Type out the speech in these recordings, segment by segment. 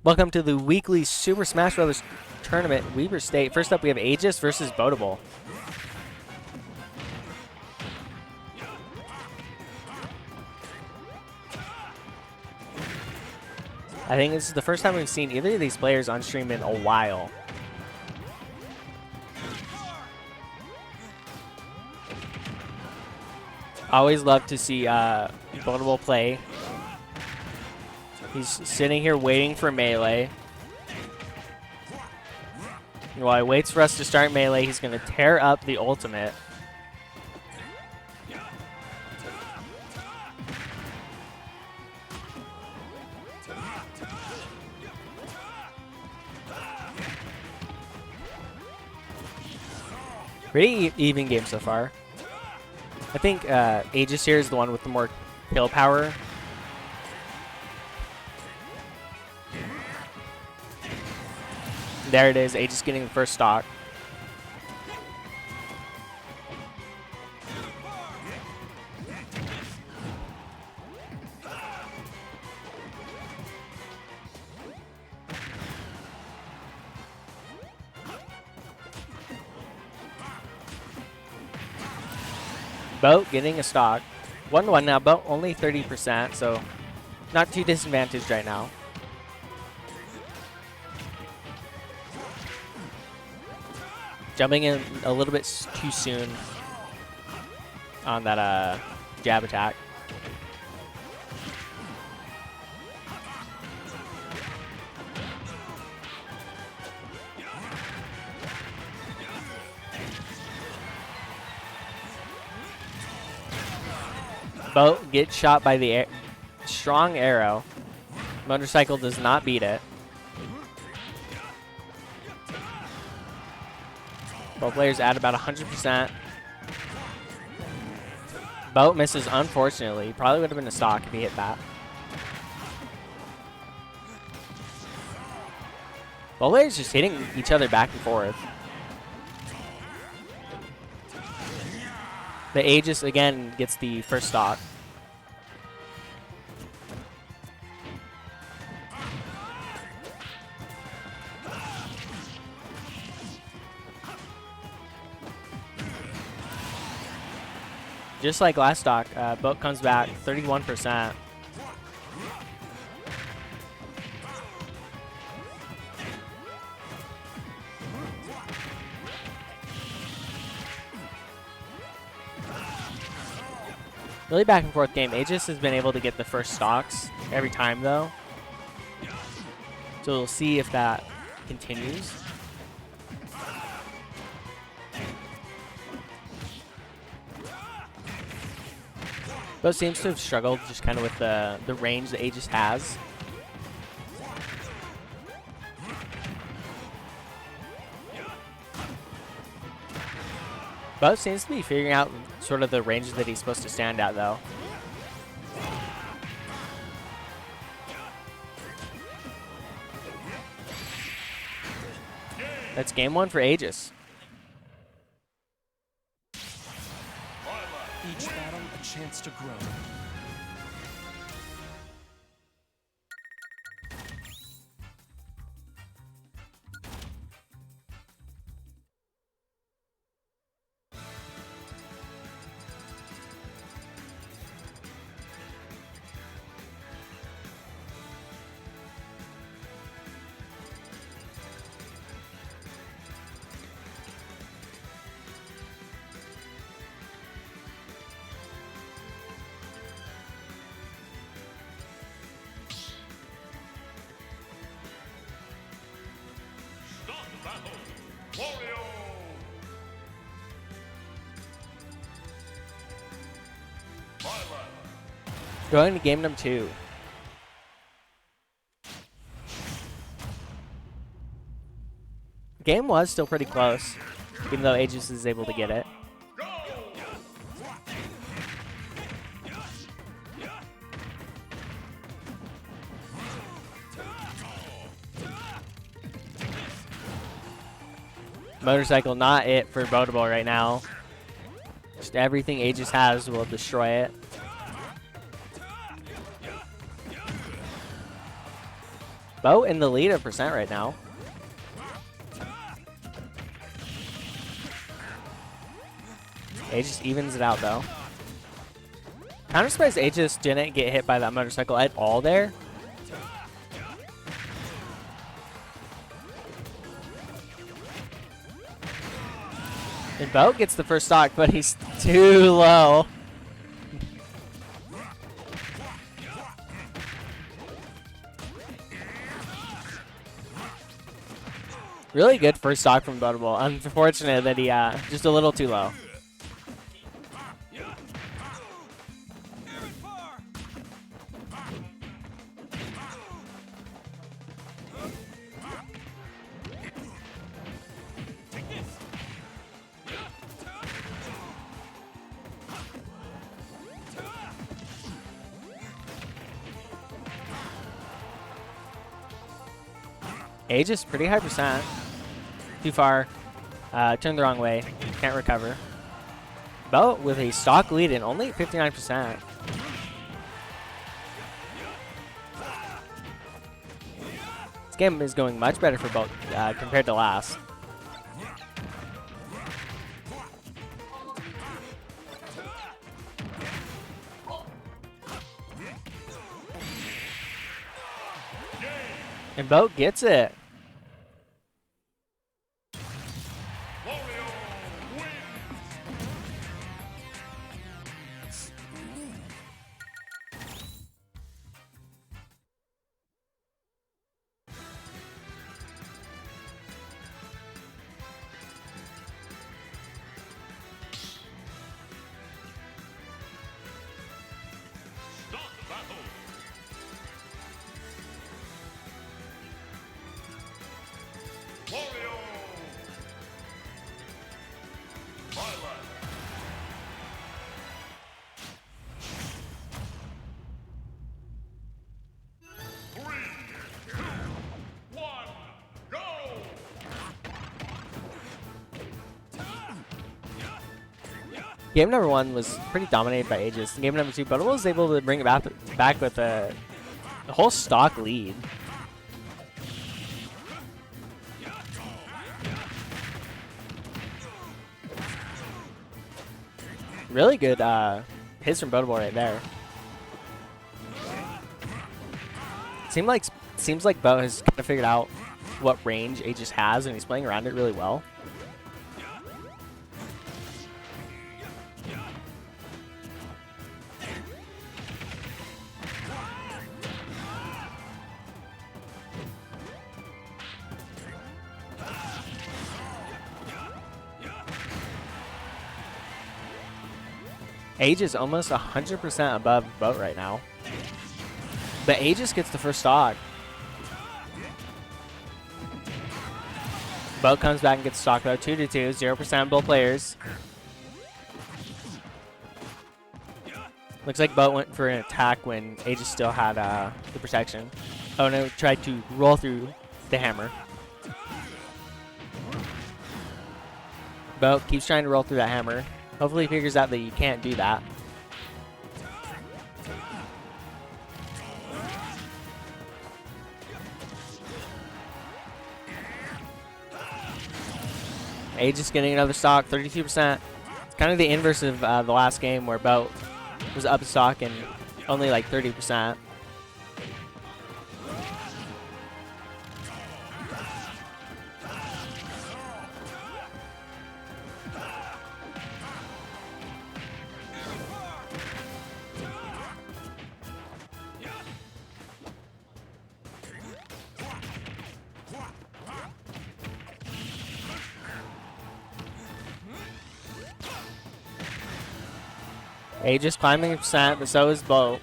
Welcome to the weekly Super Smash Bros. Tournament, Weber State. First up, we have Aegis versus Boatable. I think this is the first time we've seen either of these players on stream in a while. Always love to see Boatable play. He's sitting here waiting for melee. And while he waits for us to start melee, he's going to tear up the ultimate. Pretty even game so far. I think Aegis here is the one with the more kill power. There it is, Aegis getting the first stock. Boat getting a stock. 1-1 now, Boat only 30%, so not too disadvantaged right now. Jumping in a little bit too soon on that jab attack. Boat gets shot by the strong arrow. Motorcycle does not beat it. Both players at about 100%. Boat misses, unfortunately. Probably would have been a stock if he hit that. Both players just hitting each other back and forth. The Aegis again gets the first stock. Just like last stock, Boat comes back 31%. Really back and forth game. Aegis has been able to get the first stocks every time though. So we'll see if that continues. Boat seems to have struggled just kind of with the range that Aegis has. Boat seems to be figuring out sort of the range that he's supposed to stand at though. That's game one for Aegis. Each battle a chance to grow. Going to game number 2. Game was still pretty close, even though Aegis is able to get it. Motorcycle not it for Boatable right now. Just everything Aegis has will destroy it. Bo in the lead of percent right now. Aegis evens it out though. Kind of surprised Aegis didn't get hit by that motorcycle at all there. And Bo gets the first stock, but he's too low. Really good first stock from Butterball. Unfortunate that he just a little too low. Aegis pretty high percent. Too far. Turned the wrong way. Can't recover. Bo with a stock lead and only 59%. This game is going much better for Bo compared to last. And Bo gets it. Game number 1 was pretty dominated by Aegis. In game number 2, Butterball was able to bring it back with a whole stock lead. Really good hits from Butterball right there. Seems like Bo has kind of figured out what range Aegis has, and he's playing around it really well. Aegis almost 100% above Boat right now. But Aegis gets the first stock. Boat comes back and gets stock though. 2-2, 0% both players. Looks like Boat went for an attack when Aegis still had the protection. Oh no, tried to roll through the hammer. Boat keeps trying to roll through that hammer. Hopefully he figures out that you can't do that. Aegis getting another stock, 32%. It's kind of the inverse of the last game where Boat was up a stock and only like 30%. Aegis climbing a percent, but so is Boat.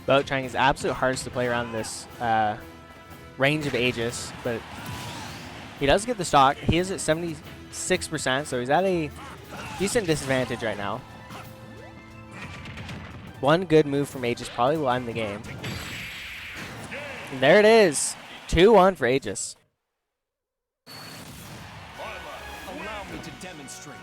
Boat trying his absolute hardest to play around this range of Aegis, but he does get the stock. He is at 76%, so he's at a decent disadvantage right now. One good move from Aegis probably will end the game. And there it is. 2-1 for Aegis. Allow me to demonstrate.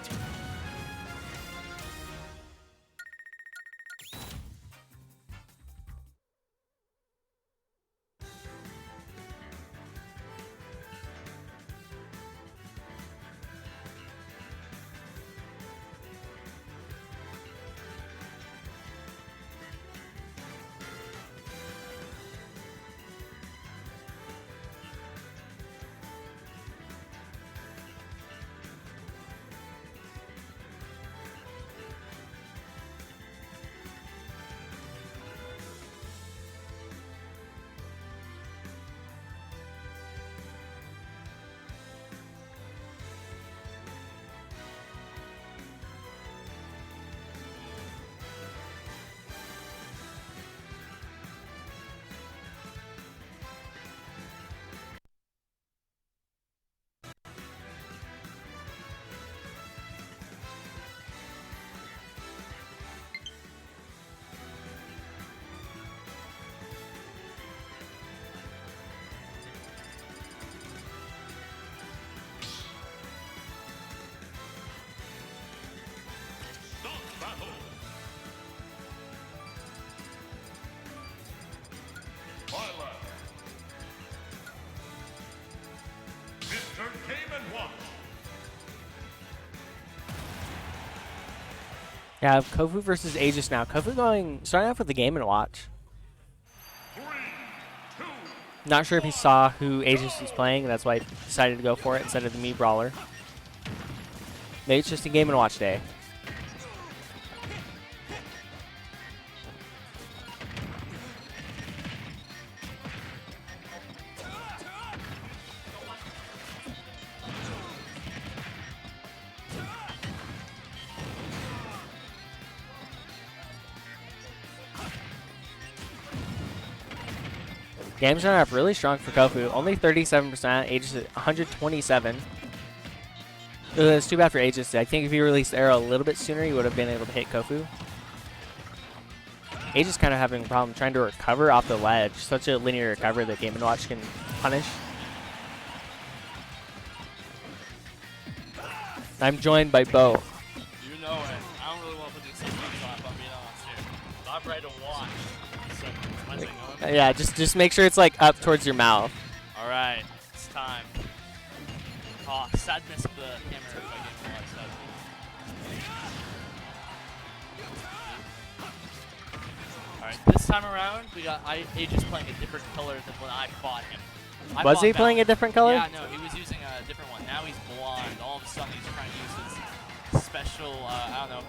Yeah, Kofu versus Aegis now. Kofu starting off with the Game & Watch. 3, 2, Not sure if he saw who Aegis was playing. That's why he decided to go for it instead of the Mii Brawler. Maybe it's just a Game & Watch day. Game's starting off really strong for Kofu. Only 37%. Aegis at 127. It's too bad for Aegis. I think if he released Arrow a little bit sooner, he would have been able to hit Kofu. Aegis kind of having a problem trying to recover off the ledge. Such a linear recovery that Game & Watch can punish. I'm joined by Bo. You know it. I don't really want to put these seatbelts on if I'm being honest here. But I'm ready to watch. So, when's it going? Yeah, just make sure it's like up towards your mouth. Alright, it's time. Oh, sadness of the hammer if I get a lot of sadness. Alright, this time around, we got Aegis playing a different color than when I fought him. Was he playing a different color? Yeah, no, he was using a different one. Now he's blonde. All of a sudden, he's trying to use his special, I don't know,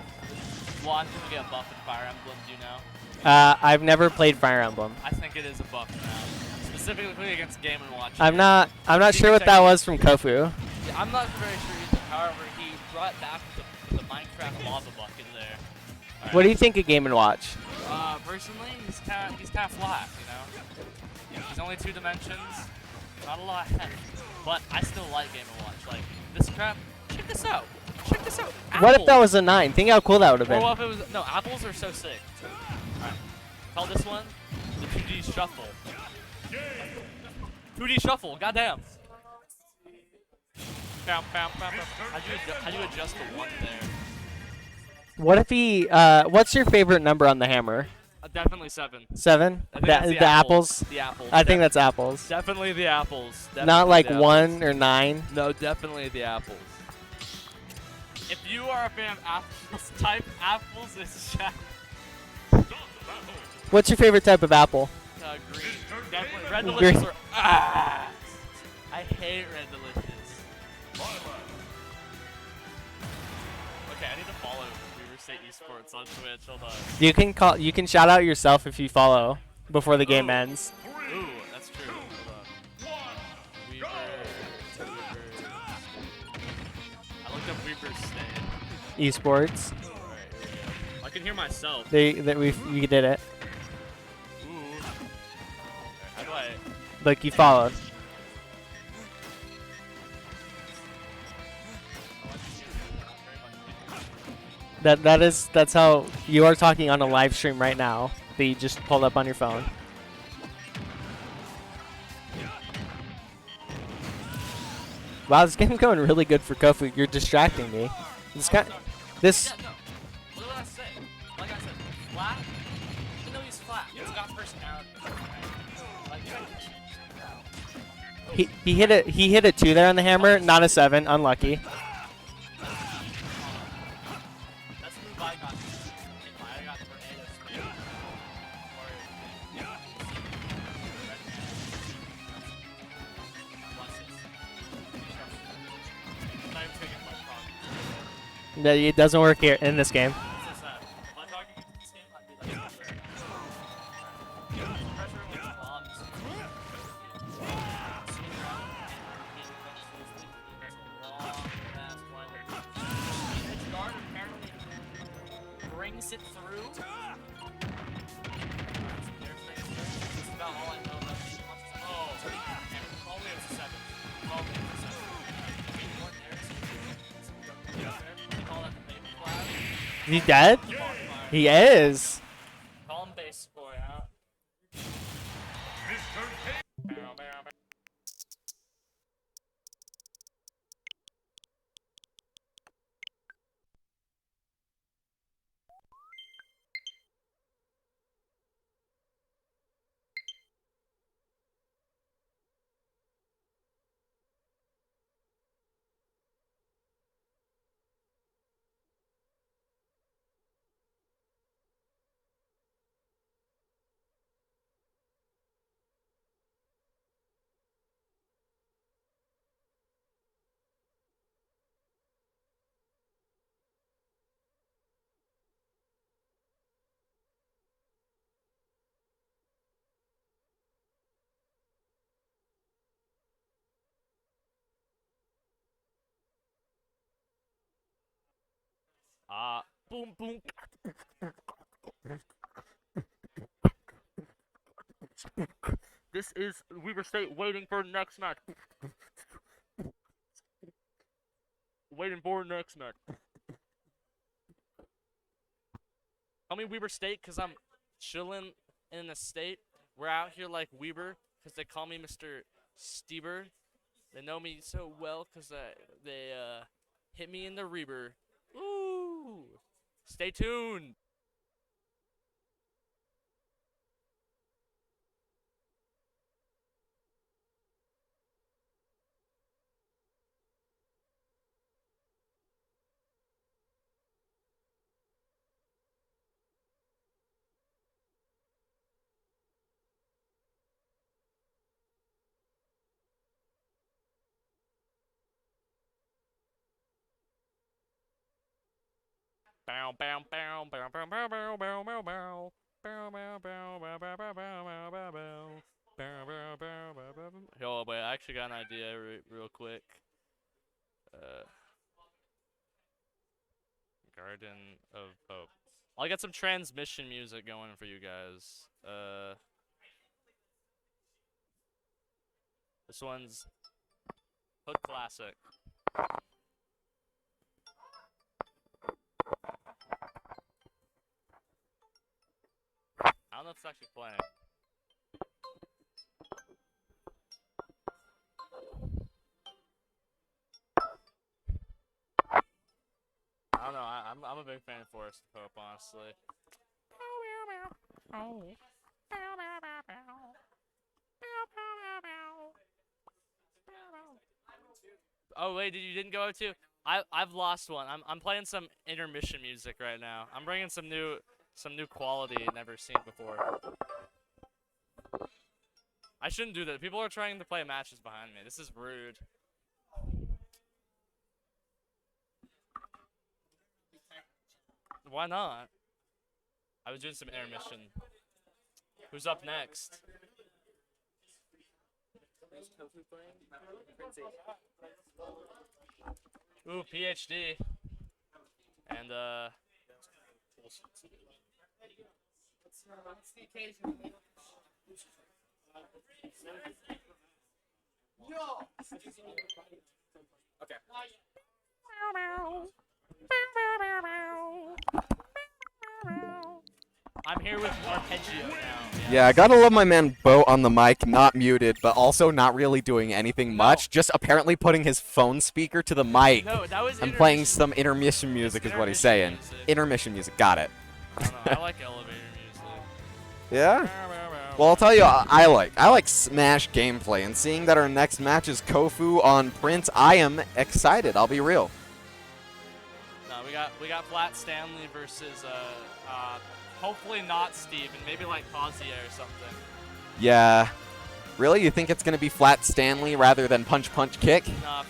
blonde can get a buff in Fire Emblem, do you know? I've never played Fire Emblem. I think it is a buff now, specifically against Game & Watch. I'm not sure what that was from Kofu. Yeah, I'm not very sure either. However, he brought back the Minecraft lava bucket there. Right. What do you think of Game & Watch? Personally, he's kind of flat, you know. He's only 2 dimensions, not a lot, but I still like Game & Watch. Like this crap. Check this out. Check this out. What if that was a 9? Think how cool that would have Or been. what if it was? No, apples are so sick. Alright. Call this one the 2D shuffle. 2D shuffle, goddamn. Bam, bam, bam, bam. How'd you adjust the 1 there? What if he? What's your favorite number on the hammer? Definitely 7. 7? I think that's The apples? The apples. I think that's apples. Definitely the apples. Not Definitely like the 1 apples. or 9. No, definitely the apples. If you are a fan of apples, type apples in chat. What's your favorite type of apple? Green. Definitely. Red Green. Delicious or ass. I hate Red Delicious. Okay, I need to follow Weaver State Esports on Twitch. Hold on. You can shout out yourself if you follow before the game ends. Ooh, that's true. Hold on. Weaver. I looked up Weaver State. Esports. Alright, here we go. I can hear myself. We did it. Ooh. How do I? Look, you followed. That's how you are talking on a live stream right now that you just pulled up on your phone. Wow, this game's going really good for Kofu. You're distracting me. This. Yeah, no. What did I say? Like I said, flat. Even though he's flat, he's got personality. Like, He hit a 2 there on the hammer, not a 7. Unlucky. that's the move I got. I got for A to spin. I'm not even taking much progress. No, it doesn't work here in this game. This is that. If I talk in this game, I'd be like, pressure with bombs. Edge guard apparently brings it through. This is about all I know about these monsters. Oh, and probably it's a 7. Probably it's a 7. One there. They call that the baby flag. Is he dead? He is. Call him base boy, huh? Boom, boom. This is Weber State waiting for next match. Waiting for next match. Call me Weber State because I'm chilling in the state. We're out here like Weber because they call me Mr. Steber. They know me so well because they hit me in the Reber. Ooh! Stay tuned. Bow bow bow bow bow bow bow bow bow bow. Bow bow bow bow bow bow bow bow bow bow. Bow bow bow bow bow. Yo, wait, I actually got an idea real quick. Garden of Hope. I'll get some transmission music going for you guys. This one's Hood Classic. I don't know if it's actually playing. I don't know. I'm a big fan of Forest of Hope, honestly. Oh wait, you didn't go to? I've lost one. I'm playing some intermission music right now. I'm bringing some new quality never seen before. I shouldn't do that. People are trying to play matches behind me. This is rude. Why not? I was doing some intermission. Who's up next? Ooh, PhD. And what's the occasion? Okay. I'm here with Arpeggio now. Yeah, I gotta love my man Bo on the mic, not muted, but also not really doing anything much. Just apparently putting his phone speaker to the mic No, that was and playing some intermission music is what he's saying. Intermission music, got it. I don't know. I like elevator music. Yeah? Well, I'll tell you, I like Smash gameplay, and seeing that our next match is Kofu on Prince, I am excited. I'll be real. No, we got Flat Stanley versus hopefully not Steve, and maybe like Kazuya or something. Yeah. Really? You think it's gonna be Flat Stanley rather than Punch Punch Kick? Nah,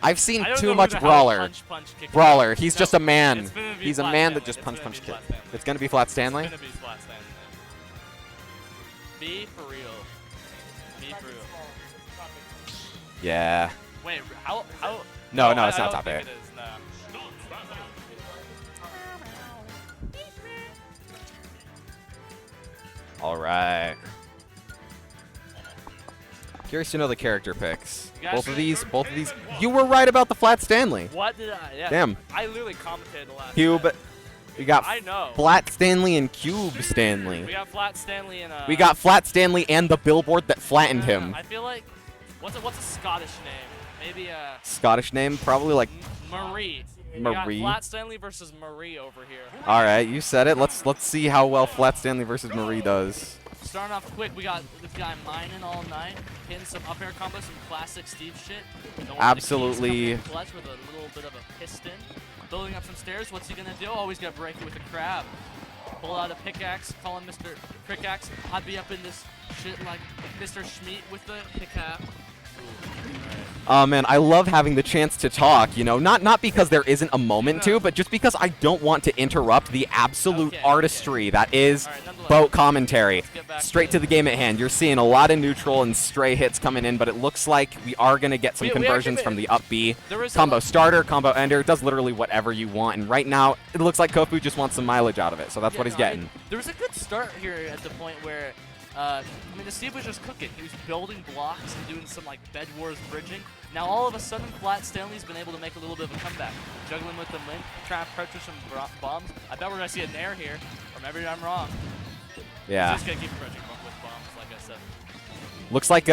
I've seen I don't too know much who the hell Brawler. Punch Kick Brawler. is. He's No, just a man. it's gonna be He's a Flat man that Stanley. just It's punch gonna punch be kick. Flat Stanley. It's gonna be Flat Stanley. It's gonna be Flat Stanley. Be for real. Be for real. Yeah. Wait, how? No, I it's not don't top think 8. it is, no. All right. Curious to know the character picks. You guys Both of should- these. You were right about the Flat Stanley. What did I? Yeah. Damn. I literally commented the last. Cube. time. We got I know. Flat Stanley and Cube Stanley. We got Flat Stanley and We got Flat Stanley and the billboard that flattened him. I feel like what's a Scottish name? Maybe Scottish name, probably like. Marie. We Marie. got Flat Stanley versus Marie over here. All right, you said it. Let's see how well Flat Stanley versus Marie does. Starting off quick, we got this guy mining all night, hitting some up air combos, some classic Steve shit. Absolutely. Clutch with a little bit of a piston. Building up some stairs. What's he gonna do? Always gonna break it with a crab. Pull out a pickaxe, call him Mr. Pickaxe. I'd be up in this shit like Mr. Schmeat with the pickaxe. Oh man, I love having the chance to talk, you know, not because there isn't a moment to, but just because I don't want to interrupt the absolute artistry that is boat commentary. Straight to the game at hand. You're seeing a lot of neutral and stray hits coming in, but it looks like we are going to get some conversions from the up B. Combo starter, combo ender, does literally whatever you want, and right now it looks like Kofu just wants some mileage out of it, so that's what he's getting. There was a good start here at the point where I mean, the Steve was just cooking. He was building blocks and doing some like Bed Wars bridging. Now all of a sudden, Flat Stanley's been able to make a little bit of a comeback, juggling with the link, trying to approach with some bombs. I bet we're gonna see a nair here, or maybe I'm wrong. Yeah. He's just gonna keep approaching with bombs, like I said. Looks like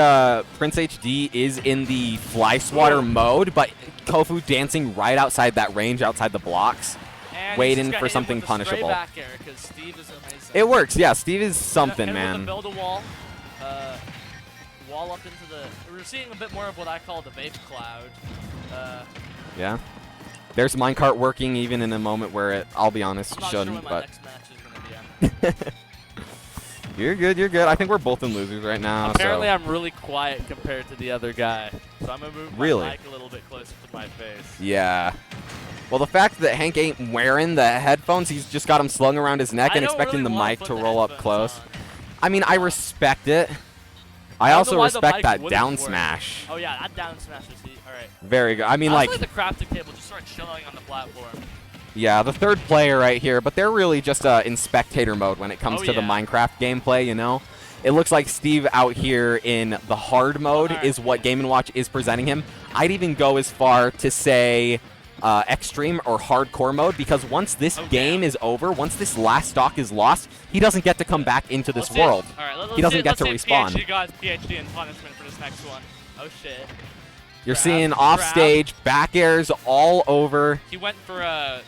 Prince HD is in the fly swatter mode, but Kofu dancing right outside that range, outside the blocks, And waiting he's just for got something hit with the stray punishable. back air, 'cause Steve is amazing. It works, yeah. Steve is something, Hit him with man. the build a wall, wall up into the. We're seeing a bit more of what I call the vape cloud. Yeah. There's minecart working even in a moment where it, I'll be honest, I'm not shouldn't, sure when my but next match is gonna be on. you're good, you're good. I think we're both in losers right now. Apparently, so. I'm really quiet compared to the other guy, so I'm gonna move my Really? mic a little bit closer to my face. Yeah. Well, the fact that Hank ain't wearing the headphones, he's just got them slung around his neck I and don't expecting really the wanna mic put to the roll up headphones close. on. I mean, I respect it. I don't also know why the respect mic that wouldn't down work. smash. Oh yeah, that down smash is all right. Very good. I mean, Honestly, like, the crafting table just started chilling on the platform. yeah, the third player right here, but they're really just in spectator mode when it comes to the yeah. Minecraft gameplay, you know? It looks like Steve out here in the hard mode Alright, is what yeah. Game & Watch is presenting him. I'd even go as far to say extreme or hardcore mode, because once this game is over, once this last stock is lost, he doesn't get to come back into this Let's see- world. All right, let's He doesn't see, get to let's see respawn. if PhD got PhD in punishment for this next one. Oh shit. You're Grab, seeing grab. off stage back airs all over. He went for a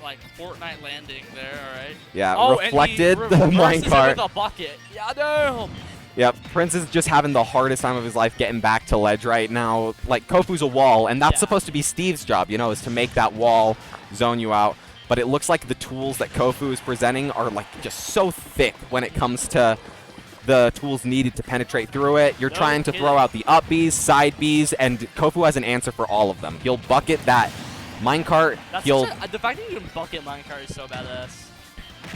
like Fortnite landing there. All right. Yeah, Oh, reflected and the he reverses it minecart. with a bucket. Yeah, damn. Yep, Prince is just having the hardest time of his life getting back to ledge right now. Like, Kofu's a wall, and that's Yeah. supposed to be Steve's job, you know, is to make that wall zone you out. But it looks like the tools that Kofu is presenting are, like, just so thick when it comes to the tools needed to penetrate through it. You're No trying to kidding. throw out the up Bs, side Bs, and Kofu has an answer for all of them. He'll bucket that minecart. That's He'll... the fact that you can bucket minecart is so badass.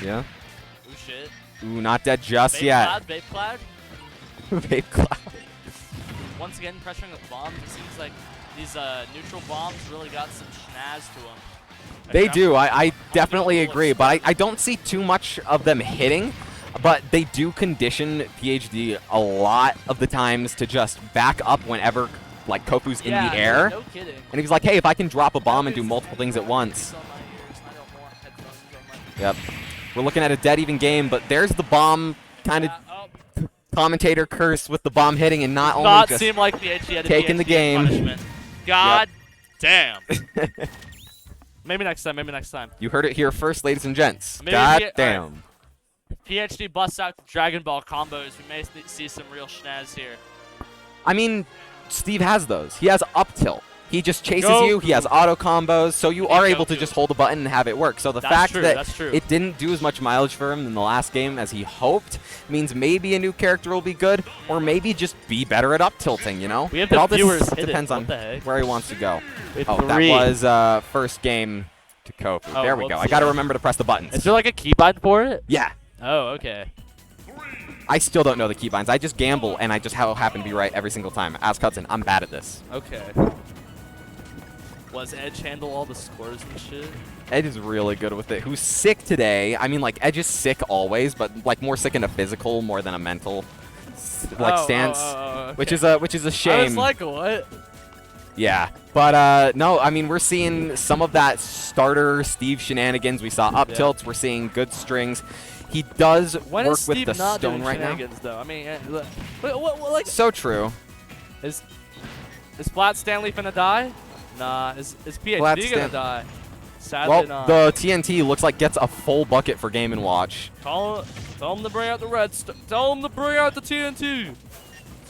Yeah. Ooh shit. Ooh, not dead just Vape yet. cloud, vape cloud. Vape cloud. Once again, pressuring with bombs. It seems like these neutral bombs really got some schnaz to them. They do. I definitely agree, but I don't see too much of them hitting. But they do condition PhD a lot of the times to just back up whenever, like, Kofu's in the air. No kidding. And he's like, hey, if I can drop a bomb and do multiple things at once. Yep. We're looking at a dead even game, but there's the bomb kind of commentator curse with the bomb hitting and not only Not just seem like PhD had a taking the PhD game. punishment. God damn. Maybe next time. Maybe next time. You heard it here first, ladies and gents. Maybe God all right. damn. PhD busts out Dragon Ball combos. We may see some real schnaz here. I mean, Steve has those. He has up tilt. He just chases Goku. you. He has auto combos, so you are able to Goku. just hold a button and have it work. So the That's fact true, that that's true. it didn't do as much mileage for him in the last game as he hoped means maybe a new character will be good, or maybe just be better at up tilting. You know, We have But the all this viewers hit it. depends What on the heck? where he wants to go. With Oh, three. that was first game to Kofu. Oh, There we go. whoops, I got to yeah. remember to press the buttons. Is there like a keybind for it? Yeah. Oh, okay. I still don't know the keybinds. I just gamble, and I just happen to be right every single time. Ask Hudson. I'm bad at this. Okay. Was Edge handle all the scores and shit? Edge is really good with it. Who's sick today? I mean, like, Edge is sick always, but, like, more sick in a physical more than a mental, stance, okay. which is a shame. I was like, what? Yeah. But, no, I mean, we're seeing some of that starter Steve shenanigans. We saw up Yeah. tilts. We're seeing good strings. He does When work is with Steve the not stone doing right now. shenanigans, though? I mean, what, like, So true. is Splat Stanley finna die? Nah. Is PhD Splat gonna Stan- die? Sadly Well, not. the TNT looks like gets a full bucket for Game & Watch. Tell him to bring out the tell him to bring out the TNT.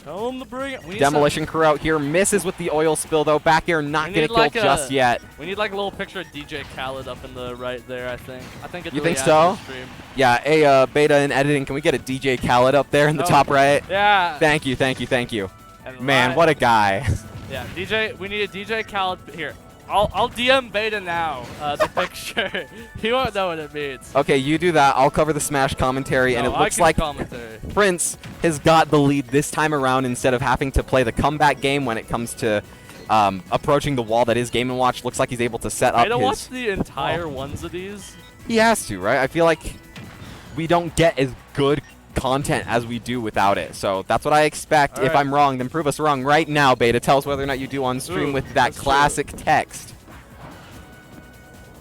Tell him to bring it. We need Demolition Crew out here misses with the oil spill, though. Back air not We going need to kill like a- just yet. We need like a little picture of DJ Khaled up in the right there. I think. It You really think adds so? to the stream. Yeah, hey, Beta in editing, can we get a DJ Khaled up there in the Oh. top right? Yeah. Thank you, thank you, thank you. And Man, live- what a guy. Yeah, DJ. We need a DJ Khaled here. I'll DM Beta now. The picture. He won't know what it means. Okay, you do that. I'll cover the Smash commentary, and No, it I looks can like commentary. Prince has got the lead this time around instead of having to play the comeback game when it comes to approaching the wall that is Game & Watch. Looks like he's able to set up Beta his... watch the entire ones of these. He has to, right? I feel like we don't get as good content as we do without it. So that's what I expect. All If right. I'm wrong, then prove us wrong right now, Beta. Tell us whether or not you do on stream Ooh, with that that's classic text.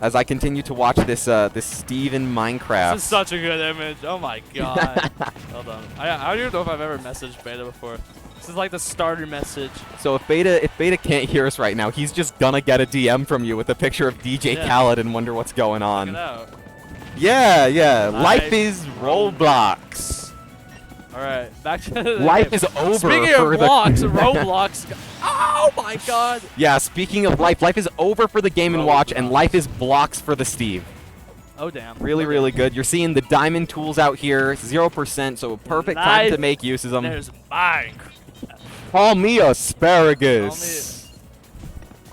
As I continue to watch this this Steve in Minecraft. This is such a good image. Oh my god. Hold on. I don't even know if I've ever messaged Beta before. This is like the starter message. So if Beta can't hear us right now, he's just gonna get a DM from you with a picture of DJ Yeah. Khaled and wonder what's going Check it on. out. Yeah, yeah. Life Life is Roblox. All right, back to the Life game. is over Speaking for of the blocks, Roblox. Oh my god. Yeah, speaking of life, life is over for the Game & Watch, and life is blocks for the Steve. Oh damn. Really, really good. You're seeing the diamond tools out here, 0%, so a perfect time to make use of them. There's mine. Call me asparagus.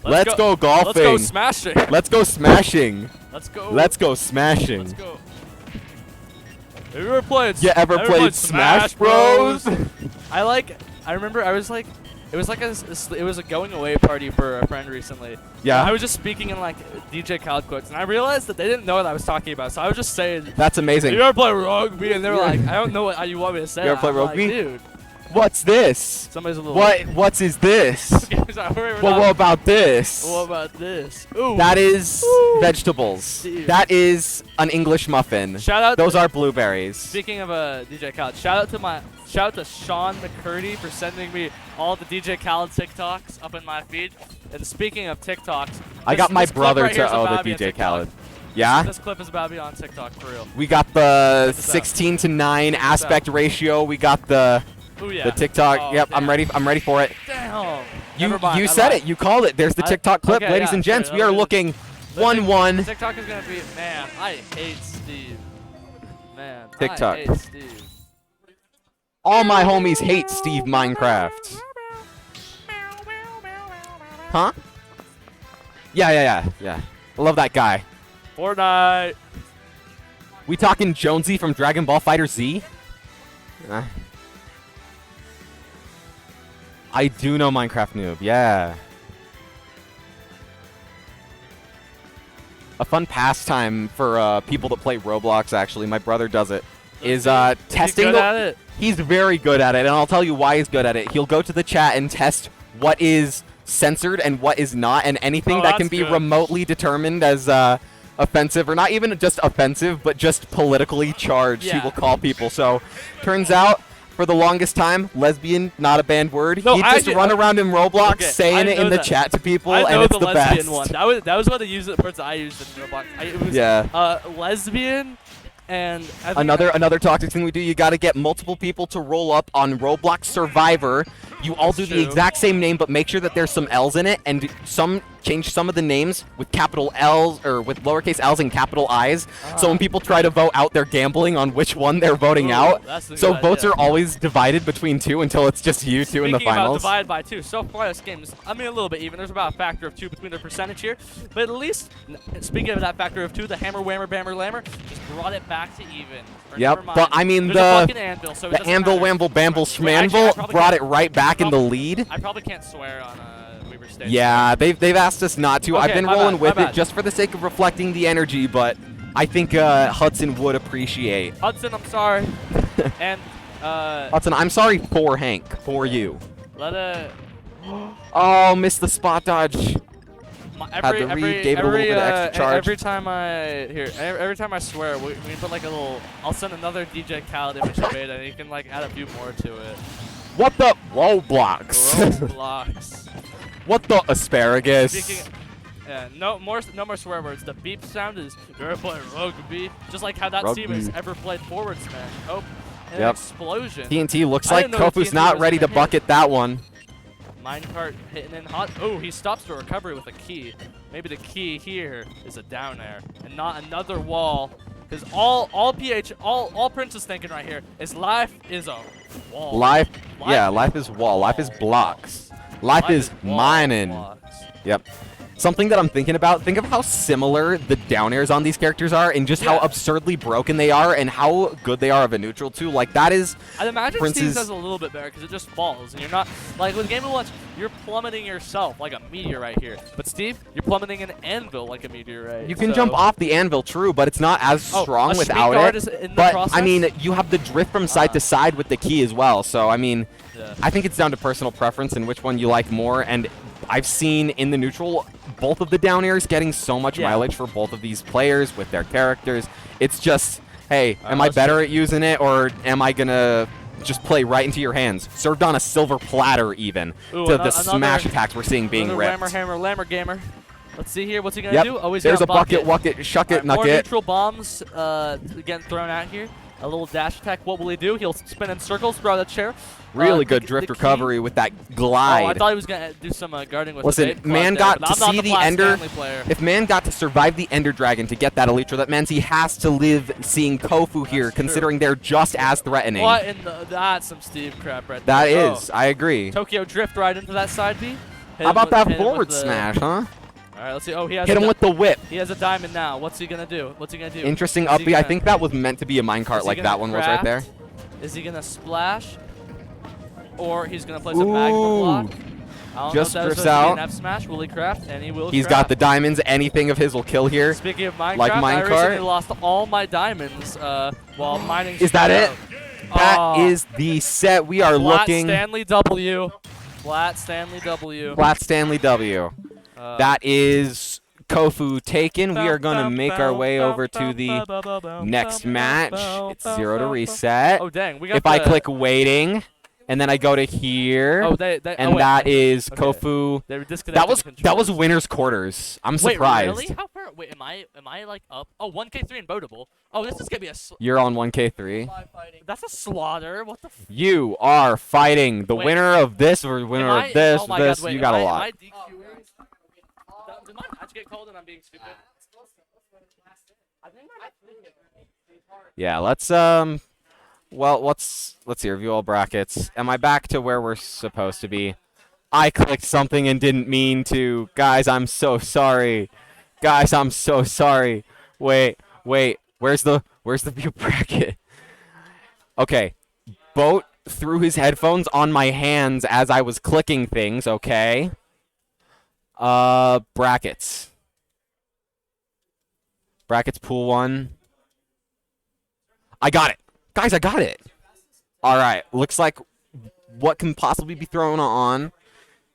Let's go golfing. Let's go smashing. Let's go smashing. Let's go. Let's go smashing. Let's go. Have you ever played? You ever played Smash Bros? I remember I was like, it was like it was a going away party for a friend recently. Yeah. I was just speaking in like DJ Khaled quotes, and I realized that they didn't know what I was talking about. So I was just saying, That's amazing. "You ever play rugby?" And they were like, "I don't know what you want me to say." You ever play I'm like, rugby? dude? What's this? Somebody's a little. What is this? Sorry, we're Well, not- what about this? What about this? Ooh. That is vegetables. Dude. That is an English muffin. Shout out. Those to, are blueberries. Speaking of DJ Khaled, shout out to Sean McCurdy for sending me all the DJ Khaled TikToks up in my feed. And speaking of TikToks, I got my this clip brother right here is to owe about the to be on DJ TikTok. Khaled. Yeah? This clip is about to be on TikTok for real. We got the this out. 16 to 9 Check this aspect out. ratio. We got the Ooh yeah. the TikTok. Oh, Yep, damn. I'm ready for it. Damn. You Never mind, you I said lied. it. You called it. There's the I- TikTok clip, okay, ladies yeah, and gents. sure, We are that'll do. looking The 1-1. TikTok is gonna be, man. I hate Steve. Man. TikTok. I hate Steve. All my homies hate Steve Minecraft. Huh? Yeah. I love that guy. Fortnite. We talking Jonesy from Dragon Ball Fighter Z? I do know Minecraft Noob, yeah. A fun pastime for people that play Roblox, actually, my brother does it, is testing good at it? He's very good at it, and I'll tell you why he's good at it. He'll go to the chat and test what is censored and what is not, and anything Oh, that can that's be good. remotely determined as offensive, or not even just offensive, but just politically charged, he Yeah. will call people. So, turns out, for the longest time, lesbian, not a banned word. No, He'd I just actually- run around in Roblox Okay, saying I it know in the that. chat to people, I and know it's the the lesbian best. one. That was one of the words I used in Roblox. It was Yeah. lesbian and I think Another toxic thing we do, you got to get multiple people to roll up on Roblox Survivor. You all do the true. exact same name, but make sure that there's some L's in it, and change some of the names with capital L's or with lowercase L's and capital I's. So when people try to vote out, they're gambling on which one they're voting Ooh, out. that's a So good votes idea. are always divided between two until it's just you two in the Speaking about finals. divided by 2, so far this game is, I mean, a little bit even. There's about a factor of 2 between the percentage here. But at least, speaking of that factor of 2, the hammer, whammer, bammer, lammer just brought it back to even. Or Yep, never mind. but I mean There's a the fucking anvil, so it the doesn't anvil, matter. wamble, bamble, Wait, actually, I schmanvil probably brought can't- it right back in the lead. I probably can't swear on Weaver Stage. Yeah, they've asked us not to. I've Okay, been my rolling bad, with my it bad. just for the sake of reflecting the energy, but I think Hudson would appreciate. Hudson, I'm sorry. And Hudson, I'm sorry for Hank, for you. let a Oh, missed the spot dodge. every the read, every gave it a little every, bit of extra charge. every time every time I swear we put like a little. I'll send another DJ Khaled image to beta, and you can like add a few more to it. What the Roblox? Roblox. What the asparagus? Speaking. Yeah, no more swear words. The beep sound is you're playing rugby, just like how that team has Rugby. ever played forward smash. Oh, an Yep. explosion. TNT looks I like didn't know Kofu's TNT not was ready to gonna hit. bucket that one. Minecart hitting in hot. Oh, he stops the recovery with a key. Maybe the key here is a down air and not another wall. Because all Prince is thinking right here is life is a wall. Life Life is wall. Life is blocks. Life is wall mining. blocks. Yep. Something that I'm thinking about, think of how similar the down airs on these characters are and just how Yeah. absurdly broken they are and how good they are of a neutral too. Like, that is I'd imagine Prince's- Steve's does a little bit better because it just falls and you're not like with Game & Watch, you're plummeting yourself like a meteorite here. But Steve, you're plummeting an anvil like a meteorite. You can so- jump off the anvil, true, but it's not as Oh, strong a without guard it. is in the But, process? I mean, you have the drift from side to side with the key as well. So, I mean, Yeah. I think it's down to personal preference and which one you like more. And I've seen in the neutral both of the down airs getting so much Yeah. mileage for both of these players with their characters. It's just, hey, All am right, I let's better at using it, or am I going to just play right into your hands? Served on a silver platter, even, Ooh, to ano- the smash another- attacks we're seeing being Another ripped. Whammer, hammer, lammer, gamer. Let's see here. What's he gonna Yep, do? Oh, he's there's gonna a bucket, wucket, shuck it, More nuck it. neutral bombs getting thrown out here. A little dash attack. What will he do? He'll spin in circles, throw the chair. Really The- good the drift key- recovery with that Oh, I glide. thought he was gonna do some guarding with Listen, the vape man club got there, to but I'm not see the the Flat Ender. Stanley player. If man got to survive the Ender Dragon to get that Elytra, that means he has to live seeing Kofu here, That's true. considering they're just as threatening. What in the? That's some Steve crap right That there. is, I agree. Tokyo drift right into that side B. Hit How him about with- that hit him with forward the- smash, huh? All right, let's see. Oh, he has. Hit a him di- with the whip. He has a diamond now. What's he gonna do? What's he gonna do? Interesting Is he up B. I gonna- think that was meant to be a minecart is he like gonna that one was right there. craft? Is he gonna splash? Or he's gonna place a magma block? I don't Just know if drifts that was out. an F smash. Will he craft? And he will. He's craft. got the diamonds. Anything of his will kill here. Speaking of Minecraft, like I minecart. recently lost all my diamonds while mining. Is that it? That is Oh. the set. We are Flat looking. Stanley W. Flat Stanley W. Flat Stanley W. That is Kofu taken. We are going to make our way over to the next match. It's 0 to reset. Oh dang, we got If I the- click waiting, and then I go to here, Oh, they and oh, wait. that is Okay. Kofu. They were disconnected That was the controls. winner's quarters. I'm Wait, surprised. really? How far? Wait, am I like up? Oh, 1K3 in Boatable. Oh, this is gonna be a. You're on 1K3. That's a slaughter. What the? You are fighting the Wait. winner of this or winner Am of this. Oh my this. God, wait, You got a am lot. I DQing? Did my match get called and I'm being stupid? I think my Yeah, let's well, let's see, review all brackets. Am I back to where we're supposed to be? I clicked something and didn't mean to. Guys, I'm so sorry. Guys, I'm so sorry. Wait. Where's the view bracket? Okay. Boat threw his headphones on my hands as I was clicking things, okay? Brackets. Brackets pool 1. I got it. Guys, I got it. All right. Looks like what can possibly be thrown on.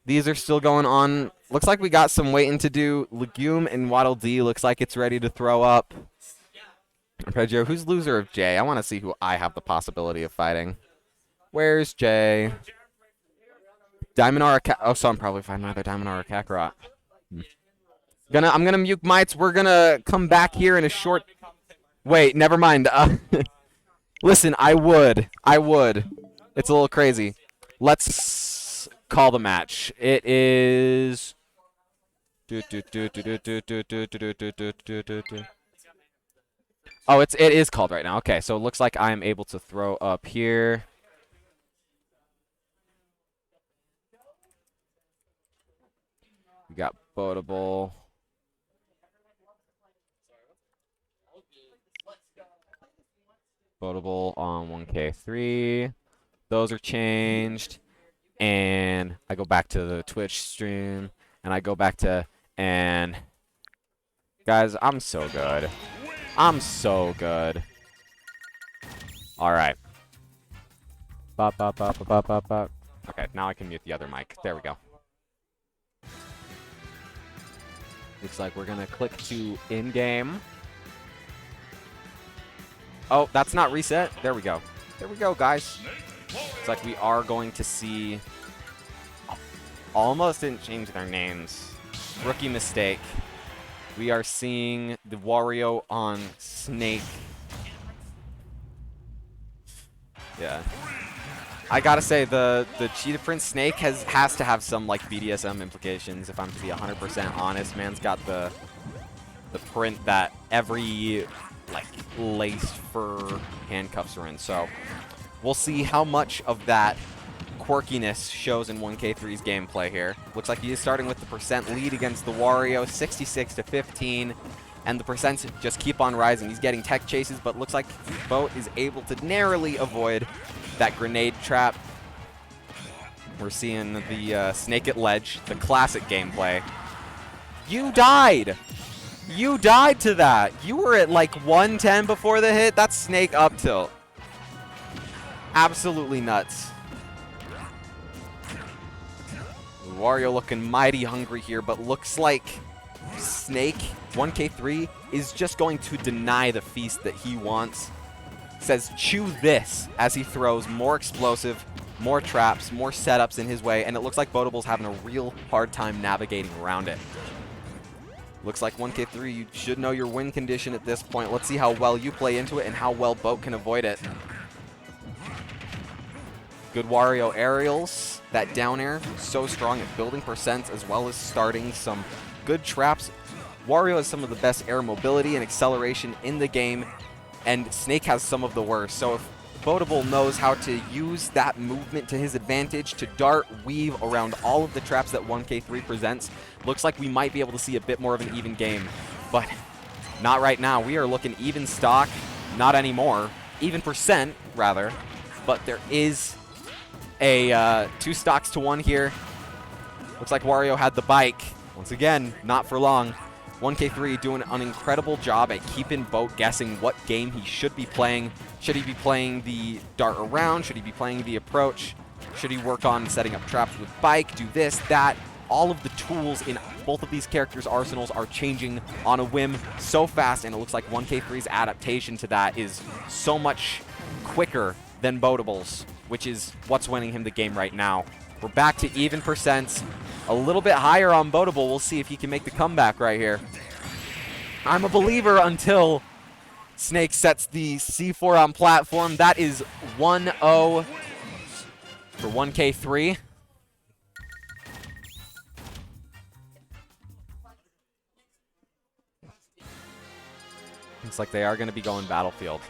These are still going on Looks like we got some waiting to do. Legume and Waddle D looks like it's ready to throw up. Arpeggio, who's loser of Jay? I want to see who I have the possibility of fighting. Where's Jay? Diamond or oh, so I'm probably fighting either Diamond or Kakarot. I'm gonna mute mites. We're gonna come back here in a short. Wait, never mind. Listen, I would. It's a little crazy. Let's call the match. It is. Oh, it is called right now. Okay, so it looks like I am able to throw up here. We got Boatable. Boatable on 1K3. Those are changed. And I go back to the Twitch stream. And I go back to... And... Guys, I'm so good. I'm so good. Alright. Okay, now I can mute the other mic. There we go. Looks like we're gonna click to in-game. Oh, that's not reset. There we go. There we go, guys. Looks like we are going to see... Almost didn't change their names. Rookie mistake. We are seeing the Wario on Snake. Yeah. I gotta say, the Cheetah Prince Snake has to have some, like, BDSM implications, if I'm to be 100% honest. Man's got the print that every, like, lace fur handcuffs are in. So we'll see how much of that quirkiness shows in 1K3's gameplay here. Looks like he is starting with the percent lead against the Wario, 66 to 15, and the percents just keep on rising. He's getting tech chases, but looks like Boat is able to narrowly avoid that grenade trap. We're seeing the snake at ledge, the classic gameplay. You died! You died to that! You were at like 110 before the hit. That's snake up tilt. Absolutely nuts. Wario looking mighty hungry here, but looks like Snake, 1K3, is just going to deny the feast that he wants. Says, chew this, as he throws more explosive, more traps, more setups in his way, and it looks like Boatable's having a real hard time navigating around it. Looks like 1K3, you should know your win condition at this point. Let's see how well you play into it and how well Boat can avoid it. Good Wario aerials. That down air, so strong at building percents as well as starting some good traps. Wario has some of the best air mobility and acceleration in the game, and Snake has some of the worst. So if Boatable knows how to use that movement to his advantage to dart, weave around all of the traps that 1K3 presents, looks like we might be able to see a bit more of an even game. But not right now. We are looking even stock, not anymore. Even percent, rather. But there is a 2 stocks to 1 here. Looks like Wario had the bike. Once again, not for long. 1K3 doing an incredible job at keeping Boat guessing what game he should be playing. Should he be playing the dart around? Should he be playing the approach? Should he work on setting up traps with bike? Do this, that. All of the tools in both of these characters' arsenals are changing on a whim so fast, and it looks like 1K3's adaptation to that is so much quicker than Boatable's, which is what's winning him the game right now. We're back to even percents. A little bit higher on Boatable. We'll see if he can make the comeback right here. I'm a believer until Snake sets the C4 on platform. That is 1-0 for 1K3. Looks like they are going to be going Battlefield.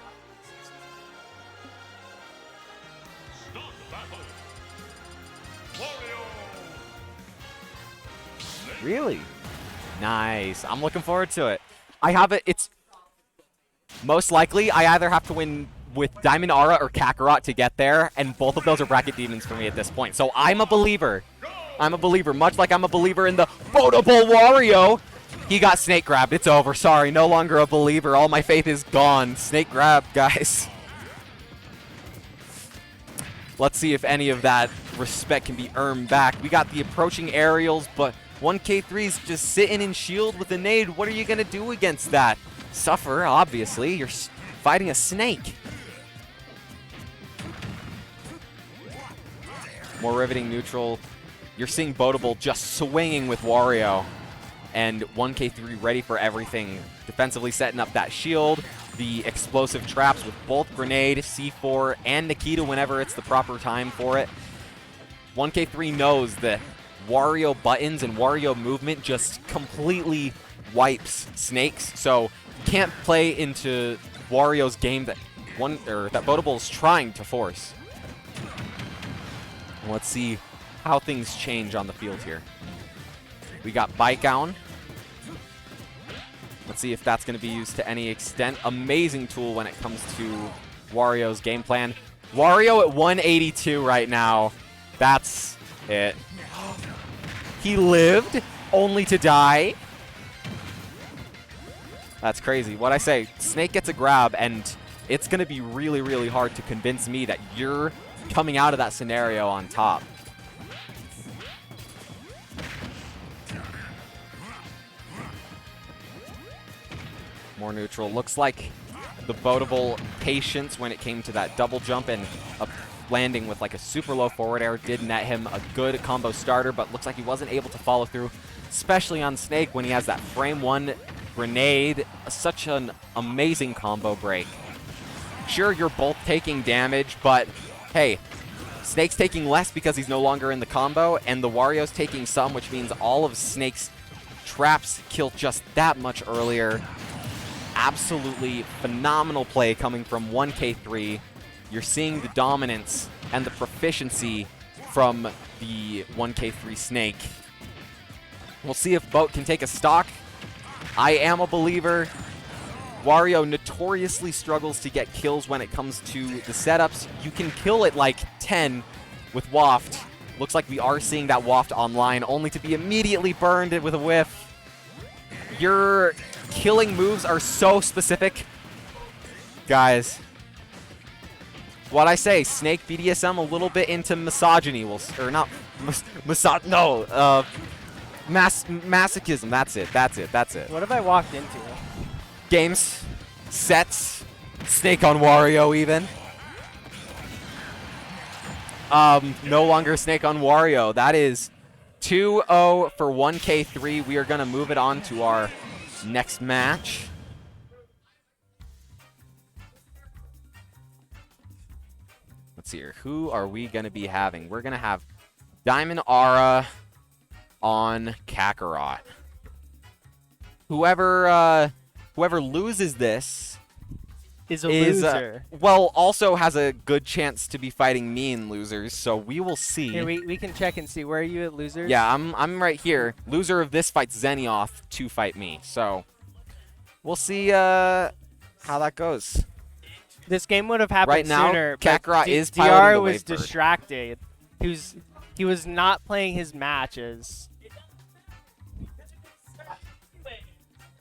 Really? Nice. I'm looking forward to it. I have it. It's most likely I either have to win with Diamond Aura or Kakarot to get there, and both of those are bracket demons for me at this point. So I'm a believer. I'm a believer, much like I'm a believer in the Boatable Wario. He got snake grabbed. It's over. Sorry, no longer a believer. All my faith is gone. Snake grabbed, guys. Let's see if any of that respect can be earned back. We got the approaching aerials, but 1K3's just sitting in shield with a nade. What are you going to do against that? Suffer, obviously. You're fighting a snake. More riveting neutral. You're seeing Boatable just swinging with Wario. And 1K3 ready for everything. Defensively setting up that shield. The explosive traps with both Grenade, C4, and Nikita whenever it's the proper time for it. 1K3 knows that Wario buttons and Wario movement just completely wipes Snakes. So you can't play into Wario's game that Boatable is trying to force. And let's see how things change on the field here. We got Bite Down. Let's see if that's going to be used to any extent. Amazing tool when it comes to Wario's game plan. Wario at 182 right now. That's it. He lived only to die. That's crazy. What I say, Snake gets a grab, and it's going to be really, really hard to convince me that you're coming out of that scenario on top. More neutral. Looks like the Boatable patience when it came to that double jump and landing with like a super low forward air did net him a good combo starter, but looks like he wasn't able to follow through, especially on Snake when he has that frame 1 grenade. Such an amazing combo break. Sure, you're both taking damage, but hey, Snake's taking less because he's no longer in the combo, and the Wario's taking some, which means all of Snake's traps kill just that much earlier. Absolutely phenomenal play coming from 1K3. You're seeing the dominance and the proficiency from the 1K3 Snake. We'll see if Boat can take a stock. I am a believer. Wario notoriously struggles to get kills when it comes to the setups. You can kill at like 10 with Waft. Looks like we are seeing that Waft online, only to be immediately burned with a whiff. Your killing moves are so specific. Guys, what I say, Snake BDSM a little bit into misogyny. Or not, masochism. That's it. What have I walked into? Games, sets, Snake on Wario even. No longer Snake on Wario. That is 2-0 for 1K3. We are going to move it on to our next match. Let's see here. Who are we going to be having? We're going to have Diamond Aura on Kakarot. Whoever loses this is a loser. Well, also has a good chance to be fighting me in losers, so we will see. Here, we can check and see. Where are you at losers? Yeah, I'm right here. Loser of this fights Zenioth to fight me, so we'll see how that goes. This game would have happened right now, sooner. Kakarot is DR piloting the was wave bird. distracted. He was not playing his matches.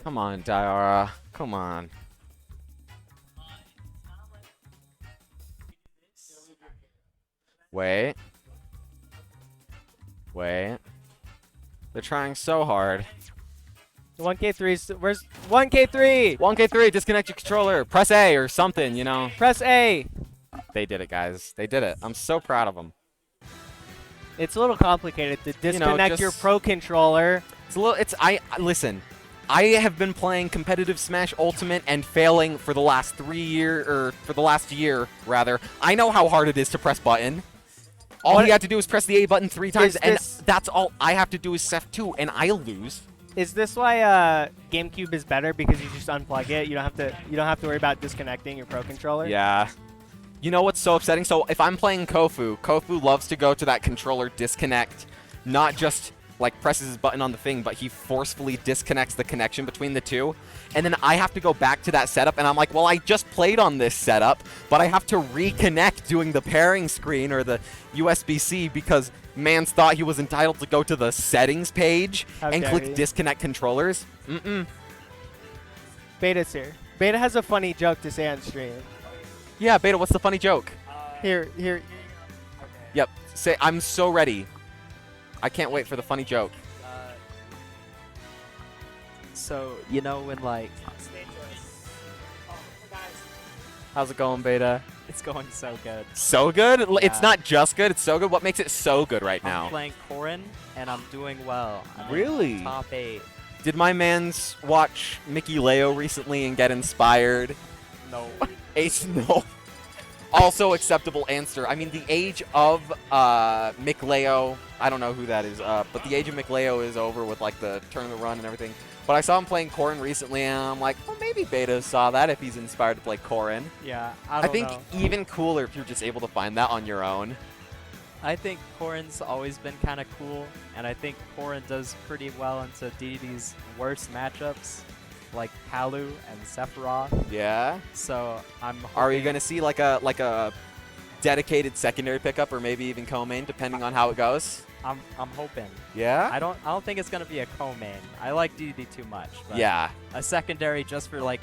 Come on, Diara. Come on. Wait. They're trying so hard. 1K3's where's 1K3? 1K3, disconnect your controller. Press A or something, you know. Press A. They did it, guys. They did it. I'm so proud of them. It's a little complicated to disconnect your just- Pro controller. Listen. I have been playing competitive Smash Ultimate and failing for the last last year, rather. I know how hard it is to press button. All he had to do is press the A button 3 times, and that's all I have to do is Sef2, and I lose. Is this why GameCube is better because you just unplug it? You don't have to worry about disconnecting your Pro controller. Yeah. You know what's so upsetting? So if I'm playing Kofu loves to go to that controller disconnect, not just like presses his button on the thing, but he forcefully disconnects the connection between the two. And then I have to go back to that setup, and I'm like, well, I just played on this setup, but I have to reconnect doing the pairing screen or the USB-C because Mans thought he was entitled to go to the settings page and click disconnect controllers. Beta's here. Beta has a funny joke to say on stream. Yeah, Beta, what's the funny joke? Here. Yep. Say, I'm so ready. I can't wait for the funny joke. So, you know when, like, How's it going, Beta? it's going so good. So good? It's Yeah. not just good, it's so good. What makes it so good right now? I'm playing Corrin, and I'm doing well. I'm in Really? top 8. Did my mans watch Mickey Leo recently and get inspired? No. Ace, no. Also acceptable answer. I mean, the age of Mick Leo, I don't know who that is, but the age of Mick Leo is over with like the tournament run and everything. But I saw him playing Corrin recently, and I'm like, well, maybe Beta saw that if he's inspired to play Corrin. Yeah, I think even cooler if you're just able to find that on your own. I think Corrin's always been kind of cool, and I think Corrin does pretty well into DDD's worst matchups, like Palu and Sephiroth. Yeah. So I'm Are you hoping- gonna see like a dedicated secondary pickup or maybe even co-main depending on how it goes? I'm hoping. Yeah. I don't think it's gonna be a co-main. I like DDD too much. But Yeah. a secondary just for like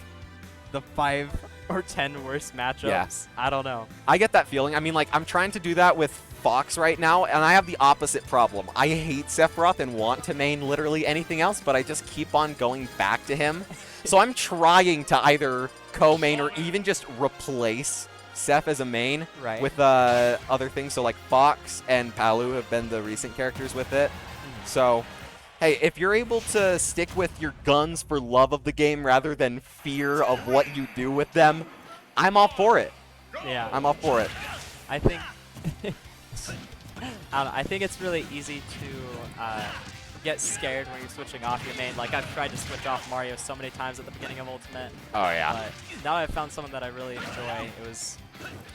the 5 or 10 worst matchups. Yeah. I don't know. I get that feeling. I mean, like, I'm trying to do that with Fox right now, and I have the opposite problem. I hate Sephiroth and want to main literally anything else, but I just keep on going back to him. So I'm trying to either co-main or even just replace Seph as a main Right. with other things. So, like, Fox and Palu have been the recent characters with it. So, hey, if you're able to stick with your guns for love of the game rather than fear of what you do with them, I'm all for it. Yeah. I'm all for it. I think I don't know, I think it's really easy to get scared when you're switching off your main. Like, I've tried to switch off Mario so many times at the beginning of Ultimate. Oh, yeah. But now I've found someone that I really enjoy. It was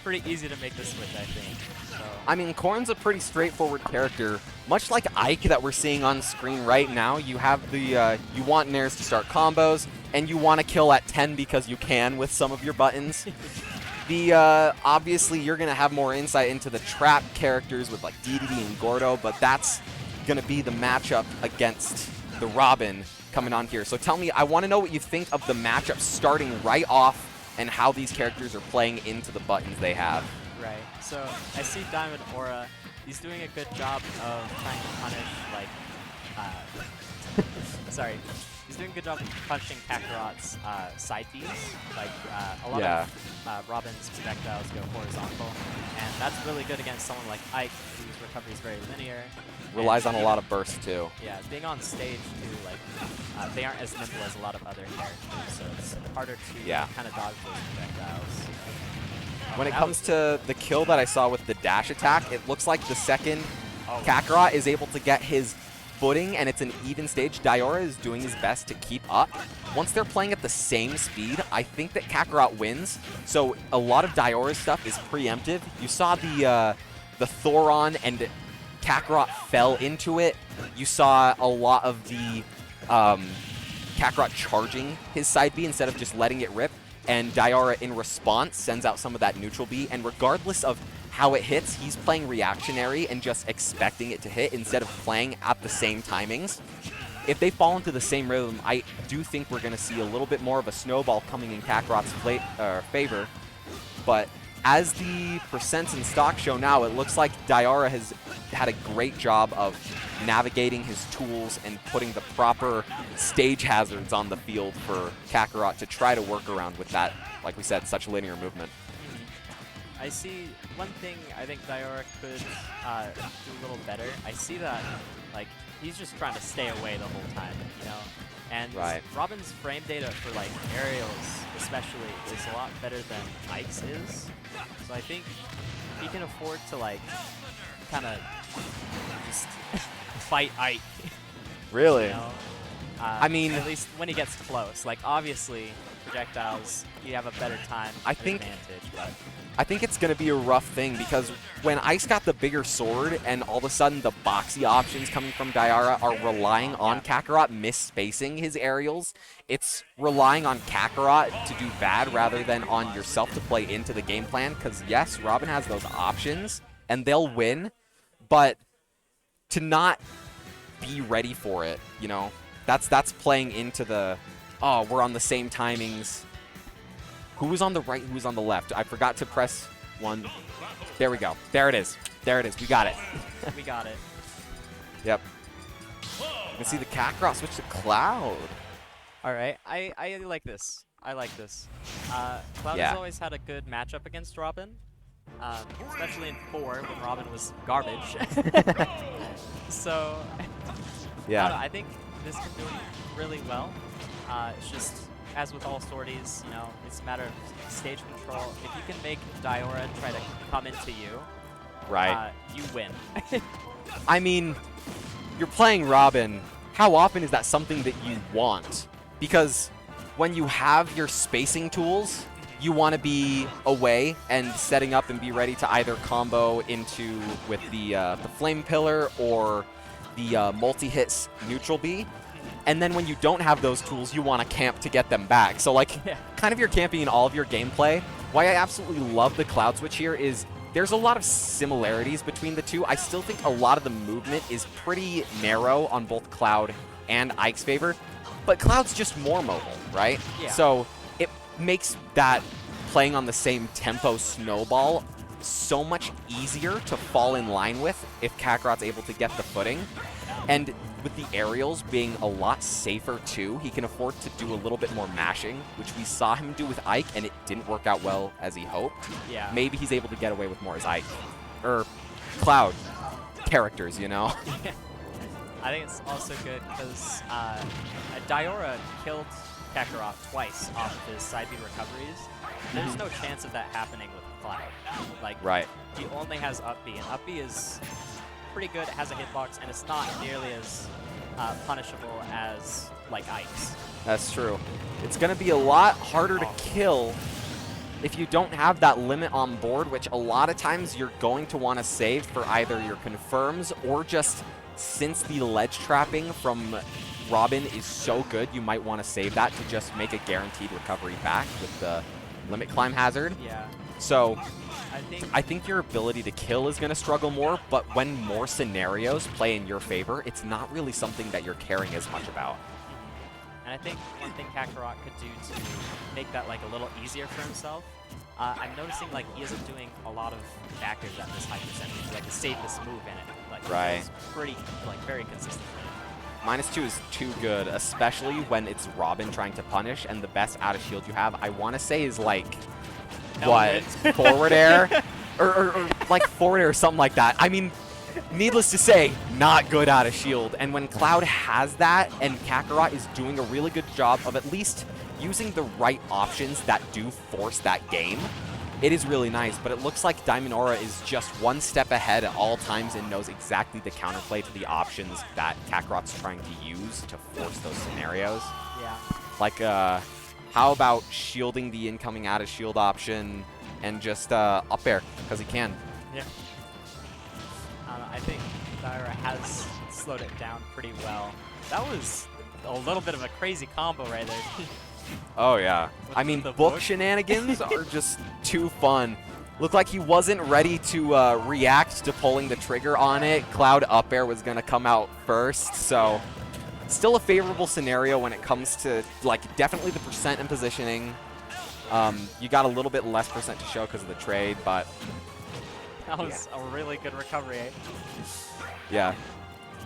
pretty easy to make the switch, I think. So I mean, Corrin's a pretty straightforward character. Much like Ike that we're seeing on screen right now, you have the, you want Nairs to start combos, and you want to kill at 10 because you can with some of your buttons. Obviously, you're going to have more insight into the trap characters with, like, DDD and Gordo, but that's going to be the matchup against the Robin coming on here. So tell me, I want to know what you think of the matchup starting right off and how these characters are playing into the buttons they have. right. So I see Diamond Aura. He's doing a good job of trying to punish, like, sorry. He's doing a good job of punishing Kakarot's side Bs. Like, a lot of Robin's projectiles go horizontal, and that's really good against someone like Ike, whose recovery is very linear. Relies on And a lot of bursts, too. Yeah, being on stage, too, like, they aren't as nimble as a lot of other characters, so it's harder to kind of dodge those projectiles. When it That comes was to the kill that I saw with the dash attack, it looks like the second Kakarot is able to get his footing and it's an even stage, Diora is doing his best to keep up. Once they're playing at the same speed, I think that Kakarot wins. So a lot of Diora's stuff is preemptive. You saw the Thoron and Kakarot fell into it. You saw a lot of the Kakarot charging his side B instead of just letting it rip. And Diora, in response, sends out some of that neutral B. And regardless of how it hits, he's playing reactionary and just expecting it to hit instead of playing at the same timings. If they fall into the same rhythm, I do think we're going to see a little bit more of a snowball coming in Kakarot's favor. But as the percents in stock show now, it looks like Diora has had a great job of navigating his tools and putting the proper stage hazards on the field for Kakarot to try to work around with that, like we said, such linear movement. I see one thing I think Diora could do a little better. I see that, like, he's just trying to stay away the whole time, you know? And Robin's frame data for, like, aerials especially is a lot better than Ike's is. So I think he can afford to, like, kind of just fight Ike. Really? You know? I mean, at least when he gets close. Like, obviously, projectiles, you have a better time advantage, but I think it's going to be a rough thing because when Ice got the bigger sword and all of a sudden the boxy options coming from Diora are relying on Kakarot misspacing his aerials, it's relying on Kakarot to do bad rather than on yourself to play into the game plan because, yes, Robin has those options and they'll win, but to not be ready for it, you know, that's playing into the, oh, we're on the same timings. Who was on the right? Who was on the left? I forgot to press one. There we go. There it is. There it is. We got it. we got it. Yep. You can see the Kakarot switch to Cloud. All right, I like this. I like this. Cloud Yeah. has always had a good matchup against Robin, especially in 4 when Robin was garbage. So, I don't know, I think this can do really well. It's just, as with all sorties, you know, it's a matter of stage control. If you can make Diora try to come into you, Right. You win. I mean, you're playing Robin. How often is that something that you want? Because when you have your spacing tools, you want to be away and setting up and be ready to either combo into with the Flame Pillar or the multi-hits neutral B. And then when you don't have those tools, you want to camp to get them back. So like, kind of you're camping in all of your gameplay. Why I absolutely love the Cloud Switch here is there's a lot of similarities between the two. I still think a lot of the movement is pretty narrow on both Cloud and Ike's favor, but Cloud's just more mobile, right? Yeah. So it makes that playing on the same tempo snowball so much easier to fall in line with if Kakarot's able to get the footing. And with the aerials being a lot safer too, he can afford to do a little bit more mashing, which we saw him do with Ike, and it didn't work out well as he hoped. Yeah. Maybe he's able to get away with more as Ike. Or Cloud characters, you know? I think it's also good because Diora killed Kakarot twice off of his side B recoveries. There's no chance of that happening with Cloud. Like, Right. he only has up B, and up B is pretty good. It has a hitbox, and it's not nearly as punishable as like Ike's. That's true. It's going to be a lot harder to kill if you don't have that limit on board, which a lot of times you're going to want to save for either your confirms or just since the ledge trapping from Robin is so good, you might want to save that to just make a guaranteed recovery back with the limit climb hazard. Yeah. So I I think your ability to kill is going to struggle more, but when more scenarios play in your favor, it's not really something that you're caring as much about. And I think one thing Kakarot could do to make that like a little easier for himself, I'm noticing like he isn't doing a lot of backers at this high percentage, like to save this move in it. Like, Right. It's pretty, like, very consistent. -2 is too good, especially when it's Robin trying to punish, and the best out of shield you have, I want to say, is like, what, forward air? or like forward air or something like that. I mean, needless to say, not good out of shield. And when Cloud has that, and Kakarot is doing a really good job of at least using the right options that do force that game, it is really nice. But it looks like Diamond Aura is just one step ahead at all times and knows exactly the counterplay to the options that Kakarot's trying to use to force those scenarios. Yeah. Like, how about shielding the incoming out of shield option and just up air, because he can. Yeah. I don't know, I think Diora has slowed it down pretty well. That was a little bit of a crazy combo right there. Oh, yeah. With I mean, the book book. shenanigans are just too fun. Looked like he wasn't ready to react to pulling the trigger on it. Cloud up air was going to come out first, so still a favorable scenario when it comes to, like, definitely the percent and positioning. You got a little bit less percent to show because of the trade, but That was a really good recovery. Eh? yeah.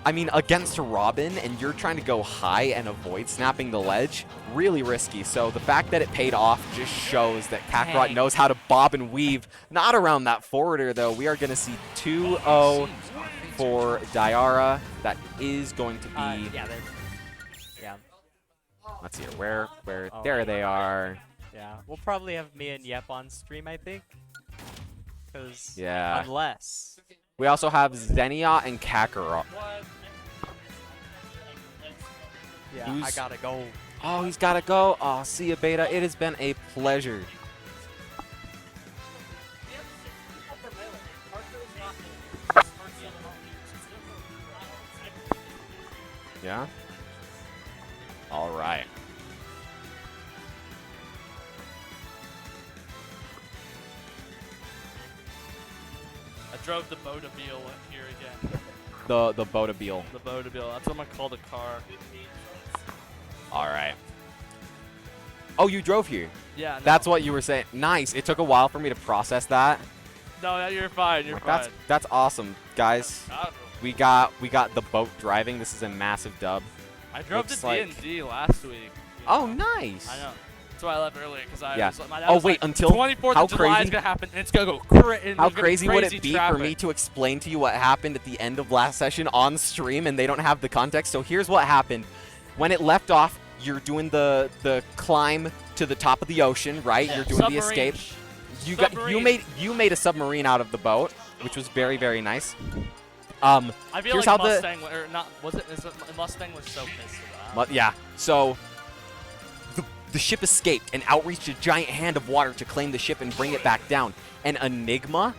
I mean, against Robin, and you're trying to go high and avoid snapping the ledge, really risky. So the fact that it paid off just shows that Kakarot Dang. knows how to bob and weave. Not around that forwarder, though. We are going to see 2-0 for Diora. That is going to be... Yeah, yeah, Let's see here. Where? Oh, There they are. yeah. We'll probably have me and Yep on stream, I think. Because Yeah. unless... We also have Xenia and Kakarot. Yeah, I Who's- gotta go. Oh, he's got to go. Oh, see ya, Beta. It has been a pleasure. Yeah? All right. I drove the Boatabeel here again. The Boatabeel. The Boatabeel. That's what I'm gonna call the car. All right. Oh, you drove here. Yeah. No. That's what you were saying. Nice. It took a while for me to process that. No, you're fine. You're fine. That's awesome, guys. I We got the boat driving. This is a massive dub. drove Looks to like- D&D last week. Oh, nice. I know. That's why I left earlier, because I Yeah. was like, my dad Oh, was wait, like, until 24th how of July is crazy- going to happen, and it's going to go crazy. How crazy would it be for me to explain to you what happened at the end of last session on stream and they don't have the context? So here's what happened. When it left off, you're doing the climb to the top of the ocean, right? Yeah. You're doing the Submarine. escape. You made a submarine out of the boat, which was very, very nice. I feel here's like how Mustang, or not, Mustang was so pissed about that. yeah. So the ship escaped and outreached a giant hand of water to claim the ship and bring it back down. And Enigma,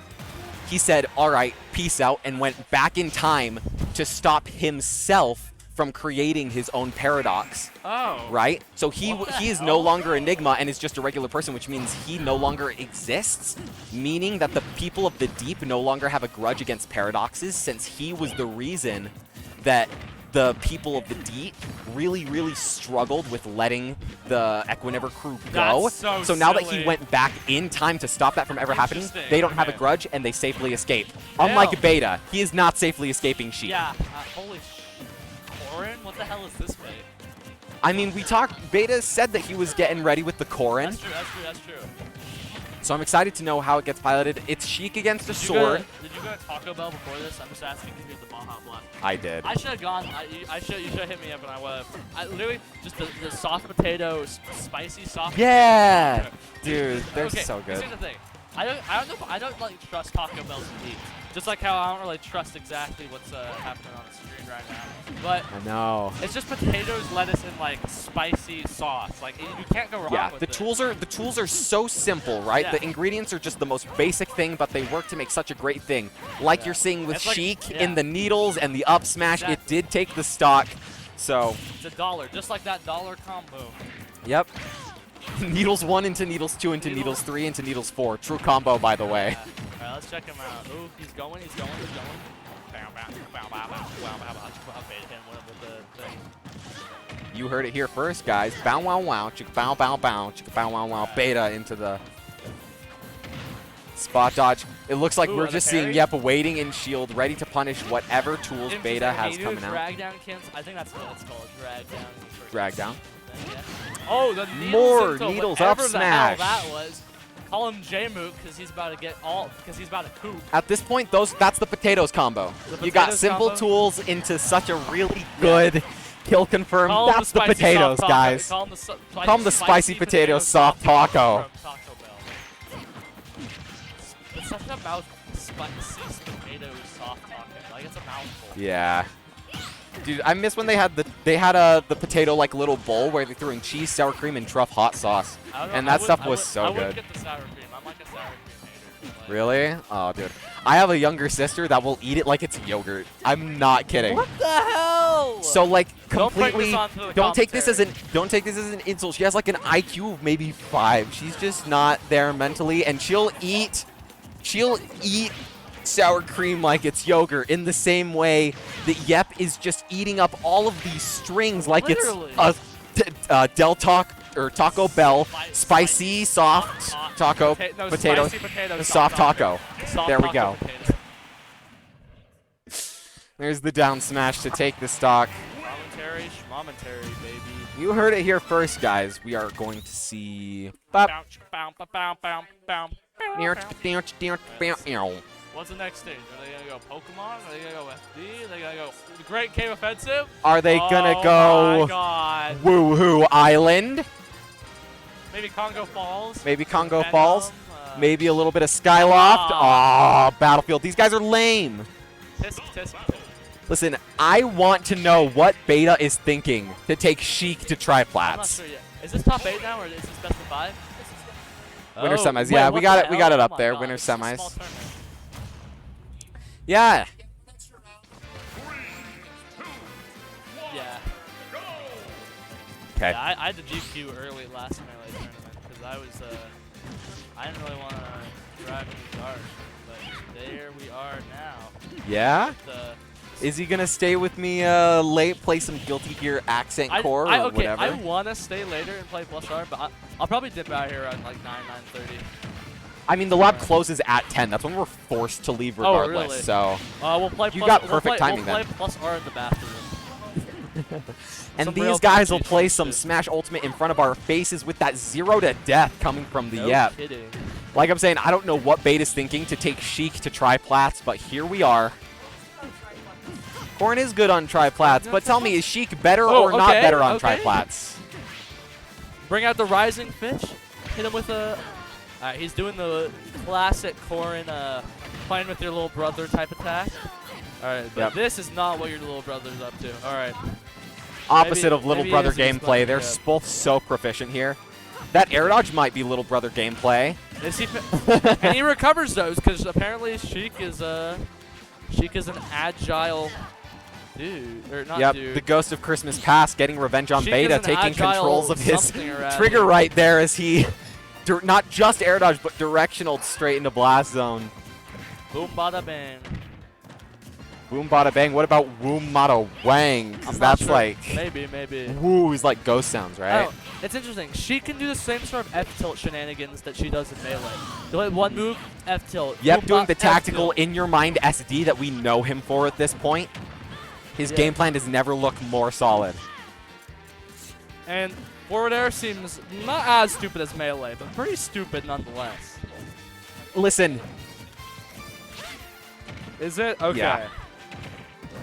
he said, all right, peace out, and went back in time to stop himself from creating his own paradox. Oh. Right? So he is no longer Enigma and is just a regular person, which means he no longer exists, meaning that the people of the deep no longer have a grudge against paradoxes, since he was the reason that the people of the deep really, really struggled with letting the Equiniver crew go. That's so now that he silly. went back in time to stop that from ever happening, they don't have a Okay. grudge and they safely escape. Damn. Unlike Beta, he is not safely escaping Sheik. Yeah. Holy Corin? What the hell is this, mate? I mean, Beta said that he was getting ready with the Corin. That's true, that's true, that's true. So I'm excited to know how it gets piloted. It's Sheik against a sword. Did you go to Taco Bell before this? I'm just asking because you have the Baja Blast. I did. I should have gone. You should have hit me up, and I would have. I literally just the soft potato, spicy soft. Yeah, dude, they're okay, so good. Here's the thing. I don't like trust Taco Bell's meat. Just like how I don't really trust exactly what's happening on the screen right now. But I know. it's just potatoes, lettuce, and like spicy sauce. Like you can't go wrong Yeah, with the it. tools are so simple, right? Yeah. The ingredients are just the most basic thing, but they work to make such a great thing. Like Yeah. you're seeing with It's like- Sheik yeah. in the needles and the up smash, it Exactly. did take the stock. So, It's $1, just like that dollar combo. yep. Needles 1 into Needles 2 into Needles 3 into Needles 4. True combo, by the way. Yeah. Alright, let's check him out. Ooh, he's going. Bow, bow, bow, bow, bow, bow, bow, bow. Bait him with the thing. You heard it here first, guys. Bow wow wow, chicka bow bow bow, chicka bow wow wow. Beta into the spot dodge. It looks like Ooh, we're and just the seeing parry? Yep waiting in shield, ready to punish whatever tools Interesting. Beta has He coming knew out. drag down Kins. I think that's what it's called. Drag down. Drag down. Yeah. Oh, the needles More into needles up whatever smash. The hell that was. Call him J-Mook because he's about to because he's about to coop. At this point, that's the potatoes combo. The You got potatoes simple combo? tools into such a really good kill confirm. Call him That's the spicy potatoes, soft taco. guys. Call him the spicy potato soft taco. From Taco Bell. It's such a spicy potato soft taco. Like it's a mouthful. Yeah. Dude, I miss when they had the potato like little bowl where they threw in cheese, sour cream, and truff hot sauce, I don't know, and I that would- stuff I was would- so I wouldn't good. get the sour cream. I'm like a sour cream hater. Like, Really? Oh, dude. I have a younger sister that will eat it like it's yogurt. I'm not kidding. What the hell? So like Don't bring this completely onto the don't take this as an insult. She has like an IQ of maybe 5. She's just not there mentally, and she'll eat sour cream like it's yogurt in the same way that Yep is just eating up all of these strings like Literally. it's a Del Taco or Taco Bell spicy soft taco potato spicy potato soft taco. Soft There we taco go. potatoes. There's the down smash to take the stock. Momentary, baby. You heard it here first, guys. We are going to see. Bop. Bounce, bounce, bounce, bounce, bounce, bounce. What's the next stage? Are they gonna go Pokemon? Are they gonna go FD? Are they gonna go the Great Cave Offensive? Are they gonna Oh go my God. Woohoo Island? Maybe Congo Falls. Maybe Congo Venom, Falls? Maybe a little bit of Skyloft? Aw, Battlefield. These guys are lame. Tisk, tisk, tisk. Listen, I want to know what Beta is thinking to take Sheik to I'm not Triplats. sure yet. Is this top 8 now, or is this best of 5? Winner semis. wait, Yeah, what we got the it. We hell? got it Oh up my there. God, Winner this is a small semis. tournament. Yeah. Yeah. Okay. Yeah, I had the GQ early last Melee tournament because I didn't really want to drive in the dark, but there we are now. Yeah? The Is he gonna stay with me late, play some Guilty Gear Accent Core or okay, whatever? I want to stay later and play Plus R, but I'll probably dip out here around like 9:30. I mean, the lab closes at 10. That's when we're forced to leave regardless. really? So We'll play. You Plus, got we'll perfect play, timing we'll then. play Plus R in the bathroom. And Some real these guys will PG play shit. some Smash Ultimate in front of our faces with that 0 to death coming from the No Yep. kidding. Like I'm saying, I don't know what Beta's thinking to take Sheik to Triplats, but here we are. Corn is good on Triplats, but tell me, is Sheik better or not better on Triplats? Bring out the Rising Fish. Hit him with a... Alright, he's doing the classic Corrin, playing with your little brother type attack. Alright, but this is not what your little brother's up to. Alright. Opposite of Little maybe Brother he is gameplay. explaining, They're yeah. both so proficient here. That air dodge might be Little Brother gameplay. Is he and he recovers those because apparently Sheik is an agile dude, or not dude. The Ghost of Christmas Past getting revenge on Sheik Beta, is an taking agile controls of his something or other. trigger right there as he not just air dodge, but directional straight into blast zone. Boom, bada, bang. Boom, bada, bang. What about Woom, Mata, Wang? 'Cause I'm not that's sure. like maybe. woo is like ghost sounds, right? Oh, it's interesting. She can do the same sort of F-tilt shenanigans that she does in Melee. The one move, F-tilt. Yep, Boom, doing bop, the tactical F-tilt. in your mind SD that we know him for at this point. His game plan does never look more solid. And forward air seems not as stupid as Melee, but pretty stupid nonetheless. Listen, Is it? Okay. Yeah.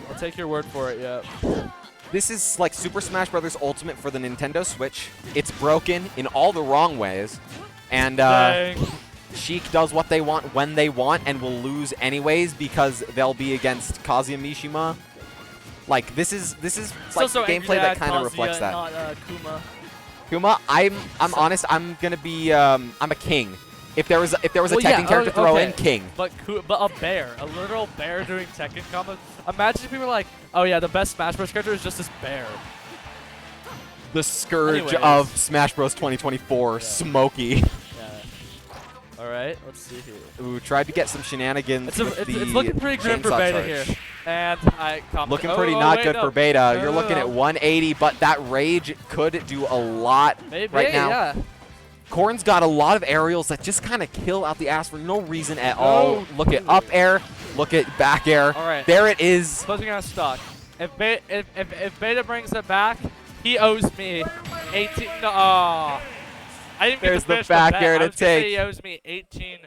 I'll take your word for it, yeah. this is like Super Smash Bros. Ultimate for the Nintendo Switch. It's broken in all the wrong ways. And Dang. Sheik does what they want when they want and will lose anyways because they'll be against Kazuya Mishima. Like this is like So gameplay that kind of reflects that. Not Kuma. Kuma, I'm honest. I'm gonna be I'm a king. If there was a Well, Tekken yeah, character to throw in, okay. king. But a bear, a literal bear doing Tekken combos. Imagine if people were like, oh yeah, the best Smash Bros. Character is just this bear. The scourge Anyways. of Smash Bros. 2024, Smokey. Yeah. All right, let's see here. Ooh, tried to get some shenanigans. with It's the looking pretty grim for chainsaw Beta charge. here. And I Looking pretty not good for Beta. No, You're no, looking no. at 180, but that rage could do a lot Maybe, right now. yeah. Corn's got a lot of aerials that just kind of kill out the ass for no reason at all. Look at up air, look at back air. All right. There it is. Closing out stock. If Beta brings it back, he owes me 18. No, I didn't get There's to the finish back bet. air to I was gonna say take. He owes me 18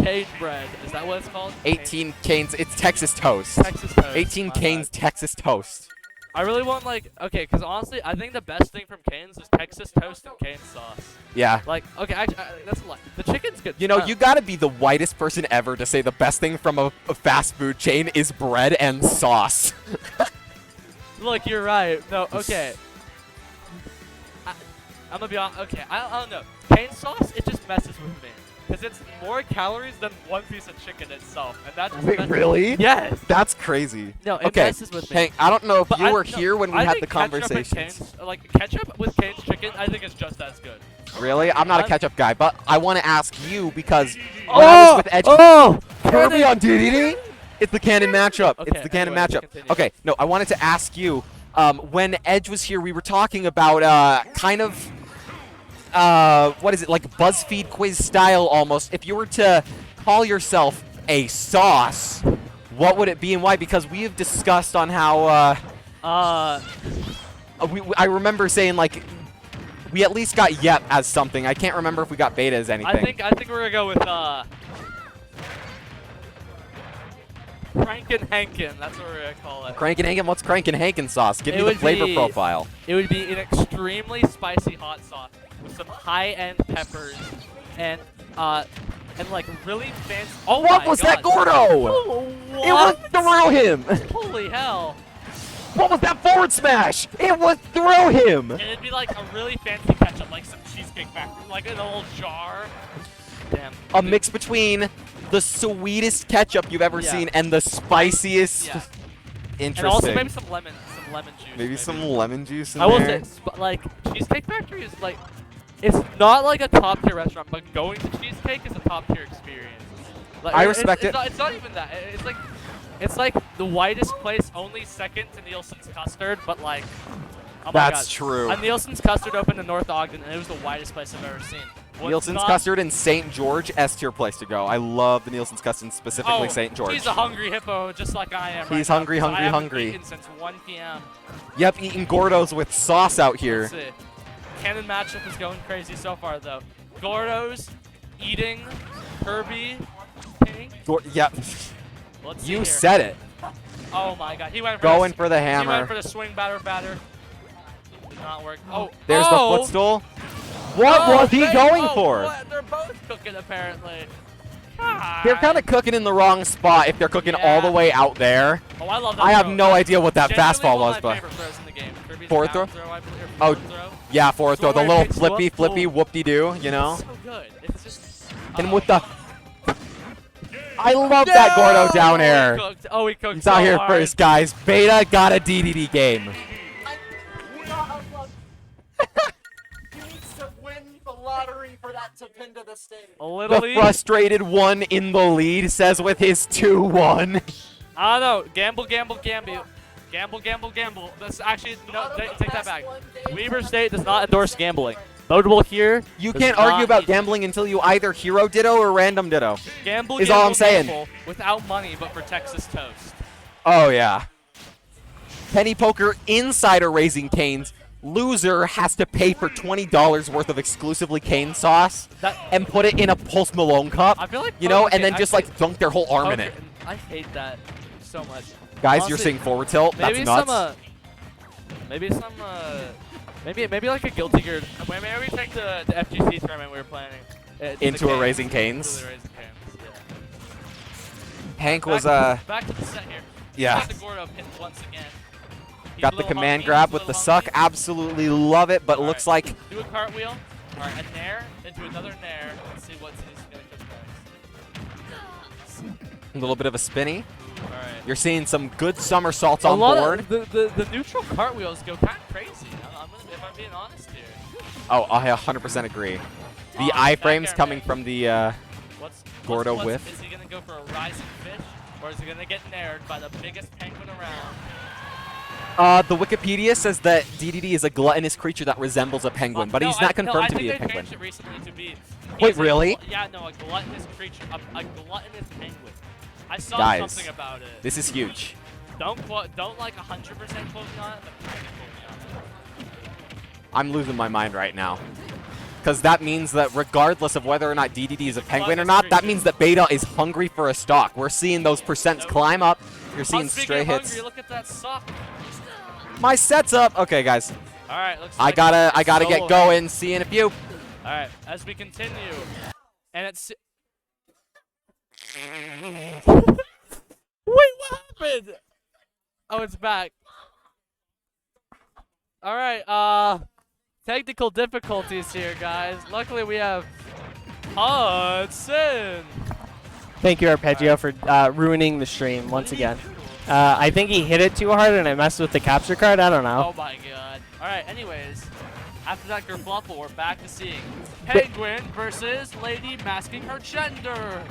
cane bread. Is that what it's called? 18 Canes. It's Texas Toast. Texas toast. 18 My Canes bad. Texas Toast. I really want because honestly, I think the best thing from Cane's is Texas toast and cane sauce. Yeah. Like, okay, that's a lot. The chicken's good. You know, you gotta be the whitest person ever to say the best thing from a fast food chain is bread and sauce. Look, you're right. No, okay. I'm gonna be honest. Okay, I don't know. Cane sauce, it just messes with me. Because it's more calories than one piece of chicken itself. And that just Wait, messes- really? Yes. That's crazy. No, it Okay, messes with me. Hank, I don't know if But you were here when we I had think the ketchup and conversations. Cane's, like, ketchup with Cane's chicken, I think is just as good. Really? I'm not a I'm- ketchup guy, but I want to ask you because when I was with Edge Kirby on DDD, it's the canon matchup. Okay, It's the canon anyways, matchup. continue. Okay, no, I wanted to ask you, when Edge was here, we were talking about kind of, what is it, like BuzzFeed quiz style almost. If you were to call yourself a sauce, what would it be and why? Because we have discussed on how, I remember saying like, we at least got Yep as something. I can't remember if we got Beta as anything. I think we're gonna go with Crankin' Hankin. That's what we're gonna call it. Crankin' Hankin'? What's Crankin' Hankin' sauce? Give It me the would flavor be- profile. It would be an extremely spicy hot sauce with some high-end peppers and like really fancy. Oh What my was God. that, Gordo? Oh, It was what? throw him! Holy hell! What was that forward smash? It was throw him! And it'd be like a really fancy ketchup, like some cheesecake factory, like in a little jar. Damn. A mix between the sweetest ketchup you've ever Yeah. seen and the spiciest. Yeah. Interesting. And also maybe some lemon juice. Maybe some lemon juice in I will there. say, like, Cheesecake Factory is like, it's not like a top tier restaurant, but going to Cheesecake is a top tier experience. Like, I respect it. It's not even that. It's like the whitest place, only second to Nielsen's Custard, but like, oh my That's God. true. Nielsen's Custard opened in North Ogden, and it was the whitest place I've ever seen. Nielsen's not- Custard and St. George, S tier place to go. I love the Nielsen's Custard, specifically St. George. He's a hungry hippo, just like I am. He's right hungry, now, 'cause hungry, I haven't hungry. eaten since 1 p.m. Yep, eating Gordos with sauce out here. Let's see. Cannon matchup is going crazy so far, though. Gordos eating Kirby Pink. Yep, Let's see you here. said it. Oh my God, he went for Going the, for the He hammer. went for the swing batter. Did not work. Oh, There's oh! the footstool. What Oh, was he they- going oh, for? What? They're both cooking apparently. They're kind of cooking in the wrong spot if they're cooking all the Yeah. way out there. Oh, I love that. I have throw. no idea what that Genuinely fastball one was, of my but favorite throws in the game. Kirby's Forward down throw? I believe, Oh, forward throw. yeah, forward throw. The where it little picks you flippy, up, flippy, boom. whoop-de-doo, you know? So good. It's just. And with the... I love that Gordo down air. He cooked. Oh, he cooked. He's so out here hard. first, guys. Beta got a DDD game. The Literally. frustrated one in the lead says with his 2-1. I don't know. Gamble. Gamble. That's actually no. Take that back. Weber State does not endorse gambling. Notable here. You does can't argue not about gambling until you either hero ditto or random ditto. Gamble is all I'm saying. gamble without money, but for Texas toast. Oh, yeah. Penny Poker Insider Raising Canes. Loser has to pay for $20 worth of exclusively cane sauce and put it in a Pulse Malone cup, I feel like you know, poker and then can just actually- like dunk their whole arm in it. I hate that so much. Guys, Honestly, you're seeing forward tilt. That's maybe nuts. maybe like a Guilty Gear. Maybe we take the FGC tournament we were planning to Into the a Canes. Raising To Canes. the Raising Canes, yeah. Hank was Back to the set here. yeah. Got the Gordo pin once again. He's Got a the little command hungry, grab he's a with the little suck. hungry. Absolutely love it, but All looks right. like Do a cartwheel. All right, a nair into another nair. Let's see what's gonna cook next. a little bit of a spinny. All right. You're seeing some good somersaults A on lot board. of the neutral cartwheels go kind of crazy. If I'm being honest here. Oh, I 100% agree. The Back iframes air coming man. from the What's Gordo what's- whiff. Is he gonna go for a rising fish, or is he gonna get nared by the biggest penguin around? the Wikipedia says that DDD is a gluttonous creature that resembles a penguin, but No, he's not I confirmed to think be a they penguin. changed it recently to be. Wait, he's a really? Yeah, no, a gluttonous creature, a gluttonous penguin. I saw Guys, something about it. This is huge. Don't like 100% quote me on it, but kind of quote me on it. I'm losing my mind right now. Because that means that regardless of whether or not DDD is a penguin or not, that means that Beta is hungry for a stock. We're seeing those percents climb up. You're seeing Speaking stray of hits. hungry, look at that sock. My set's up. Okay, guys. All right, looks I like gotta solo. get going. See you in a few. All right, as we continue, and it's. Wait, what happened? Oh, it's back. All right, technical difficulties here, guys. Luckily, we have Hudson. Thank you, Arpeggio, for ruining the stream once again. I think he hit it too hard and I messed with the capture card. I don't know. Oh my god. All right, anyways, after that kerfluffle, we're back to seeing Penguin versus Lady masking her gender.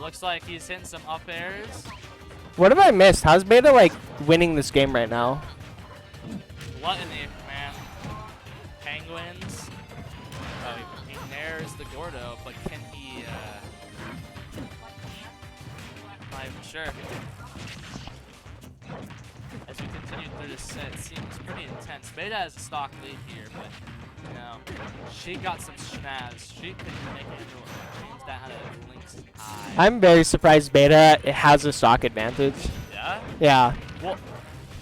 Looks like he's hitting some up airs. What have I missed? How's Beta like winning this game right now? Gluttony, man. Penguins. Oh, he nares the Gordo, but can he, not even sure. As we continue through this set, it seems pretty intense. Beta has a stock lead here, but, you know, she got some snaz. She could make it into a change that had a Link's eye. I'm very surprised Beta has a stock advantage. Yeah? Yeah. Well,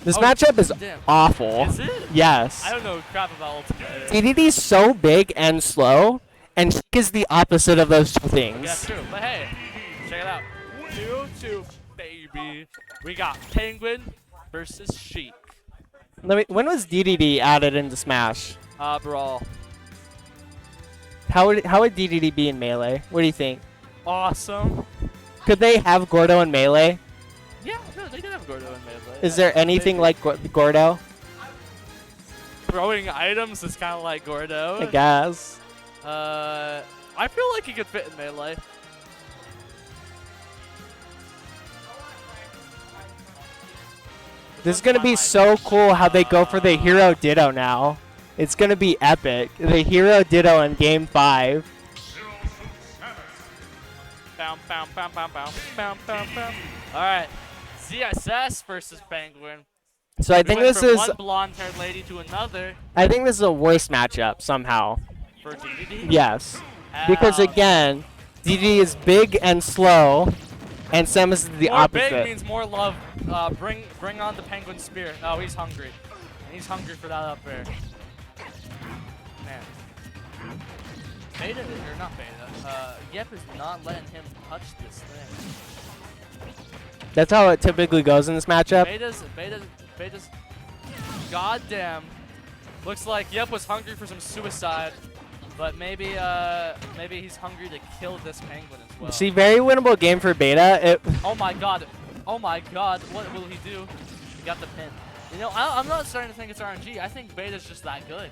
This oh, matchup is damn. awful. Is it? Yes. I don't know crap about ultimate. DDD's so big and slow, and Sheik is the opposite of those two Yeah, things. true. But hey, check it out. 2-2, baby. We got Penguin versus Sheik. When was DDD added into Smash? Brawl. How would DDD be in Melee? What do you think? Awesome. Could they have Gordo in Melee? Yeah, no, they did have Gordo in Melee. Is there anything like Gordo? Throwing items is kind of like Gordo. I guess. I feel like he could fit in Melee. This is gonna be so cool how they go for the Hero Ditto now. It's gonna be epic. The Hero Ditto in Game 5. Bam, bam, bam, bam, bam, bam, bam, bam. All right, ZSS versus Penguin. So I We think went this from is one blonde-haired lady to another a worse matchup somehow. for DDD. Yes. Because Hell again, DD is big and slow, and Samus is the more opposite. big means more love. Bring on the Penguin spirit. Oh, he's hungry. He's hungry for that up air. Man. Beta, or not Beta, Yep is not letting him touch this thing. That's how it typically goes in this matchup. Beta's, goddamn. Looks like Yep was hungry for some suicide, but maybe he's hungry to kill this Penguin as well. See, very winnable game for Beta. Oh my god, what will he do? He got the pin. You know, I'm not starting to think it's RNG. I think Beta's just that good.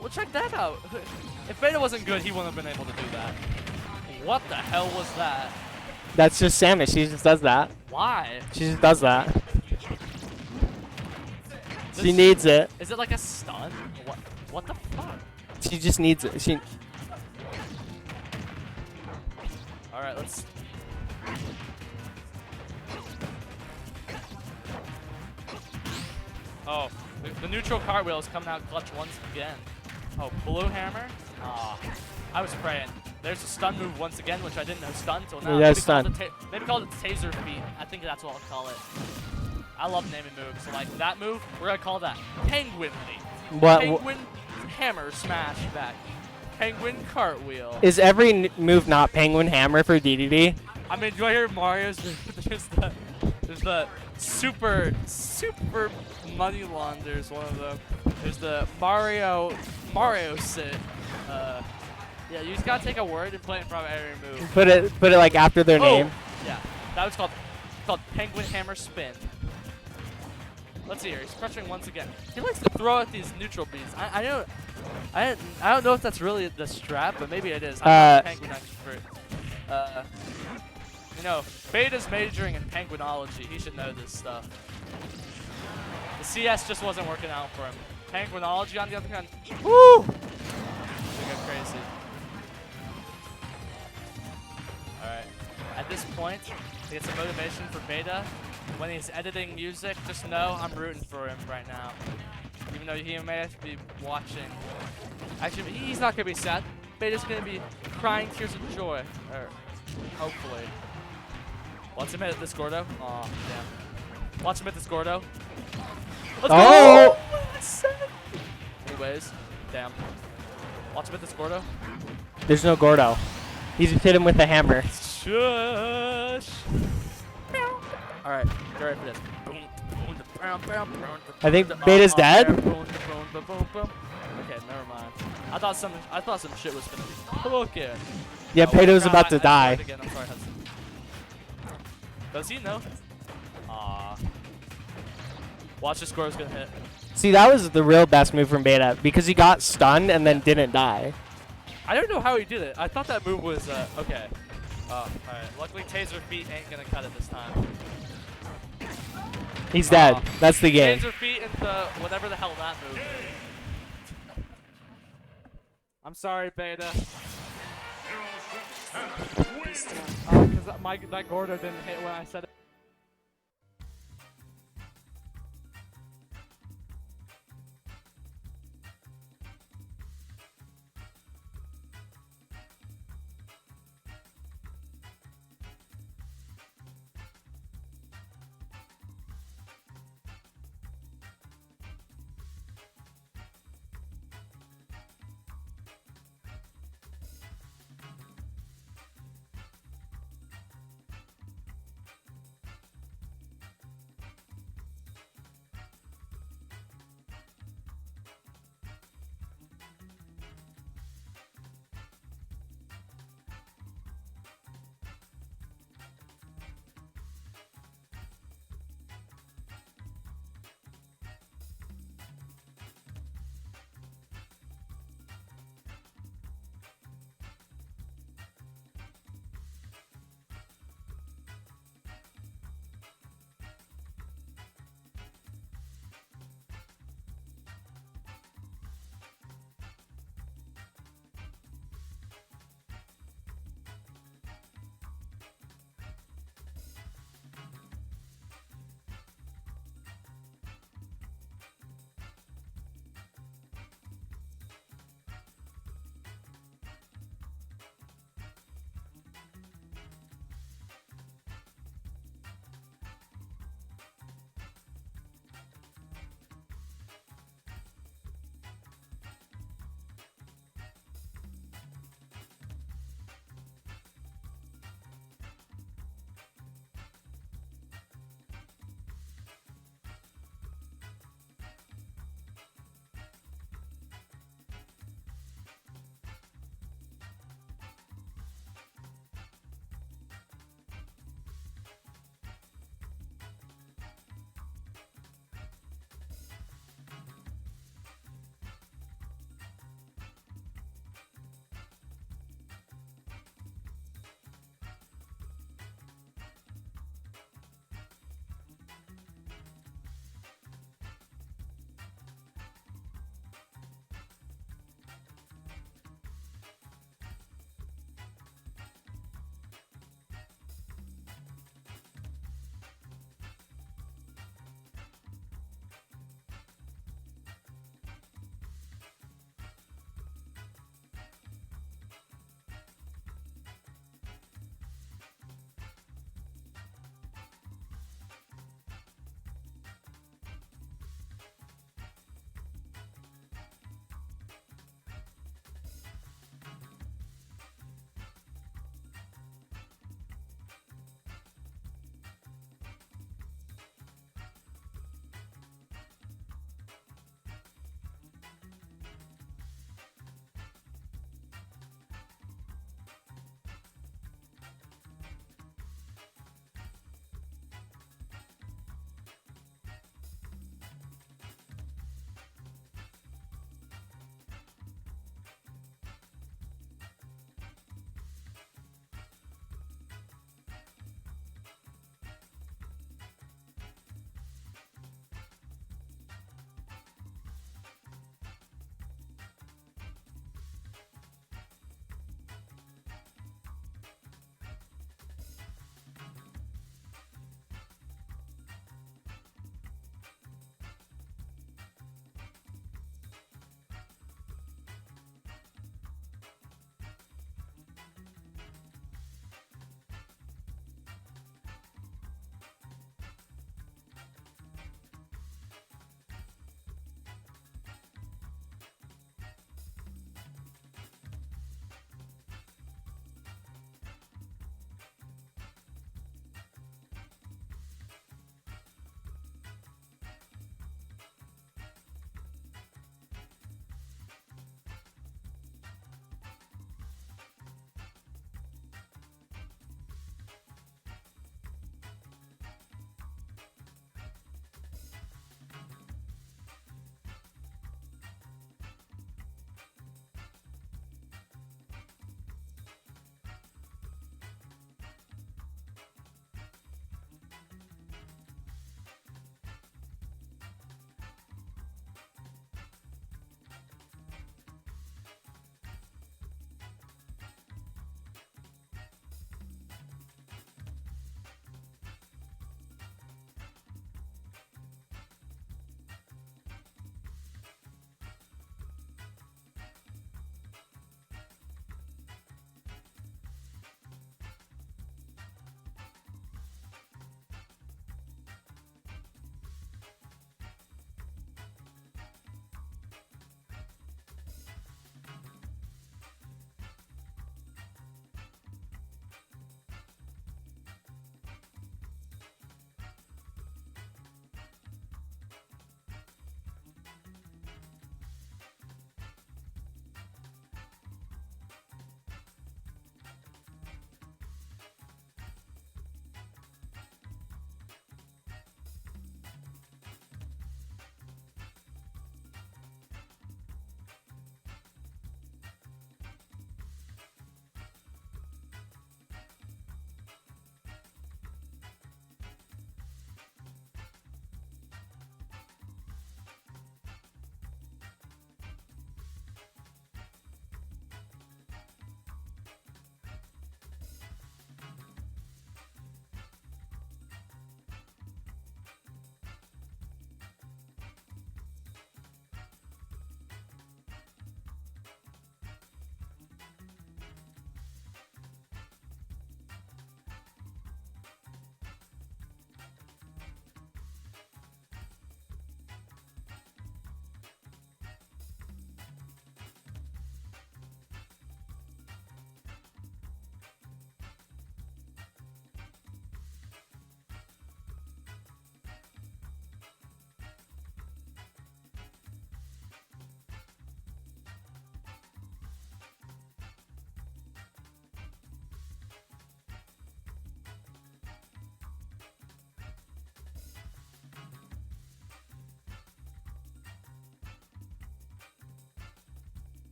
Well, check that out. If Beta wasn't good, he wouldn't have been able to do that. What the hell was that? That's just Samus. She just does that. Why? She just does that. She needs it. Is it like a stun? What the fuck? She just needs it. She. All right, let's. Oh, the neutral cartwheel is coming out clutch once again. Oh, blue hammer. Ah, I was praying. There's a stun move once again, which I didn't know stun until now. Yeah, stun. Maybe call it taser feet. I think that's what I'll call it. I love naming moves. So like that move, we're gonna call that Penguin Leap. Penguin hammer smash back. Penguin cartwheel. Is every move not Penguin hammer for DDD? I mean, do I hear Mario's? There's the super money launders. One of them. There's the Mario sit. Yeah, you just gotta take a word and play it in front of every move. Put it like after their name. Yeah, that was called Penguin Hammer Spin. Let's see here. He's pressuring once again. He likes to throw out these neutral beats. I don't know if that's really the strat, but maybe it is. I'm not a Penguin expert. You know, Beta's majoring in penguinology. He should know this stuff. The CS just wasn't working out for him. Penguinology on the other hand, woo! They go crazy. Alright. At this point, to get some motivation for Beta, when he's editing music, just know I'm rooting for him right now. Even though he may have to be watching. Actually, he's not going to be sad. Beta's going to be crying tears of joy. Or, hopefully. Watch him hit this Gordo. Aw, damn. Watch him hit this Gordo. Let's go! Anyways, damn. Watch him hit this Gordo. There's no Gordo. He just hit him with a hammer. Shush. Alright, get ready for this. I think Beta's dead. Okay, never mind. I thought some shit was gonna be cooking. Yeah, Beta's about to die. Again. I'm sorry, Hudson. Does he know? Aw. Watch this Gordo's gonna hit. See, that was the real best move from Beta because he got stunned and then didn't die. I don't know how he did it. I thought that move was okay. Alright. Luckily, Taser Feet ain't gonna cut it this time. He's dead. That's the game. Taser Feet and the whatever the hell that move is. I'm sorry, Beta. Because that Gordo didn't hit when I said it.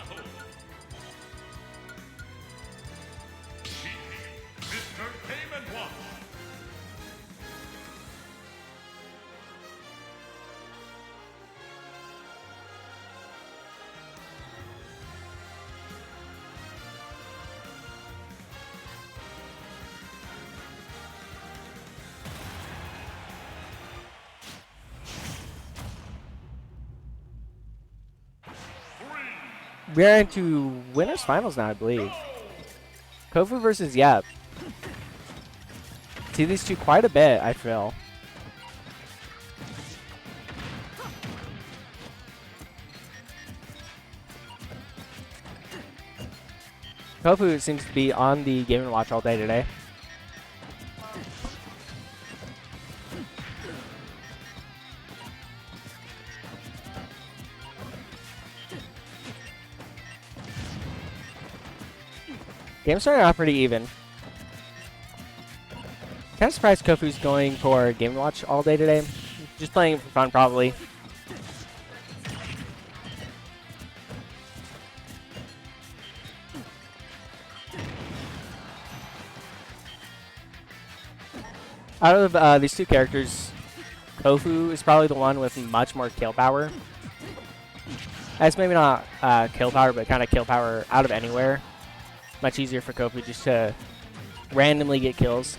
battle. Chief, Mr. Game & Watch. We're into winners finals now, I believe. Kofu versus Yep. See these two quite a bit, I feel. Kofu seems to be on the Game & Watch all day today. Game's starting off pretty even. Kind of surprised Kofu's going for Game & Watch all day today. Just playing it for fun, probably. Out of these two characters, Kofu is probably the one with much more kill power. That's maybe not kill power, but kind of kill power out of anywhere. Much easier for Kofu just to randomly get kills.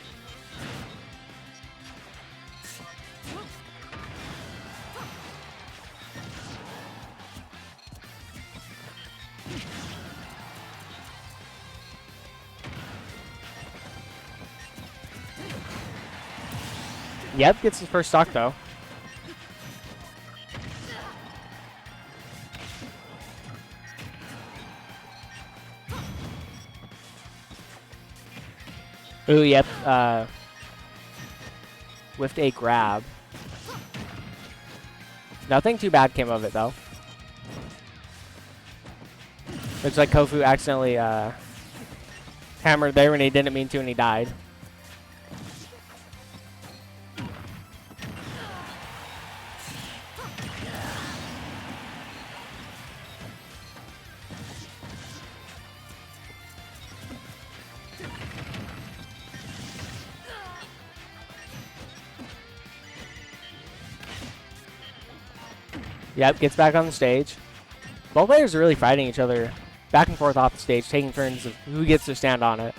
Yep, gets his first stock though. Ooh, yep. Whiffed a grab. Nothing too bad came of it though. Looks like Kofu accidentally hammered there when he didn't mean to and he died. Yep, gets back on the stage. Both players are really fighting each other back and forth off the stage, taking turns of who gets to stand on it.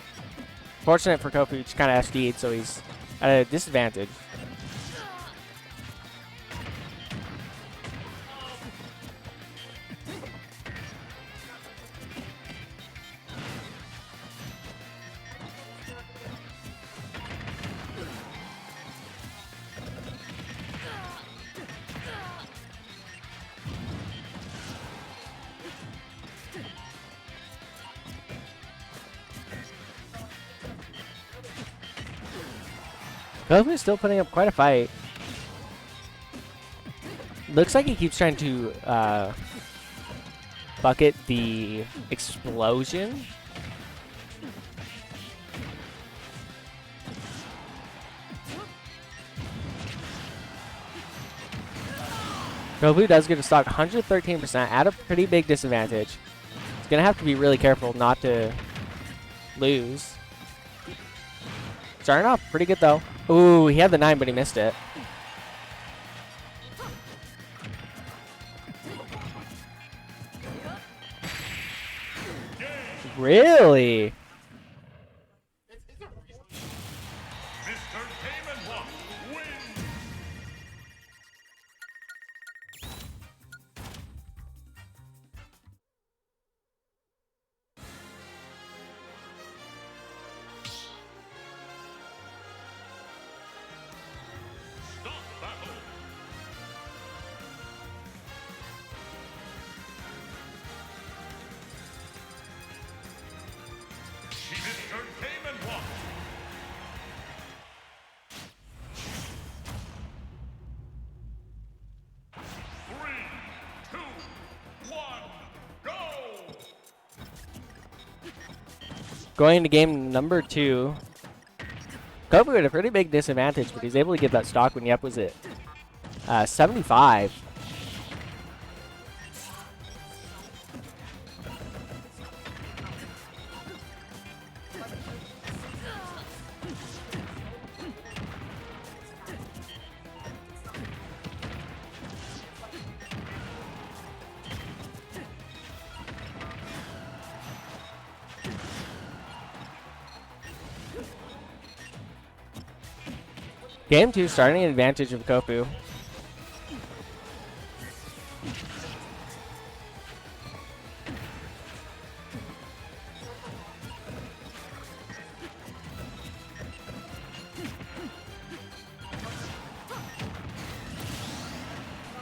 Fortunate for Kofu, he's kind of SD'd, so he's at a disadvantage. Kofu is still putting up quite a fight. Looks like he keeps trying to bucket the explosion. Kofu does get a stock 113% at a pretty big disadvantage. He's going to have to be really careful not to lose. Starting off pretty good though. Ooh, he had the 9, but he missed it. Really? Mr. Game & Watch wins. Stop battle. Mr. Game & Watch. Three, two, one, go! Going into game number 2. Kofu had a pretty big disadvantage, but he's able to get that stock when Yep was at 75. Game 2 starting an advantage of Kofu.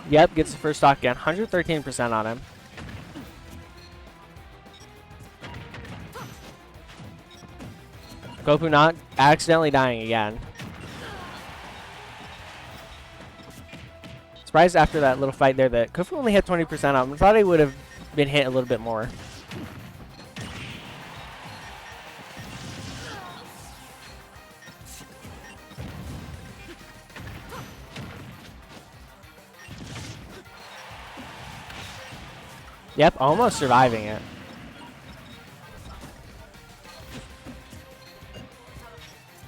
Yep, gets the first stock again. 113% on him. Kofu not accidentally dying again. Surprised after that little fight there that Kofu only had 20% on him. I thought he would have been hit a little bit more. Yep, almost surviving it.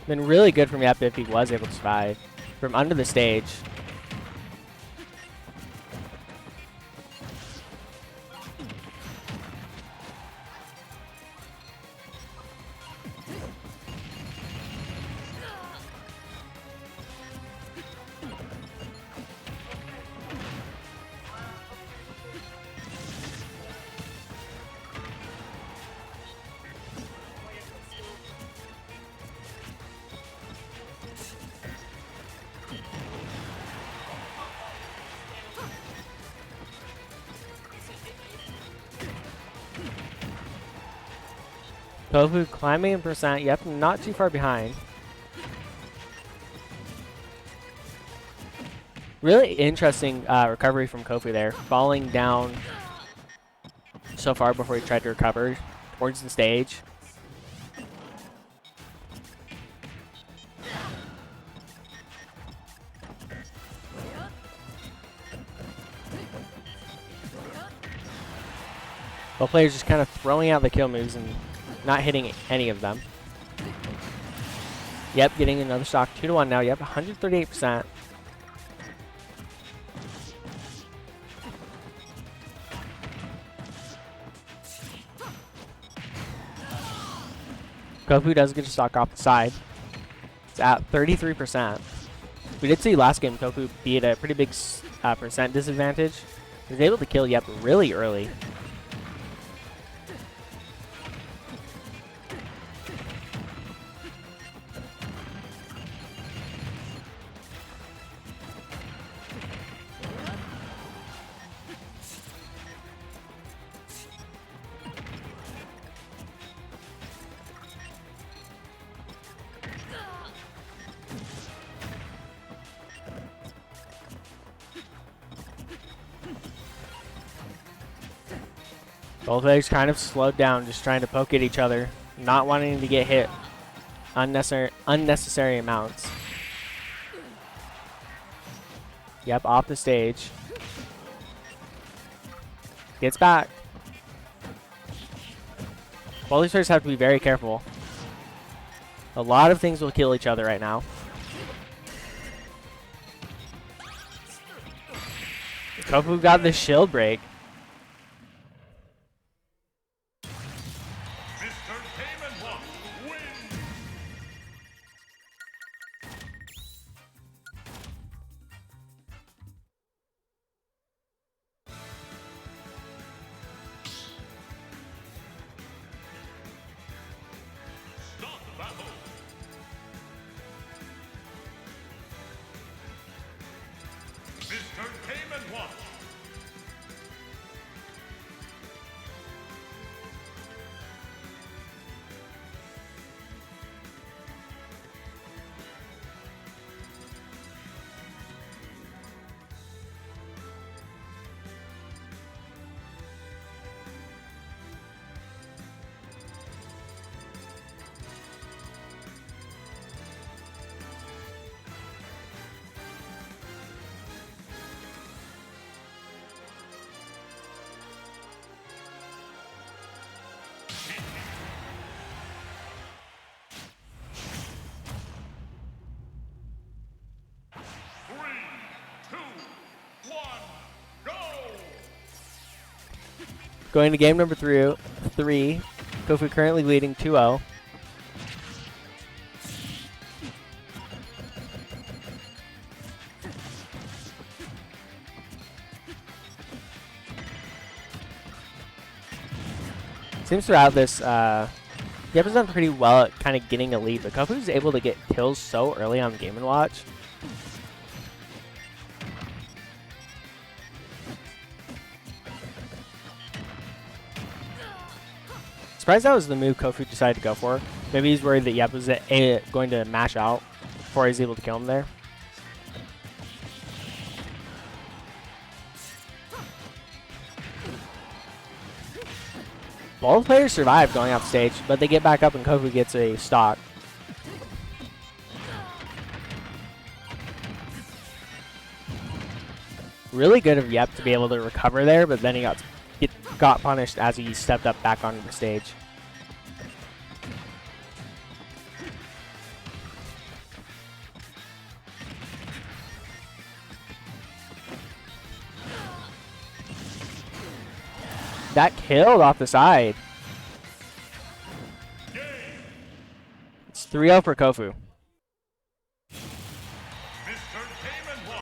Been really good from Yep if he was able to survive from under the stage. Kofu climbing in percent. Yep, not too far behind. Really interesting recovery from Kofu there. Falling down so far before he tried to recover towards the stage. Both players just kind of throwing out the kill moves and not hitting any of them. Yep, getting another stock 2-1 now. Yep, 138%. Kofu does get a stock off the side. It's at 33%. We did see last game Kofu be at a pretty big percent disadvantage. He was able to kill Yep really early. Both players kind of slowed down, just trying to poke at each other, not wanting to get hit unnecessary amounts. Yep, off the stage. Gets back. Both these players have to be very careful. A lot of things will kill each other right now. Kofu got the shield break. Going to game number three. Kofu currently leading 2-0. Seems throughout this, Yep's done pretty well at kind of getting a lead, but Kofu's able to get kills so early on Game & Watch. Surprised that was the move Kofu decided to go for. Maybe he's worried that Yep was going to mash out before he's able to kill him there. Both players survive going off stage, but they get back up and Kofu gets a stock. Really good of Yep to be able to recover there, but then he got punished as he stepped up back onto the stage. That killed off the side. It's 3-0 for Kofu. Mr. Game and Watch.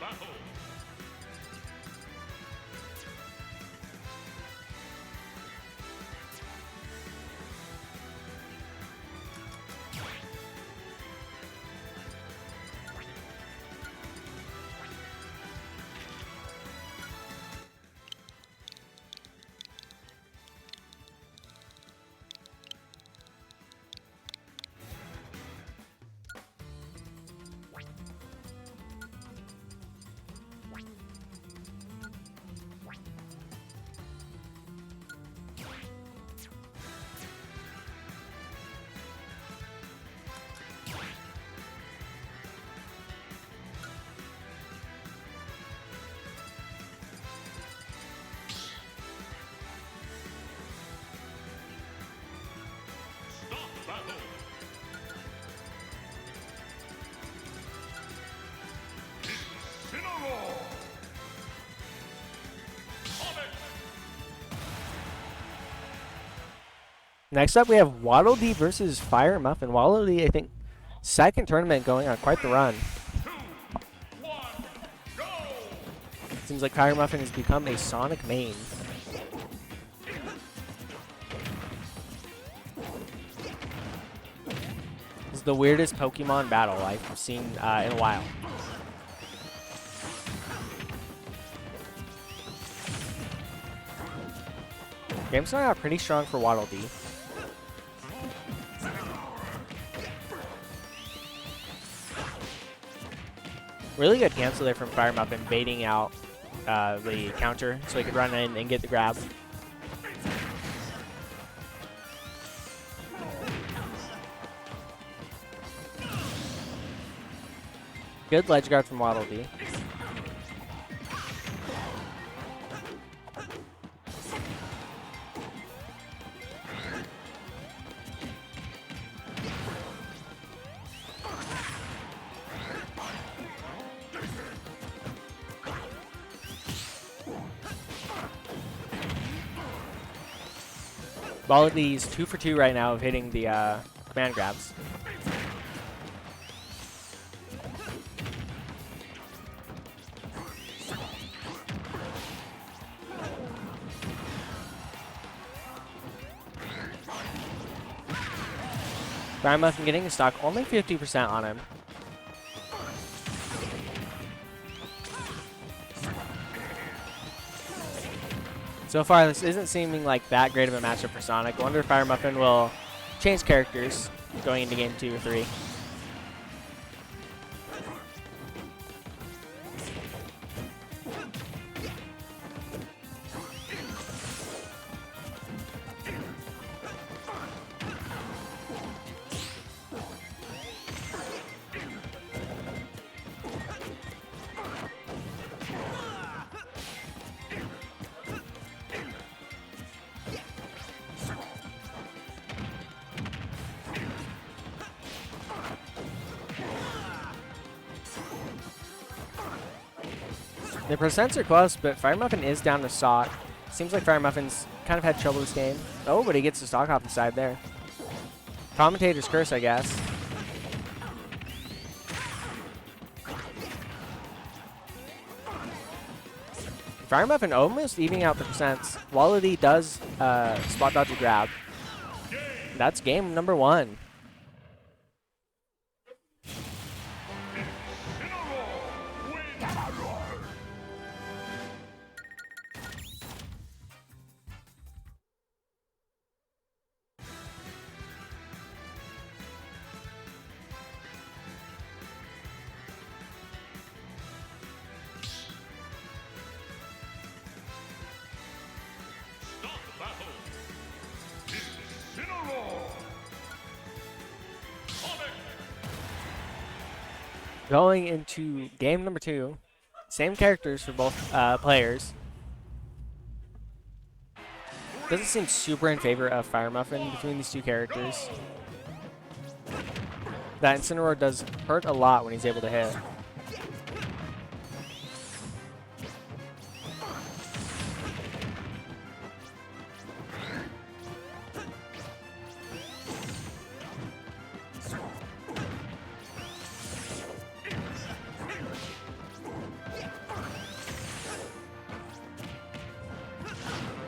battle. Battle. Incineroar. Comet. Next up, we have Waddle Dee versus Fire Muffin. Waddle Dee, I think, second tournament going on quite the run. 2, 1, go. Seems like Fire Muffin has become a Sonic main. This is the weirdest Pokemon battle I've seen in a while. Game started out pretty strong for Waddle Dee. Really good cancel there from Fire Muffin, baiting out the counter so he could run in and get the grab. Good ledge guard from Waddle Dee. Waddle Dee's 2 for 2 right now of hitting the command grabs. Fire Muffin getting a stock, only 50% on him. So far, this isn't seeming like that great of a matchup for Sonic. I wonder if Fire Muffin will change characters going into game 2 or 3. The percents are close, but Fire Muffin is down to stock. Seems like Fire Muffin's kind of had trouble this game. Oh, but he gets the stock off the side there. Commentator's curse, I guess. Fire Muffin almost evening out the percents. Waddle Dee does spot dodge a grab. That's game number 1. Going into game number 2, same characters for both players. Doesn't seem super in favor of Fire Muffin between these two characters. That Incineroar does hurt a lot when he's able to hit.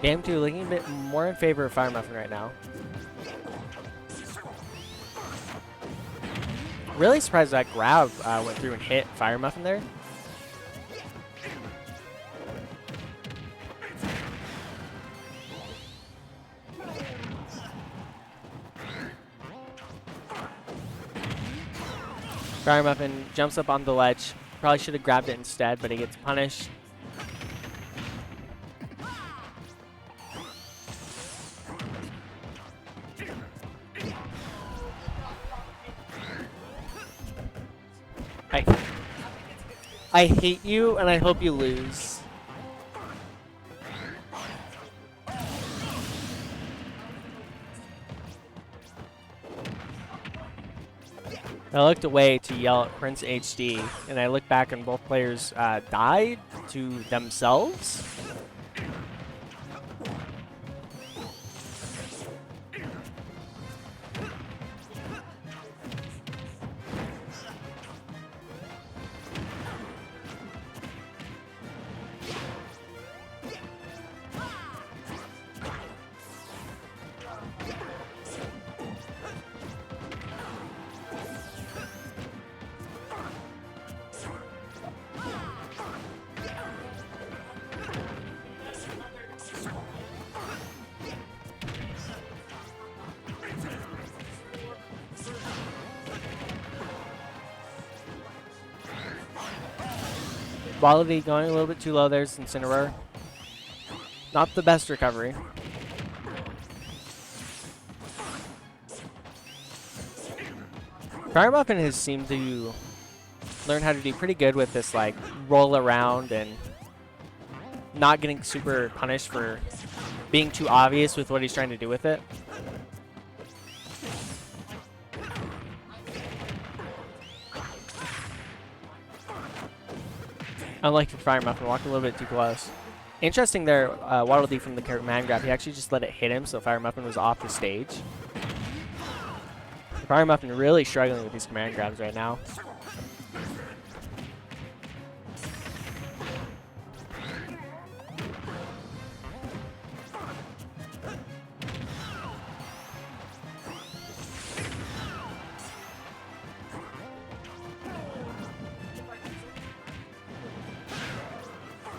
Game 2 looking a bit more in favor of Fire Muffin right now. Really surprised that grab went through and hit Fire Muffin there. Fire Muffin jumps up on the ledge. Probably should have grabbed it instead, but he gets punished. I hate you, and I hope you lose. I looked away to yell at Prince HD, and I looked back and both players died to themselves. Quality going a little bit too low. There's Incineroar. Not the best recovery. Fire Muffin has seemed to learn how to do pretty good with this, like, roll around and not getting super punished for being too obvious with what he's trying to do with it. Unlike Fire Muffin, walked a little bit too close. Interesting there, Waddle Dee from the command grab. He actually just let it hit him, so Fire Muffin was off the stage. Fire Muffin really struggling with these command grabs right now.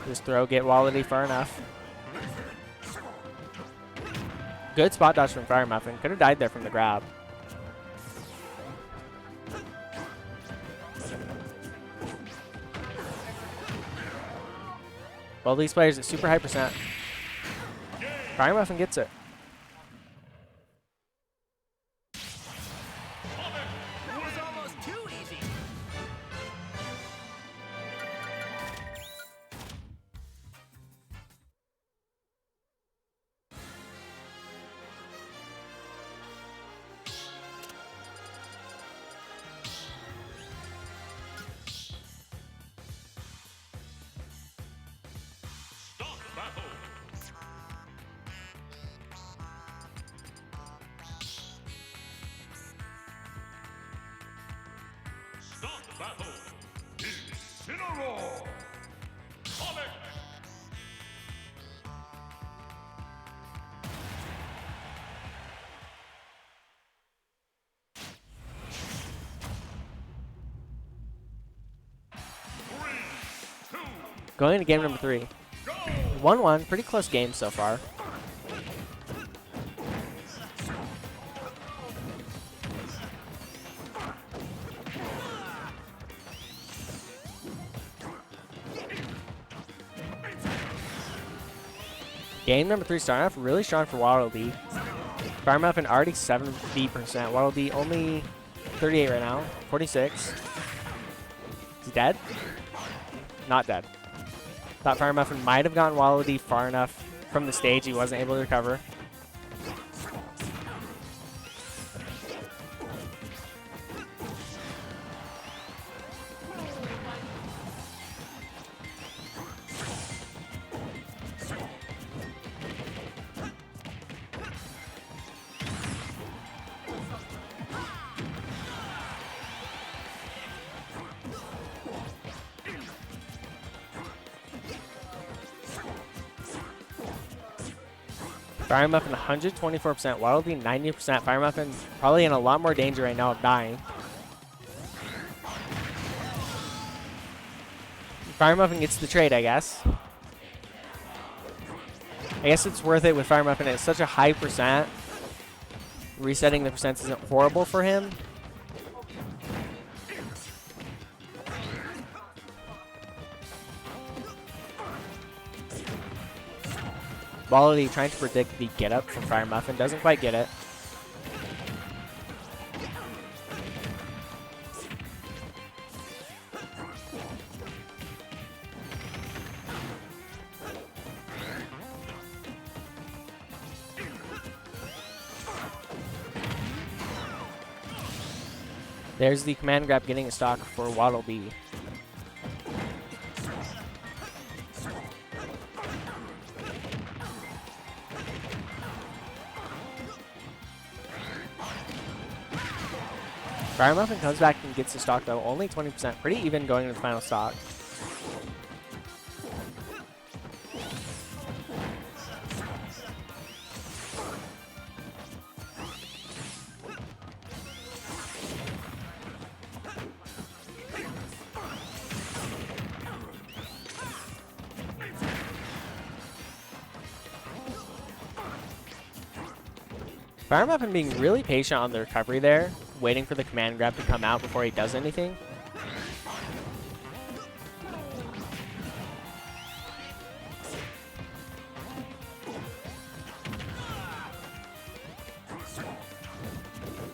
Just throw, get Waddle Dee far enough. Good spot dodge from Fire Muffin. Could have died there from the grab. Well, these players at super high percent. Fire Muffin gets it. It was almost too easy. Stop battle. Stop battle. Incineroar. Comet. Going into game number 3. 1-1, pretty close game so far. Game number 3 starting off really strong for Waddle Dee. Fire Muffin already 70%. Waddle Dee only 38 right now. 46. Is he dead? Not dead. Thought Fire Muffin might have gotten Waddle Dee far enough from the stage. He wasn't able to recover. Fire Muffin 124%, Waddle Dee 90%. Fire Muffin probably in a lot more danger right now of dying. Fire Muffin gets the trade, I guess. I guess it's worth it with Fire Muffin. It's such a high percent. Resetting the percents isn't horrible for him. Waddle trying to predict the get up from Fire Muffin. Doesn't quite get it. There's the command grab getting a stock for Waddle Dee. Fire Muffin comes back and gets the stock though, only 20%. Pretty even going to the final stock. Fire Muffin being really patient on the recovery there, waiting for the command grab to come out before he does anything.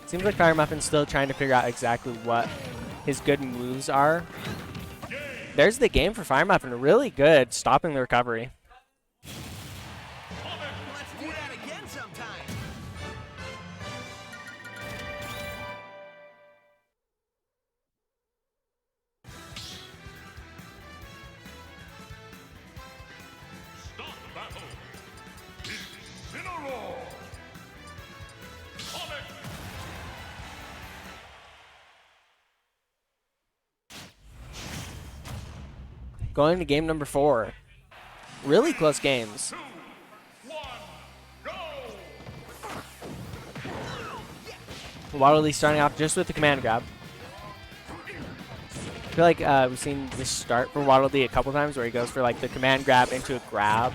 Seems like Fire Muffin's still trying to figure out exactly what his good moves are. There's the game for Fire Muffin. Really good stopping the recovery. Let's do that again sometime. Start the battle. Incineroar. Comet. Going to game number 4. Really close games. 2, 1, go. Waddle Dee starting off just with the command grab. I feel like we've seen this start for Waddle Dee a couple times where he goes for like the command grab into a grab.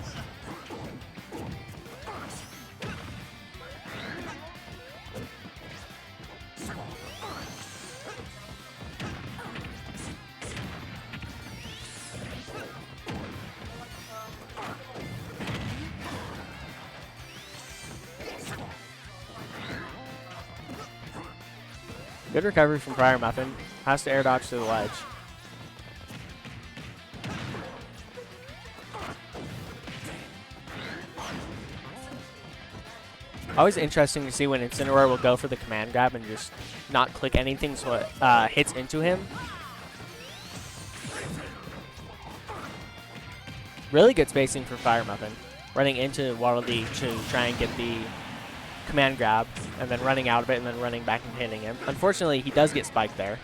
Good recovery from Fire Muffin. Has to air dodge to the ledge. Always interesting to see when Incineroar will go for the command grab and just not click anything so it hits into him. Really good spacing for Fire Muffin. Running into Waddle Dee to try and get the command grab, and then running out of it, and then running back and hitting him. Unfortunately, he does get spiked there.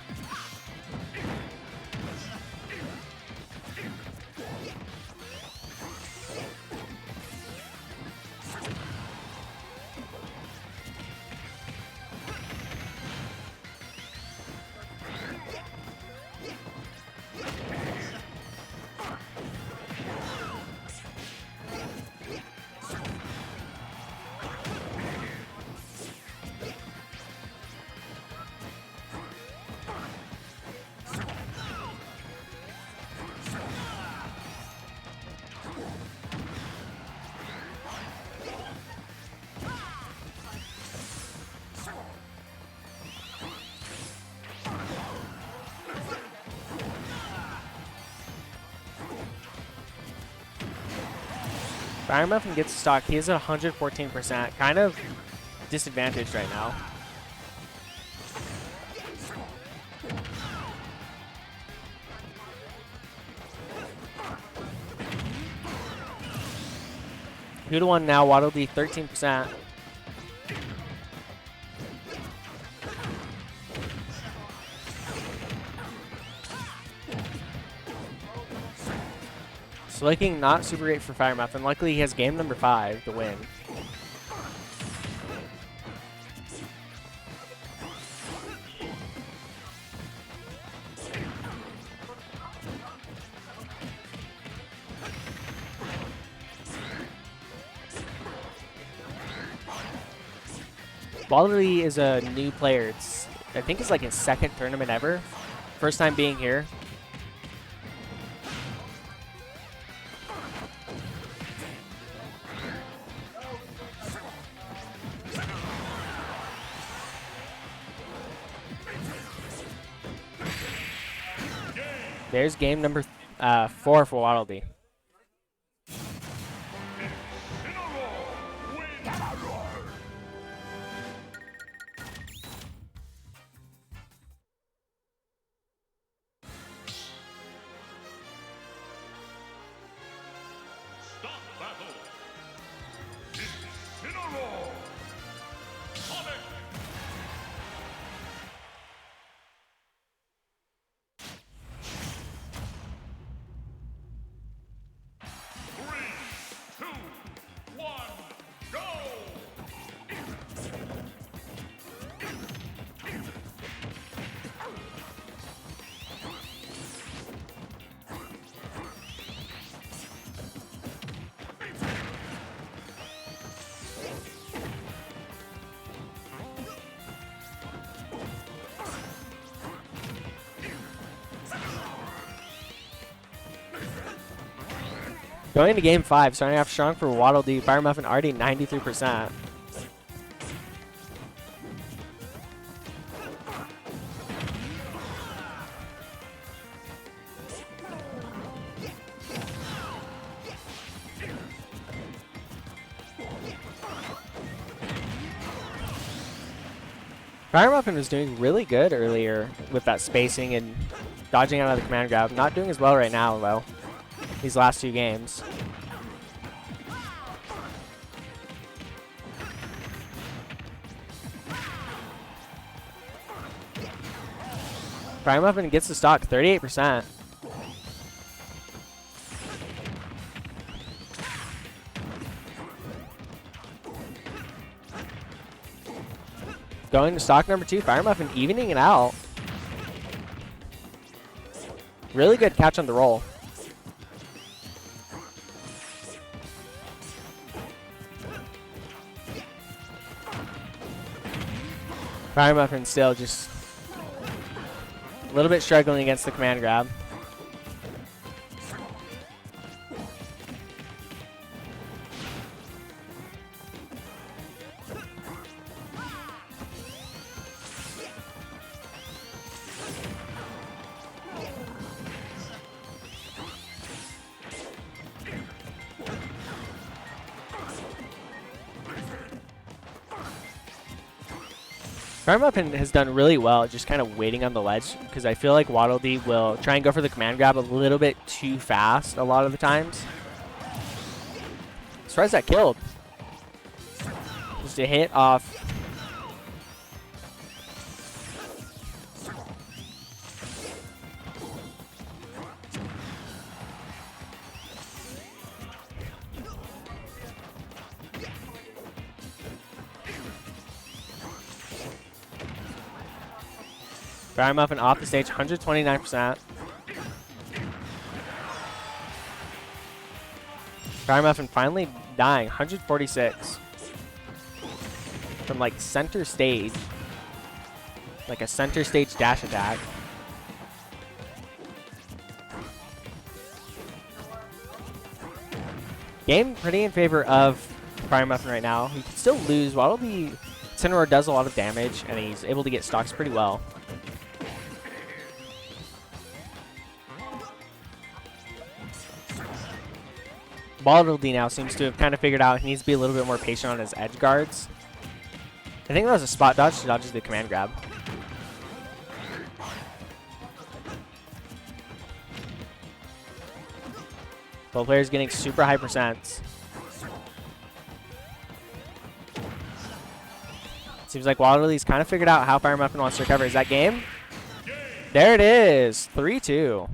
Fire Muffin gets stock. He is at 114%. Kind of disadvantaged right now. 2-1 now. Waddle Dee 13%. Looking not super great for Fire Muffin. Luckily, he has game number 5 to win. Waddle Dee is a new player. I think it's like his second tournament ever. First time being here. There's game number 4 for Waddle Dee. Stop battle. In a row. Sonic. Three, two, one, go. Going into game 5, starting off strong for Waddle Dee. Fire Muffin already 93%. Fire Muffin was doing really good earlier with that spacing and dodging out of the command grab. Not doing as well right now, though, these last 2 games. Fire Muffin gets the stock, 38%. Going to stock number 2, Fire Muffin evening it out. Really good catch on the roll. Fire Muffin still just a little bit struggling against the command grab. Fire Muffin has done really well just kind of waiting on the ledge because I feel like Waddle Dee will try and go for the command grab a little bit too fast a lot of the times. Surprised that killed. Just a hit off. Fire Muffin off the stage, 129%. Fire Muffin finally dying, 146. From like center stage. Like a center stage dash attack. Game pretty in favor of Fire Muffin right now. He can still lose. Waddle Dee Cineroar does a lot of damage, and he's able to get stocks pretty well. Waddle Dee now seems to have kind of figured out he needs to be a little bit more patient on his edge guards. I think that was a spot dodge to dodge the command grab. Both players getting super high percents. Seems like Waddle Dee's kind of figured out how Fire Muffin wants to recover. Is that game? There it is, 3-2.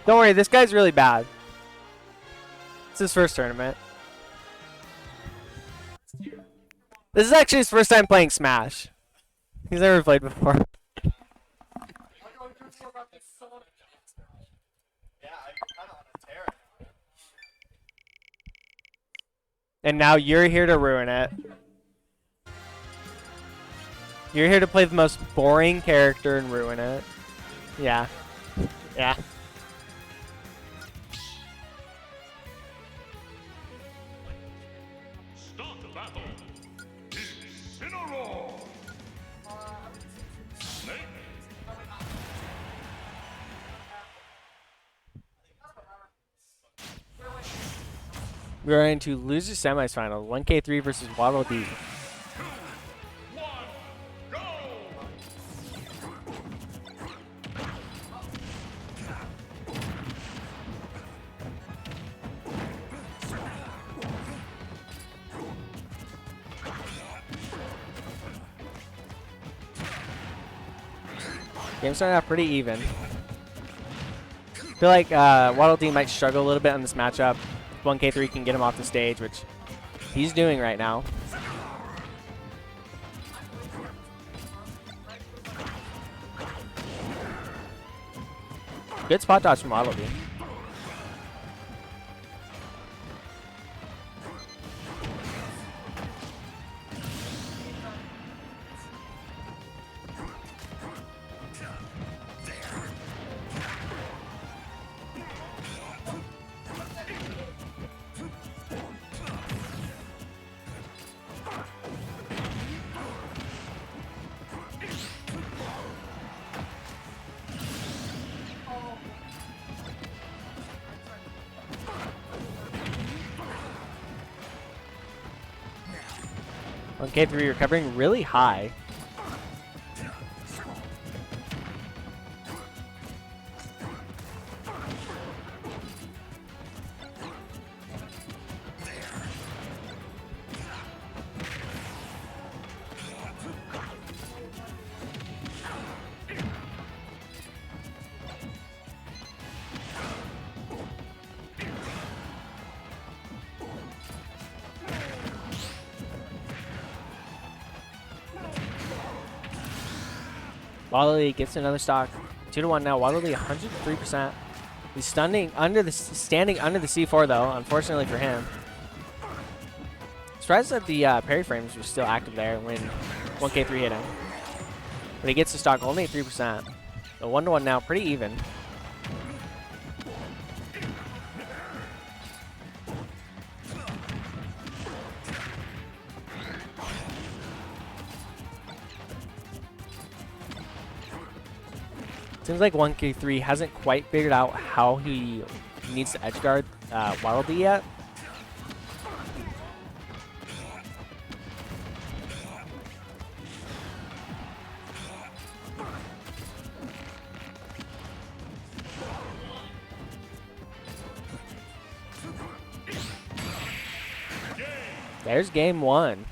Don't worry, this guy's really bad. It's his first tournament. This is actually his first time playing Smash. He's never played before. And now you're here to ruin it. You're here to play the most boring character and ruin it. Yeah. Yeah. Start the battle. Incineroar. Snake. We're into loser semifinal. 1K3 versus Waddle Dee. 1, go! Game started out pretty even. I feel like Waddle Dee might struggle a little bit on this matchup. 1K3 can get him off the stage, which he's doing right now. Good spot dodge from Waddle Dee. K3 recovering really high. Waddle Dee gets another stock. 2-1 now. Waddle Dee 103%. He's standing under the C4 though, unfortunately for him. Surprised that the parry frames were still active there when 1K3 hit him. But he gets the stock only at 3%. So 1-1 now, pretty even. Seems like 1K3 hasn't quite figured out how he needs to edge guard Waddle Dee yet. There's game one.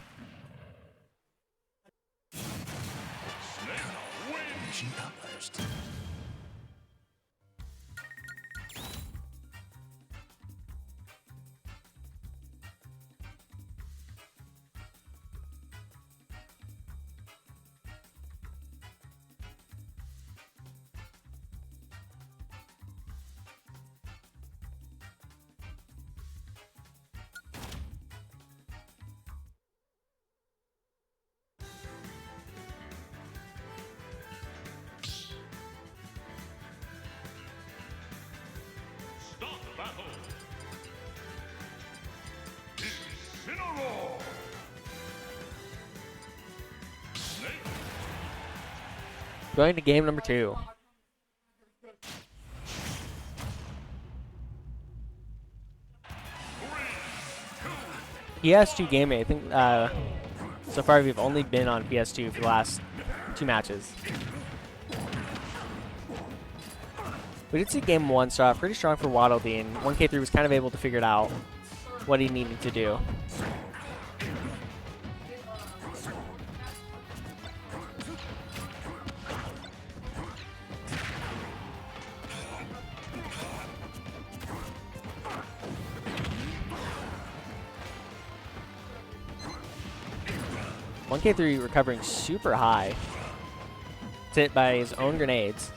Start the battle. Incineroar. Snake. Going to game number 2. PS2 gaming. I think so far we've only been on PS2 for the last 2 matches. We did see game 1 start off pretty strong for Waddle Dee, and 1K3 was kind of able to figure it out what he needed to do. 1K3 recovering super high. It's hit by his own grenades.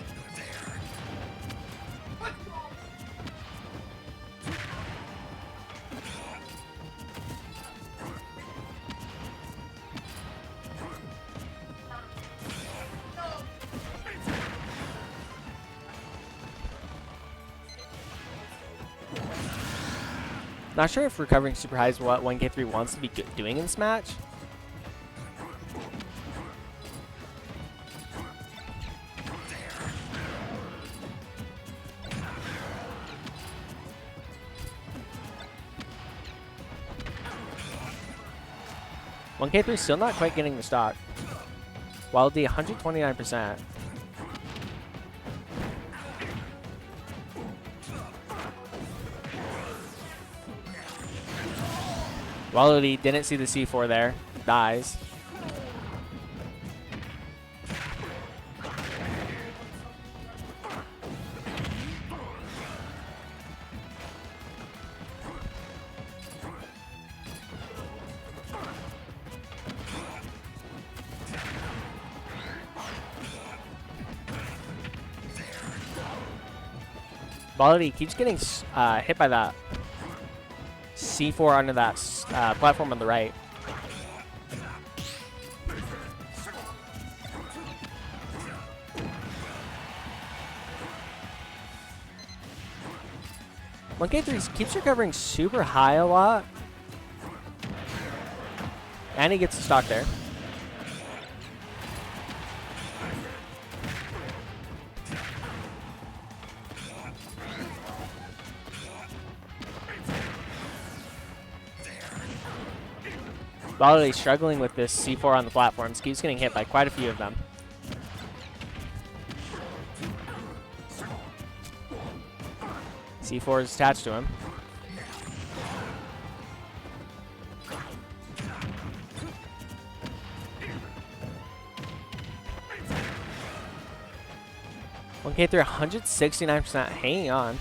Not sure if recovering super high is what 1K3 wants to be doing in this match. One K3 still not quite getting the stock. Wild D 129%. Wallaby didn't see the C4 there. Dies. Wallaby keeps getting hit by that C4 onto that platform on the right. One K3 keeps recovering super high a lot, and he gets the stock there. Wallaby struggling with this C4 on the platforms, keeps getting hit by quite a few of them. C4 is attached to him. One K3 169% hanging on.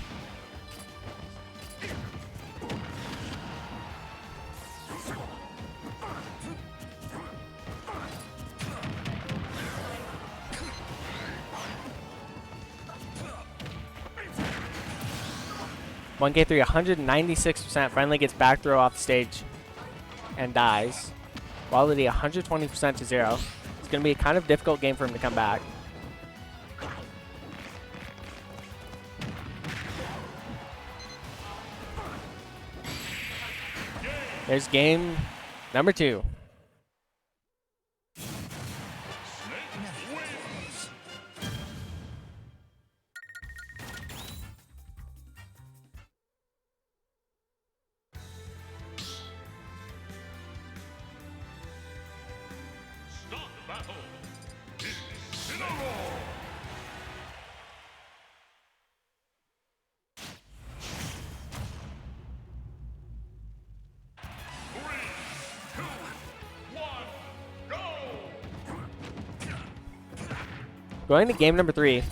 One K3 196% finally gets back throw off the stage and dies. Wallaby 120% to 0. It's going to be a kind of difficult game for him to come back. There's game number 2. Start the battle. Incineroar. Going to game number 3.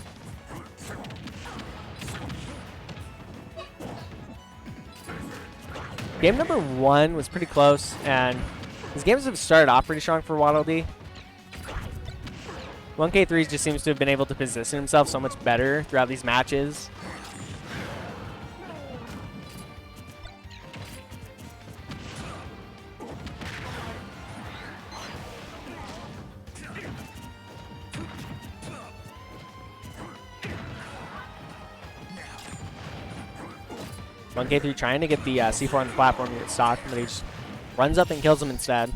Game number 1 was pretty close, and these games have started off pretty strong for Waddle Dee. 1K3 just seems to have been able to position himself so much better throughout these matches. One K3 trying to get the C4 on the platform to get stocked, but he just runs up and kills him instead.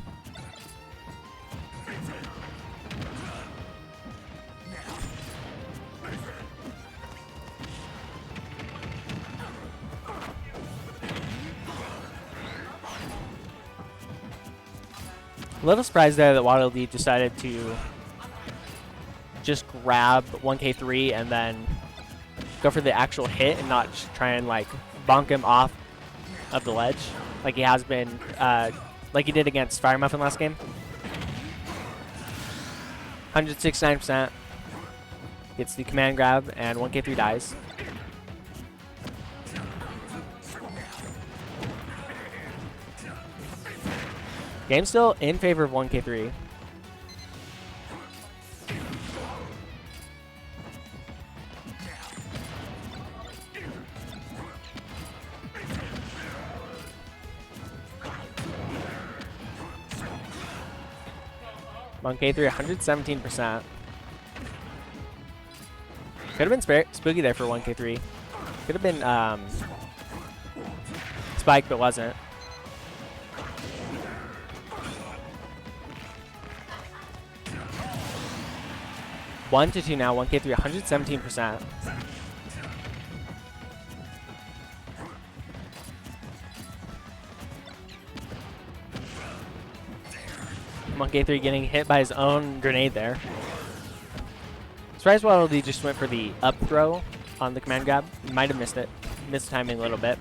A little surprised there that Waddle Dee decided to just grab 1K3 and then go for the actual hit and not just try and like bonk him off of the ledge like he has been, like he did against Fire Muffin last game. 169% gets the command grab and 1K3 dies. Game still in favor of 1K3. 1K3, 117%. Could have been spooky there for 1K3. Could have been Spike, but wasn't. One to 2 now. 1K3, 117%. 1K3 getting hit by his own grenade there. Surprised Waddle Dee just went for the up throw on the command grab. Might have missed it. Missed timing a little bit.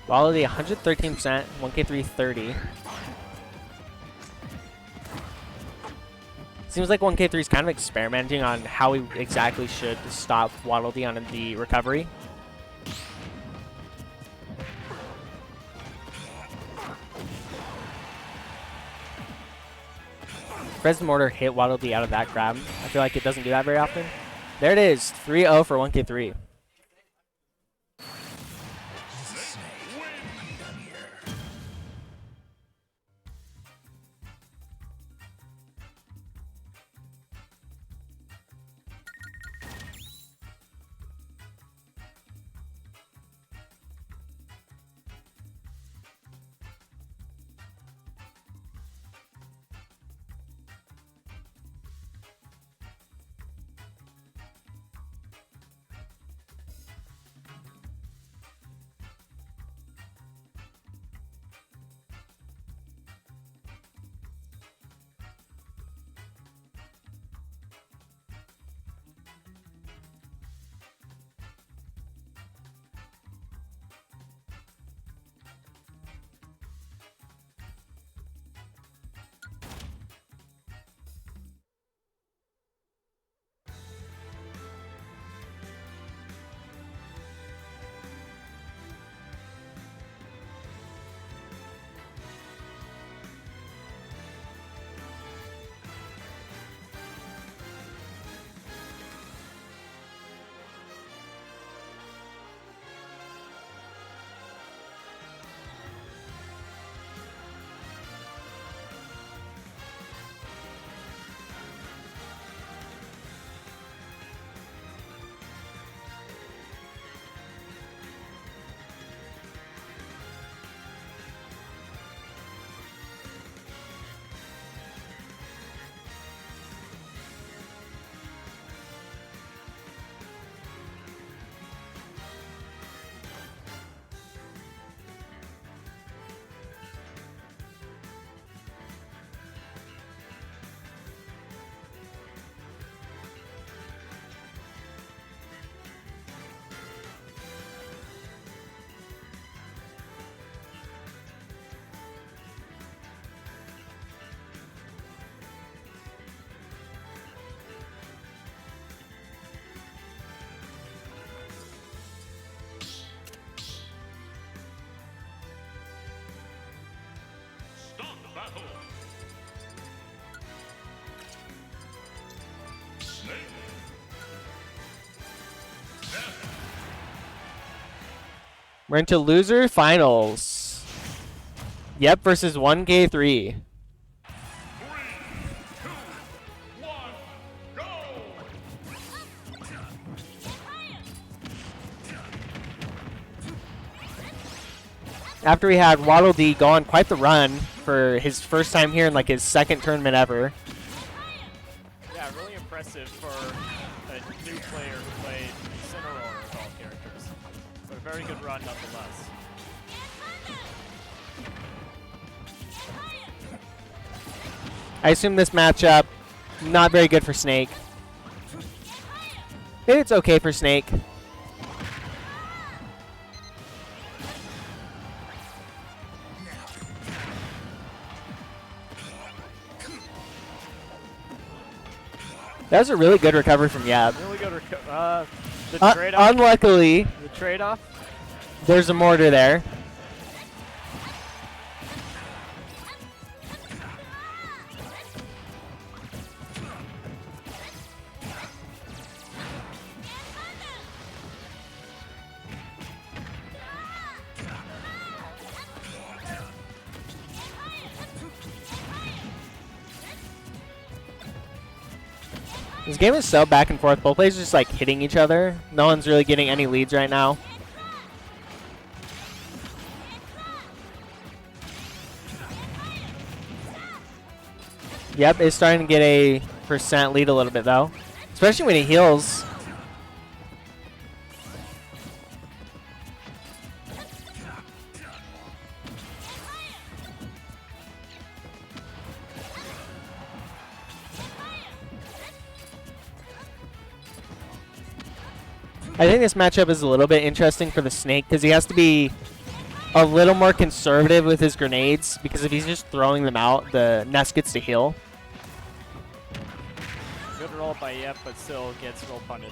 Waddle Dee 113%, 1K3 30. Seems like 1K3 is kind of experimenting on how he exactly should stop Waddle Dee on the recovery. President Mortar hit Waddle Dee out of that grab. I feel like it doesn't do that very often. There it is, 3-0 for 1K3. Start the battle. Snake. Death. We're into loser finals. Yep, versus 1K3. 3, 2, 1, go! After we had Waddle Dee go on quite the run for his first time here in like his second tournament ever. Yeah, really impressive for a new player who played Incineroar with all characters. But a very good run nonetheless. I assume this matchup, not very good for Snake. Maybe it's okay for Snake. That was a really good recovery from Yab. Really good The trade-off. Unluckily, The trade-off. there's a mortar there. This game is so back and forth. Both players are just like hitting each other. No one's really getting any leads right now. Yep, is starting to get a % lead a little bit though. Especially when he heals. I think this matchup is a little bit interesting for the Snake because he has to be a little more conservative with his grenades because if he's just throwing them out, the Nest gets to heal. Good roll by Yep, but still gets roll punished.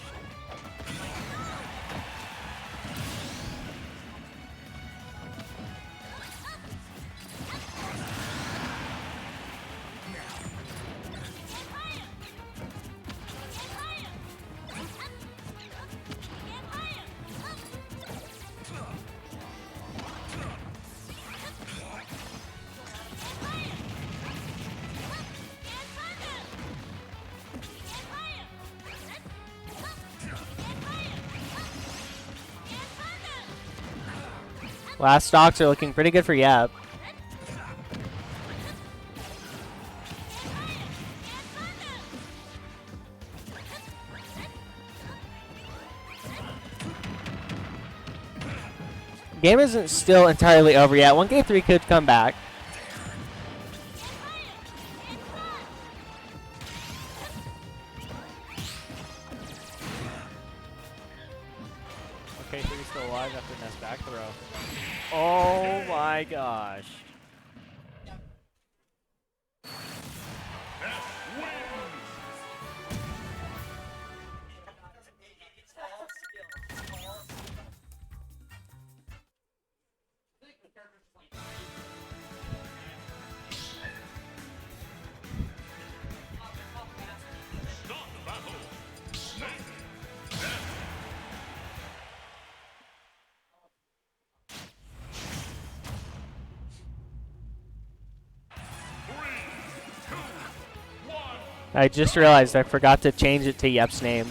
Last stocks are looking pretty good for Yep. Game isn't still entirely over yet. 1K3 could come back. Okay, 3 still alive after Nest back throw. Oh my gosh. Start the battle. Snake. I just realized I forgot to change it to Yep's name.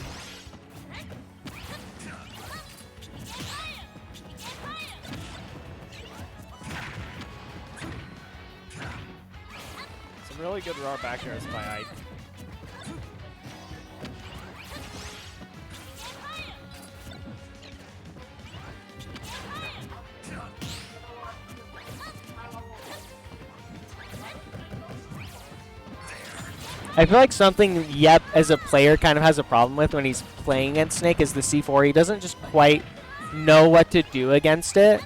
Some really good raw back airs by Ike. I feel like something Yep as a player kind of has a problem with when he's playing against Snake is the C4. He doesn't just quite know what to do against it.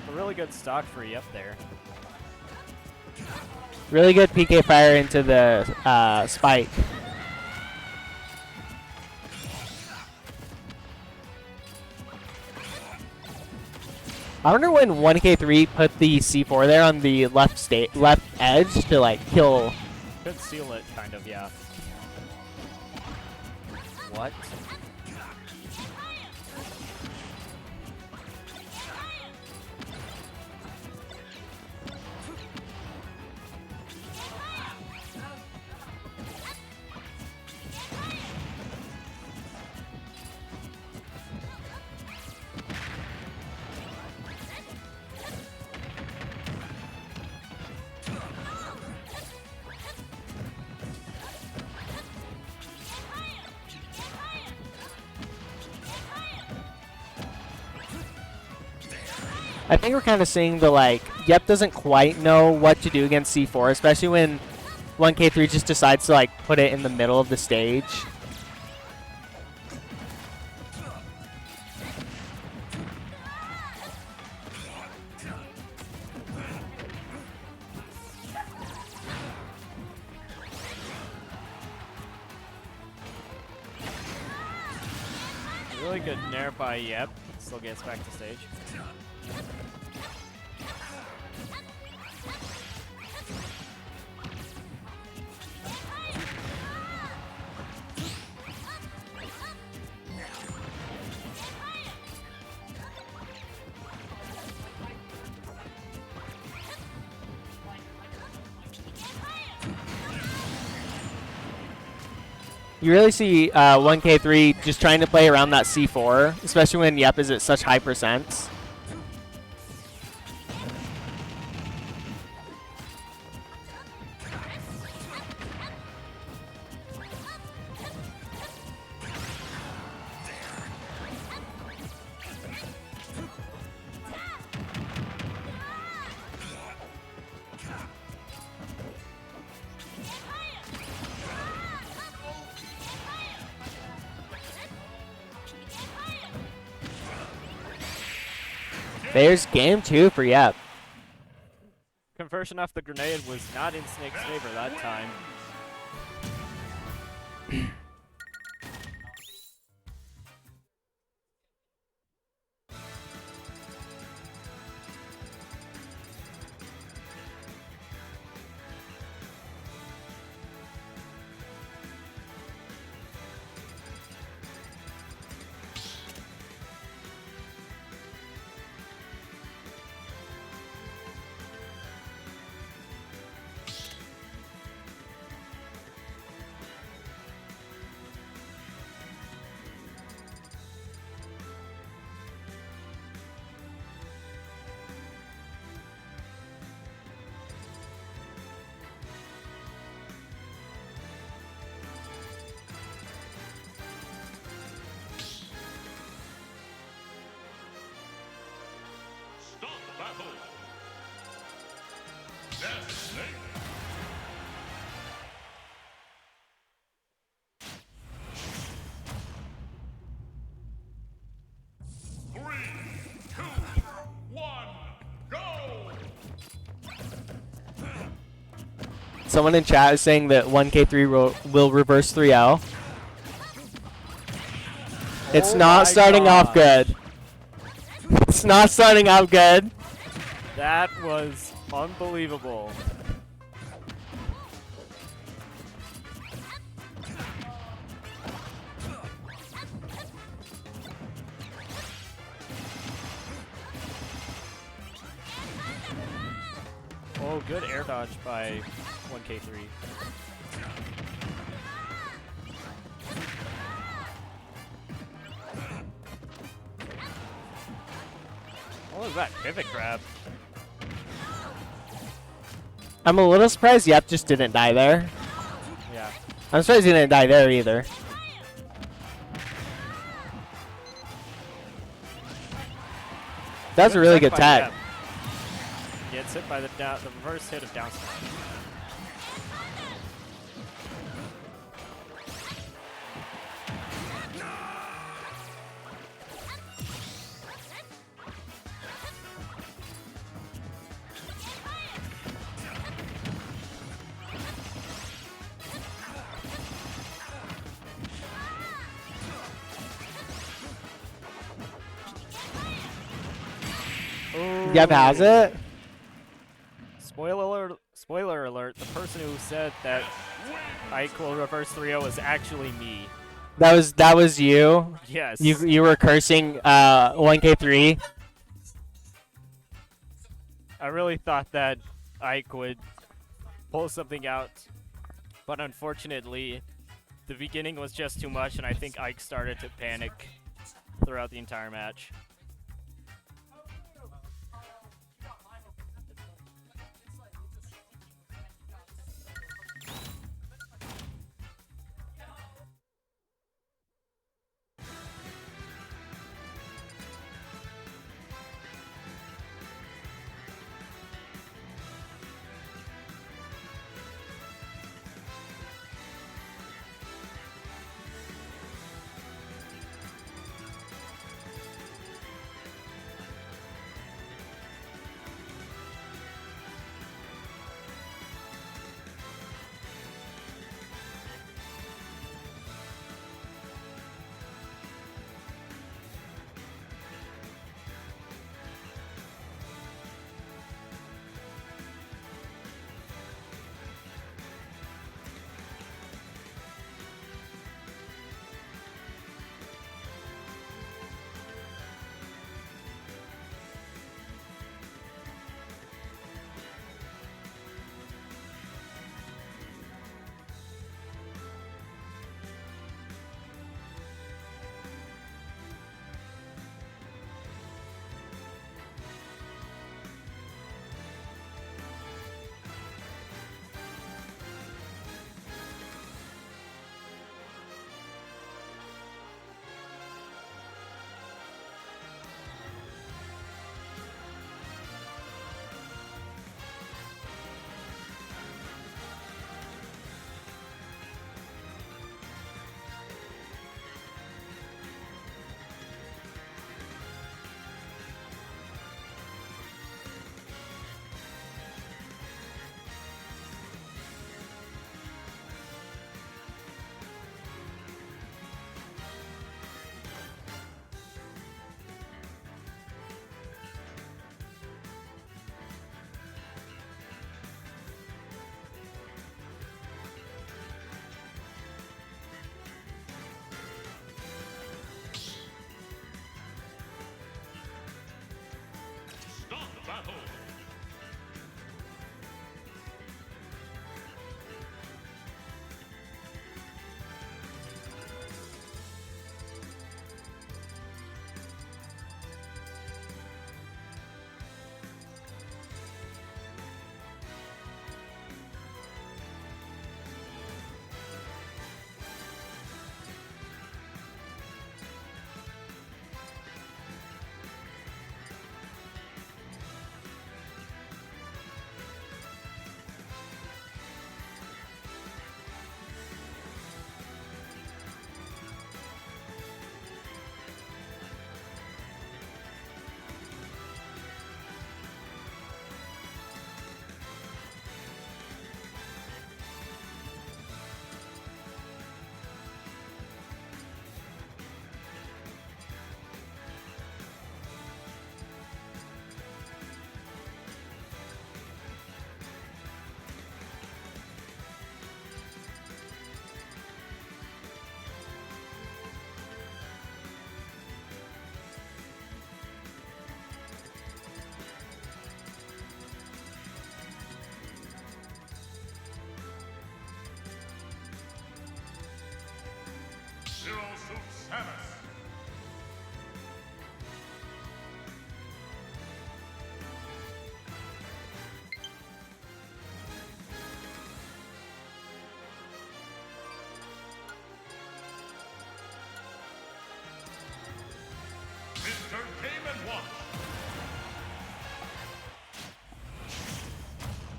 A really good stock for Yep there. Really good PK fire into the spike. I wonder when 1K3 put the C4 there on the left edge to like kill. Could seal it, kind of, yeah. What? I think we're kind of seeing the like Yep doesn't quite know what to do against C4, especially when 1K3 just decides to like put it in the middle of the stage. Really good nair by Yep. Still gets back to stage. You really see 1K3 just trying to play around that C4, especially when Yep is at such high percents. There's game 2 for Yep. Conversion off the grenade was not in Snake's favor that time. Start battle. Death Snake. Three, two, one, go! Someone in chat is saying that 1K3 will reverse 3L. It's Oh not my starting off gosh. good. It's not starting off good. That was unbelievable. Oh, good air dodge by 1K3. What was that pivot grab? I'm a little surprised Yep just didn't die there. Yeah. I'm surprised he didn't die there either. That's a really good by tag. Yep. Gets hit by the reverse hit of down smash. Yep has it. Spoiler alert, the person who said that Ike will reverse 3-0 is actually me. That was you. Yes. You were cursing 1K3. I really thought that Ike would pull something out, but unfortunately, the beginning was just too much, and I think Ike started to panic throughout the entire match.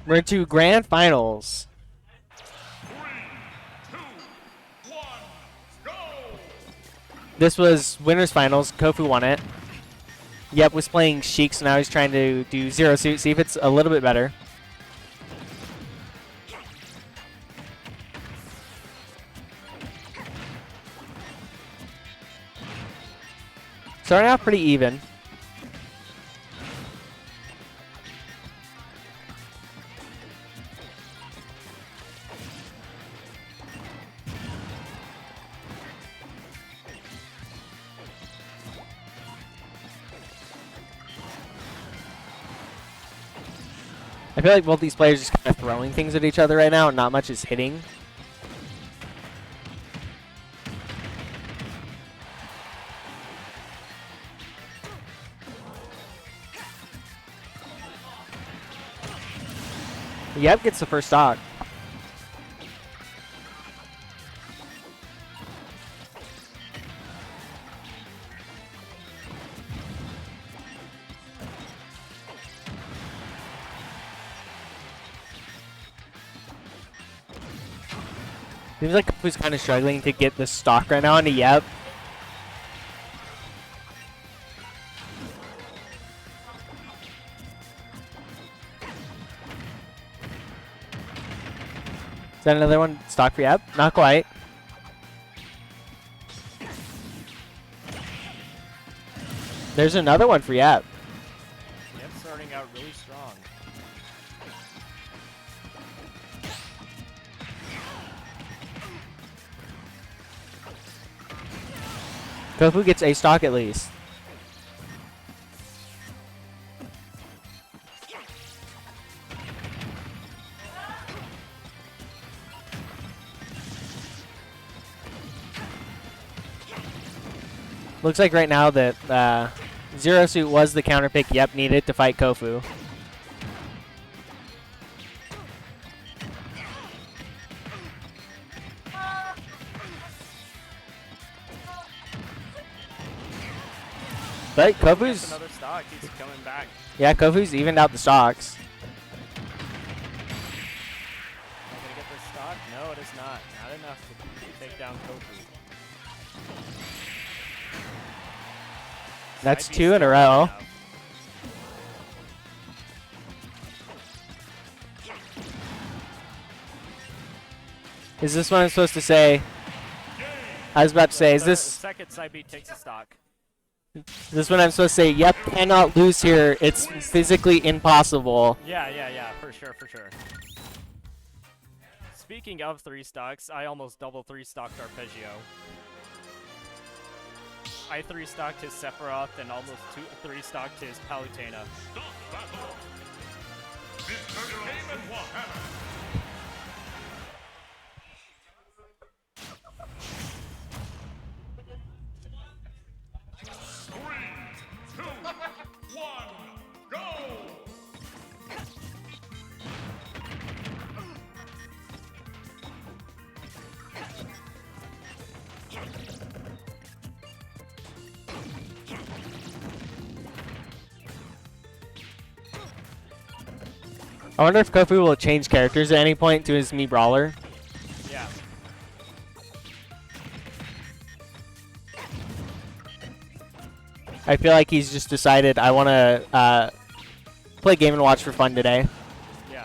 We're into grand finals. 3, 2, 1, go! This was winners finals. Kofu won it. Yep was playing Sheik, so now he's trying to do Zero Suit, see if it's a little bit better. Starting off pretty even. I feel like both these players are just kind of throwing things at each other right now, and not much is hitting. Yep gets the first stock. Seems like Kofu's kind of struggling to get the stock right now into Yep. Is that another one stock for Yep? Not quite. There's another one for Yep. Yep, starting out really strong. Kofu gets a stock at least. Looks like right now that Zero Suit was the counter pick Yep needed to fight Kofu. But Kofu's Another stock. He's coming back. yeah, Kofu's evened out the stocks. Am I gonna get this stock? No, it is not. Not enough to take down Kofu. That's Might be 2 in a still row. enough. Is this what I'm supposed to say? I was about to say, is The this second side beat takes a stock? what I'm supposed to say? Yep, cannot lose here. It's physically impossible. Yeah, for sure. Speaking of 3 stocks, I almost double 3-stocked Arpeggio. I 3-stocked his Sephiroth and almost 3-stocked his Palutena. Stop battle! Entertainment Warhammer! Three, 2, 1, go! I wonder if Kofu will change characters at any point to his Mii Brawler. Yeah. I feel like he's just decided I want to play Game & Watch for fun today. Yeah.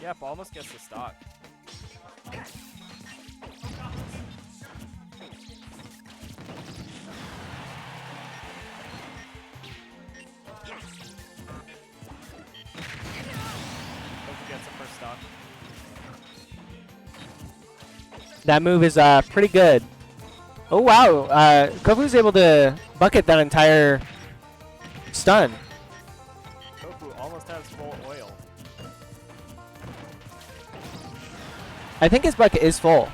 Yep, almost gets the stock. Kofu gets the first stock. That move is pretty good. Oh wow, Kofu's able to bucket that entire stun. Kofu almost has full oil. I think his bucket is full.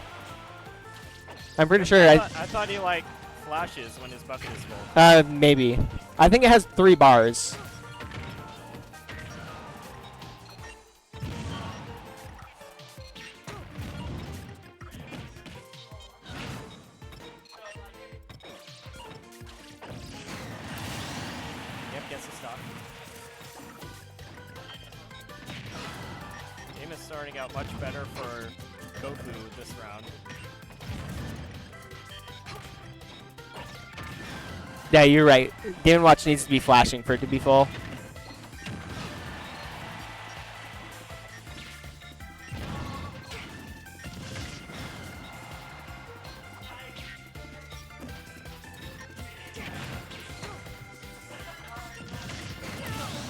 I'm pretty sure. I thought he like flashes when his bucket is full. Maybe. I think it has 3 bars. Yep, gets the stock. Game is starting out much better for Goku this round. Yeah, you're right. Game & Watch needs to be flashing for it to be full.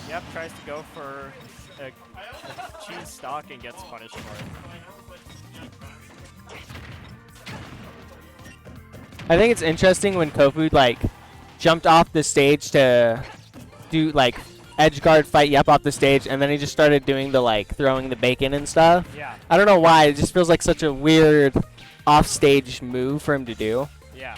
Yep, tries to go for a cheese stock and gets punished for it. I think it's interesting when Kofu like jumped off the stage to do like edge guard fight Yep off the stage, and then he just started doing the like throwing the bacon and stuff. Yeah. I don't know why. It just feels like such a weird off-stage move for him to do. Yeah.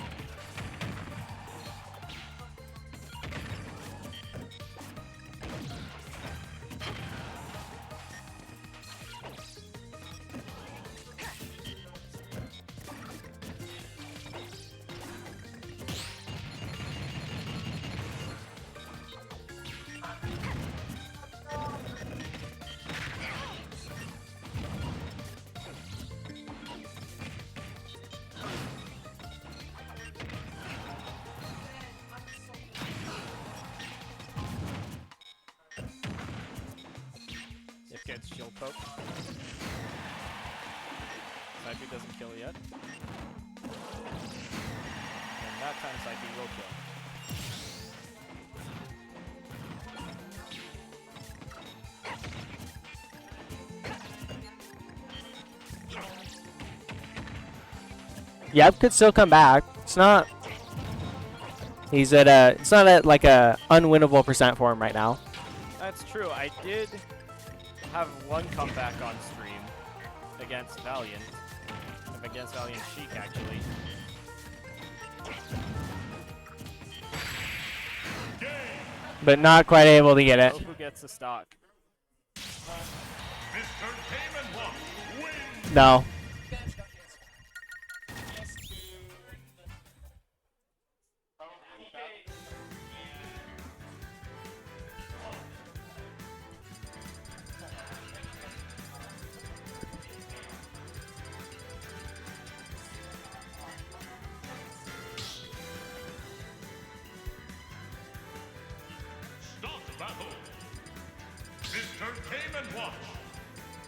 If gets shield poke. Psyche doesn't kill yet. And that time Psyche will kill. Yep could still come back. It's not. He's at a. It's not at like a unwinnable percent for him right now. That's true. I did have one comeback on stream against Valiant. Against Valiant Sheik, actually. But not quite able to get it. Goku gets the stock. Mr. Game & Watch wins. No. Start the battle. Mr. Game & Watch.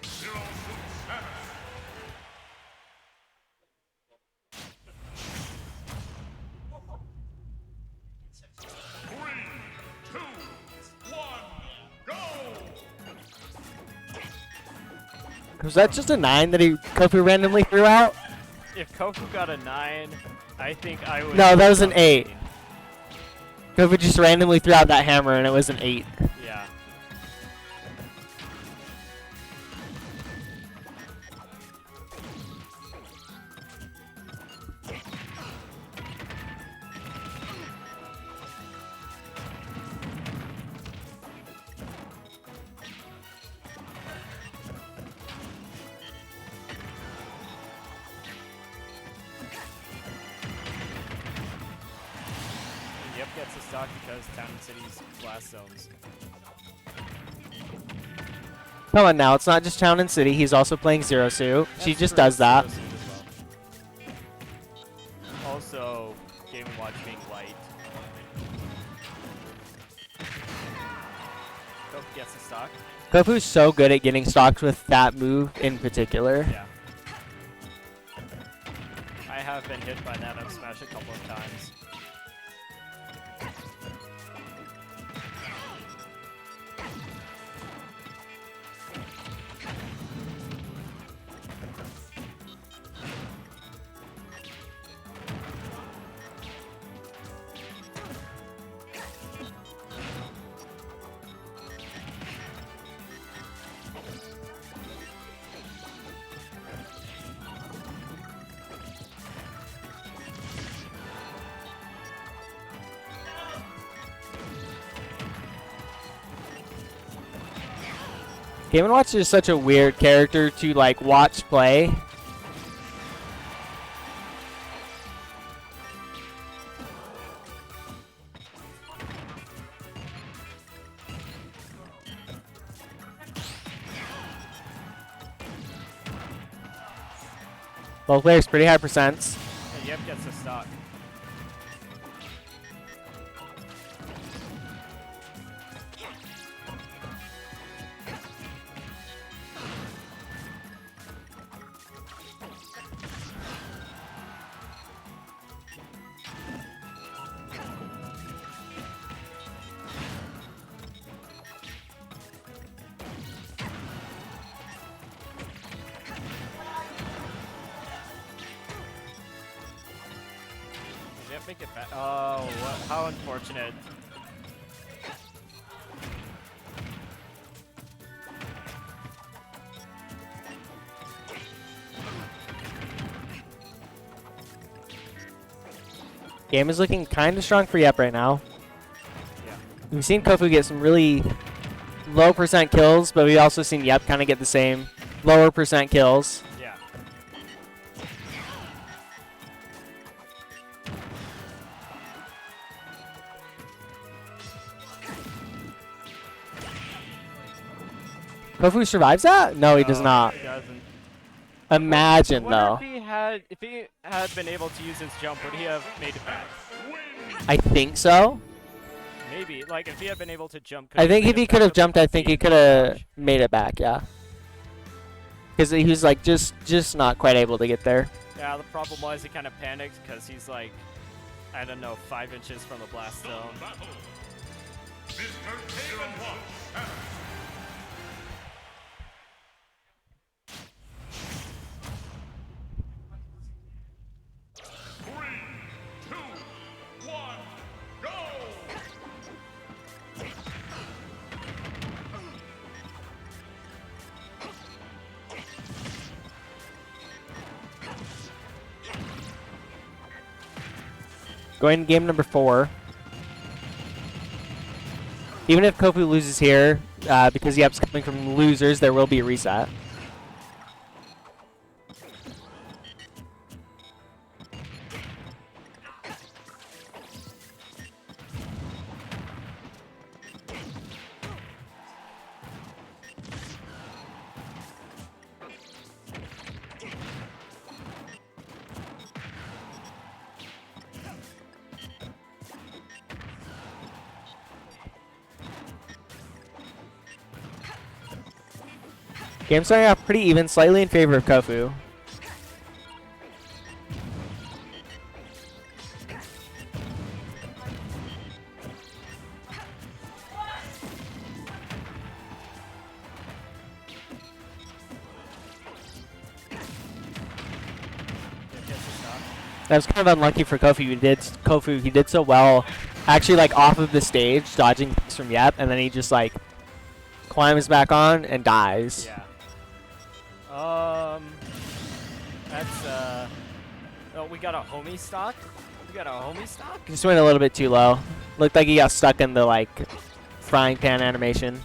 067. 3, 2, 1, go! Was that just a 9 that he Kofu randomly threw out? If Kofu got a 9, I think I would. No, that was an 8. Kofu just randomly threw out that hammer and it was an 8. Yeah. Yep, gets the stock because Town and City's blast zones. Come on now, it's not just Town and City. He's also playing Zero Suit. She That's just true, does that. Zero Suit as well. Also, Game & Watch being light. Goku gets the stock. Kofu's so good at getting stocks with that move in particular. Yeah. I have been hit by that up smash a couple of times. Game & Watch is such a weird character to like watch play. Both players pretty high percents. Yeah, Yep gets the stock. Yep, make it back. Oh, how unfortunate. Game is looking kind of strong for Yep right now. Yeah. We've seen Kofu get some really low percent kills, but we've also seen Yep kind of get the same lower percent kills. Yeah. Kofu survives that? No, he does not. He doesn't. Imagine, I wonder though. if he had been able to use his jump, would he have made it back? I think so. Maybe. Like, if he had been able to jump. I think if he could have jumped, I think he could have made it back, yeah. Because he was, like, just not quite able to get there. Yeah, the problem was he kind of panicked because he's, like, I don't know, 5 inches from the blast zone. Battle. Mr. Game & Watch. Three, two, one, go! Going to game number 4. Even if Kofu loses here, because Yep's coming from losers, there will be a reset. Game starting off pretty even, slightly in favor of Kofu. That was kind of unlucky for Kofu. He did so well, actually, like off of the stage, dodging things from Yep, and then he just like climbs back on and dies. Yeah. That's oh, we got a homie stock. We got a homie stock. Just went a little bit too low. Looked like he got stuck in the like frying pan animation.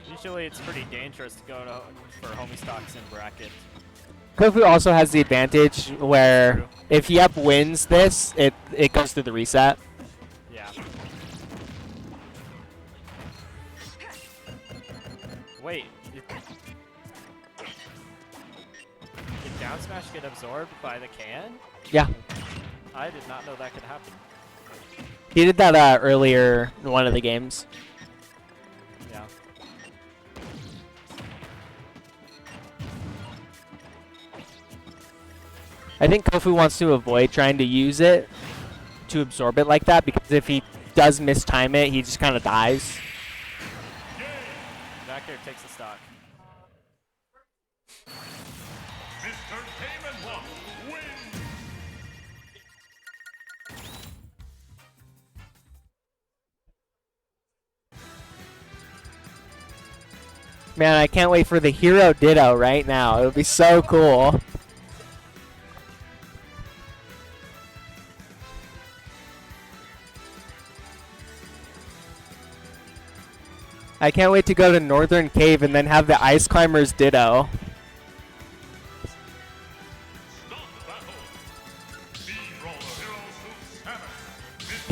Usually it's pretty dangerous to go for homie stocks in bracket. Kofu also has the advantage where if Yep wins this, it goes through the reset. Yeah. Wait. Did down smash get absorbed by the can? Yeah. I did not know that could happen. He did that earlier in one of the games. Yeah. I think Kofu wants to avoid trying to use it to absorb it like that, because if he does mistime it, he just kind of dies. Back there takes the stock. Mr. Game & Watch wins! Man, I can't wait for the Hero Ditto right now. It would be so cool. I can't wait to go to Northern Cave and then have the Ice Climbers ditto. Start battle. B-Roller Hero Suit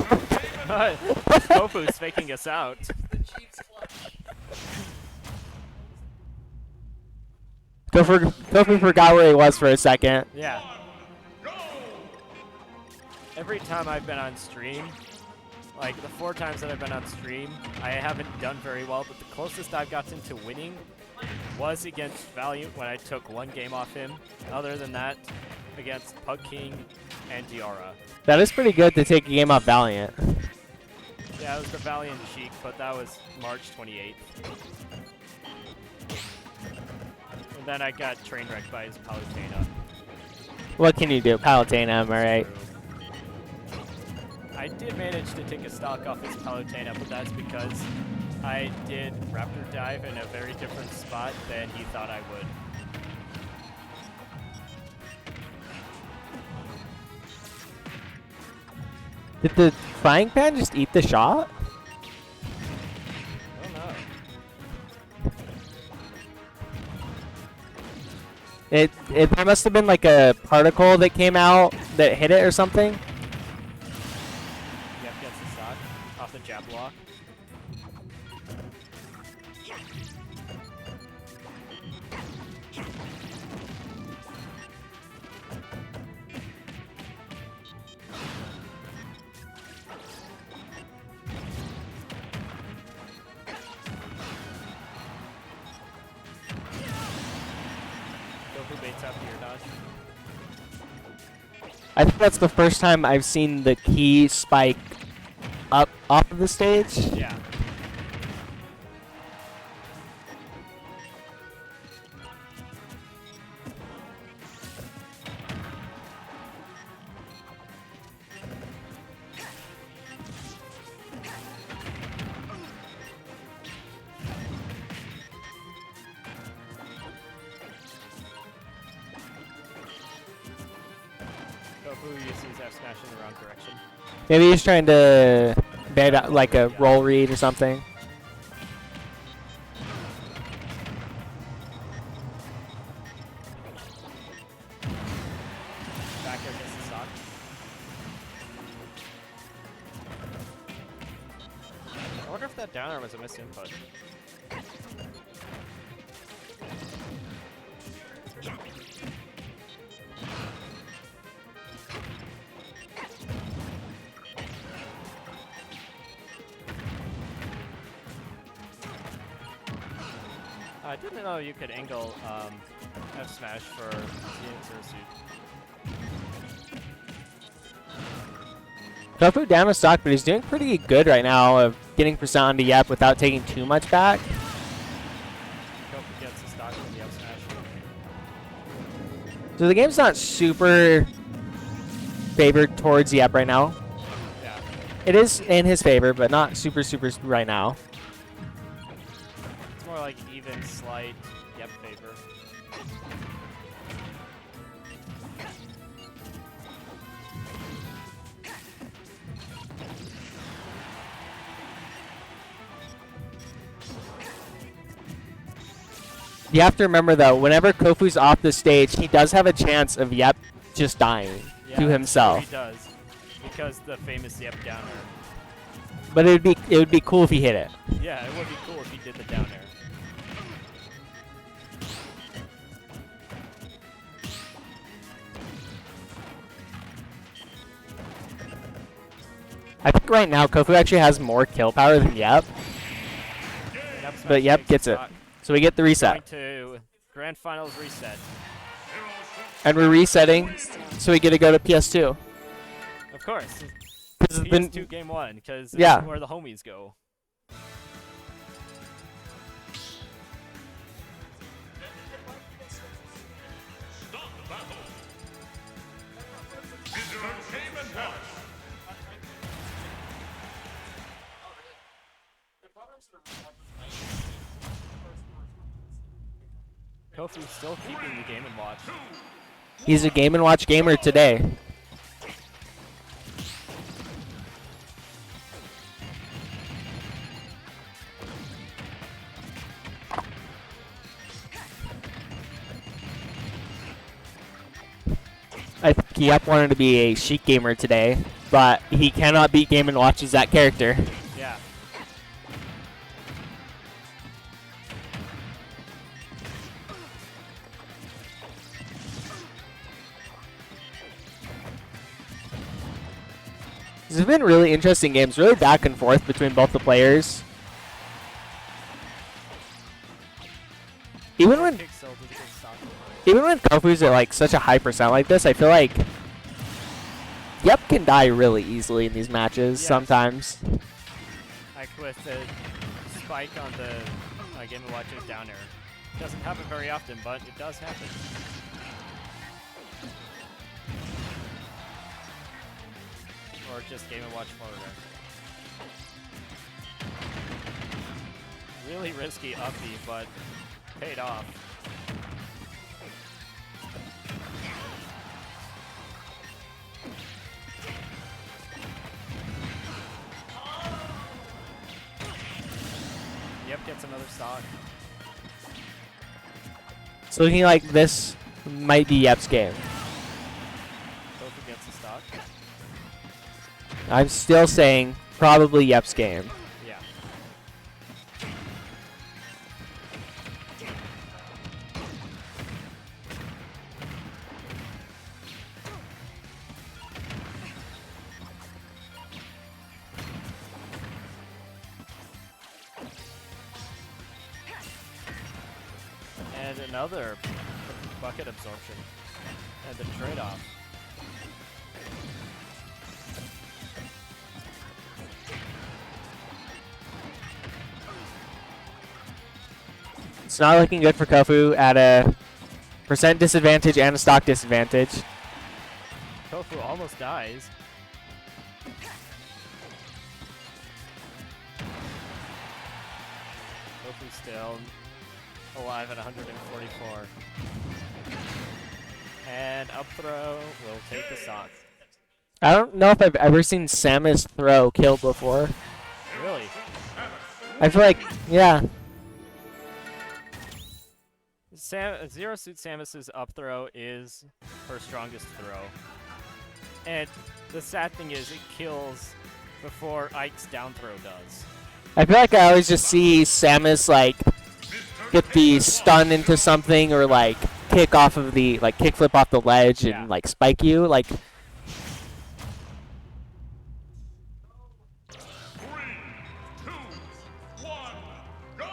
7. Mr. Kofu's faking us out. Kofu forgot where he was for a second. Yeah. Every time I've been on stream, like the 4 times that I've been on stream, I haven't done very well, but the closest I've gotten to winning was against Valiant when I took 1 game off him. Other than that, against Pug King and Diarra. That is pretty good to take a game off Valiant. Yeah, it was the Valiant Cheek, but that was March 28th. And then I got train wrecked by his Palutena. What can you do? Palutena, am I right? I did manage to take a stock off his Palutena, but that's because I did Raptor Dive in a very different spot than he thought I would. Did the frying pan just eat the shot? I don't know. There must have been like a particle that came out that hit it or something. Yep, gets the stock off the jab block. Goku baits out the air dodge. I think that's the first time I've seen the key spike up off of the stage. Yeah. Goku uses F smash in the wrong direction. Maybe he's trying to bait out like a roll read or something. Back air gets the stock. I wonder if that down air was a misinput. I didn't know you could angle F smash for Zero Suit. Tofu down a stock, but he's doing pretty good right now of getting percent onto Yep without taking too much back. Goku gets the stock with the F smash. So the game's not super favored towards Yep right now. Yeah. It is in his favor, but not super right now. It's more like even, slight, Yep favor. You have to remember though, whenever Kofu's off the stage, he does have a chance of Yep just dying to himself. He does, because the famous Yep downer. But it would be cool if he hit it. Yeah, it would be cool if he did the down air. I think right now Kofu actually has more kill power than Yep, but Yep gets it. So we get the reset. Going to Grand Finals reset. And we're resetting, so we get to go to PS2. Of course. This has been PS2 game 1, because Yeah. this is where the homies go. Start the battle. Entertainment Watch. Kofu's still keeping the Game & Watch. He's a Game & Watch gamer today. I think Kiep wanted to be a Sheik gamer today, but he cannot beat Game & Watch as that character. Yeah. These have been really interesting games, really back and forth between both the players. Even when Kofu's at like such a high percent like this, I feel like Yep can die really easily in these matches sometimes. Like with the spike on the Game & Watch's down air. Doesn't happen very often, but it does happen. Or just Game & Watch forward air. Really risky up B, but paid off. Yep, gets another stock. It's looking like this might be Yep's game. Kofu gets a stock. I'm still saying probably Yep's game. Yeah. And another bucket absorption. And the trade-off. It's not looking good for Kofu at a percent disadvantage and a stock disadvantage. Kofu almost dies. Kofu still alive at 144. And up throw will take the stock. I don't know if I've ever seen Samus throw kill before. Really? I feel like, yeah. Zero Suit Samus's up throw is her strongest throw. And the sad thing is it kills before Ike's down throw does. I feel like I always just see Samus like get the stun into something or like kick off of the like kickflip off the ledge and like spike you like. 3, 2, 1, go!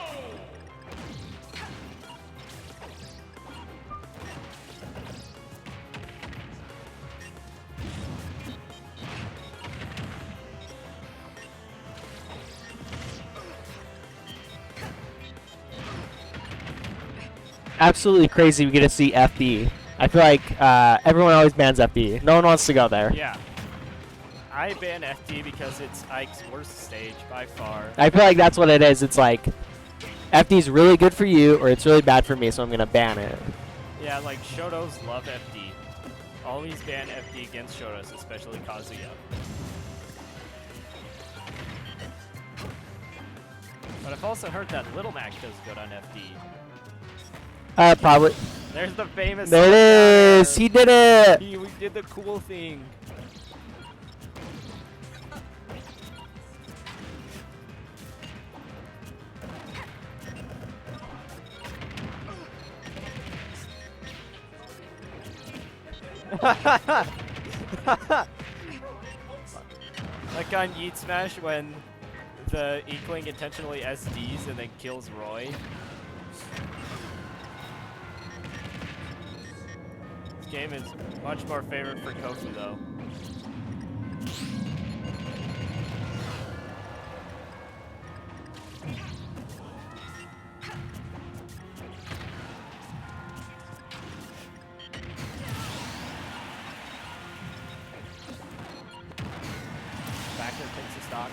Absolutely crazy we get to see FB. I feel like everyone always bans FB. No one wants to go there. Yeah. I ban FD because it's Ike's worst stage by far. I feel like that's what it is. It's like FD's really good for you or it's really bad for me, so I'm going to ban it. Yeah, like Shotos love FD. Always ban FD against Shotos, especially Kazuya. But I've also heard that Little Mac does good on FD. Probably. There's the famous. There it is. He did it. We did the cool thing. Like on Yeet Smash when the Inkling intentionally SDs and then kills Roy. This game is much more favored for Kofu though. Backer takes the stock.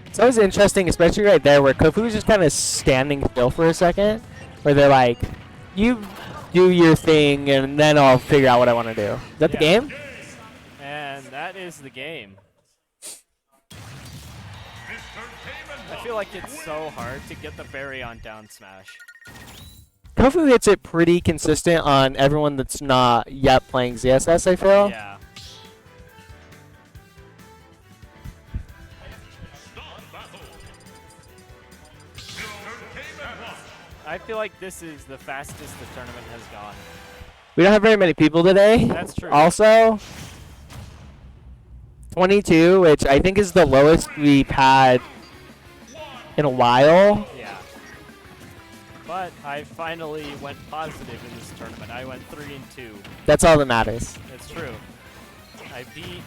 It's always interesting, especially right there, where Kofu is just kind of standing still for a second, where they're like, you do your thing, and then I'll figure out what I want to do. Is that the game? And that is the game. Mr. Game I feel like it's so hard to get the berry on down smash. Kofu hits it pretty consistent on everyone that's not yet playing ZSS, I feel. Yeah. I feel like this is the fastest the tournament has gone. We don't have very many people today. That's true. Also, 22, which I think is the lowest we've had in a while. Yeah. But I finally went positive in this tournament. I went 3-2. That's all that matters. It's true. I beat.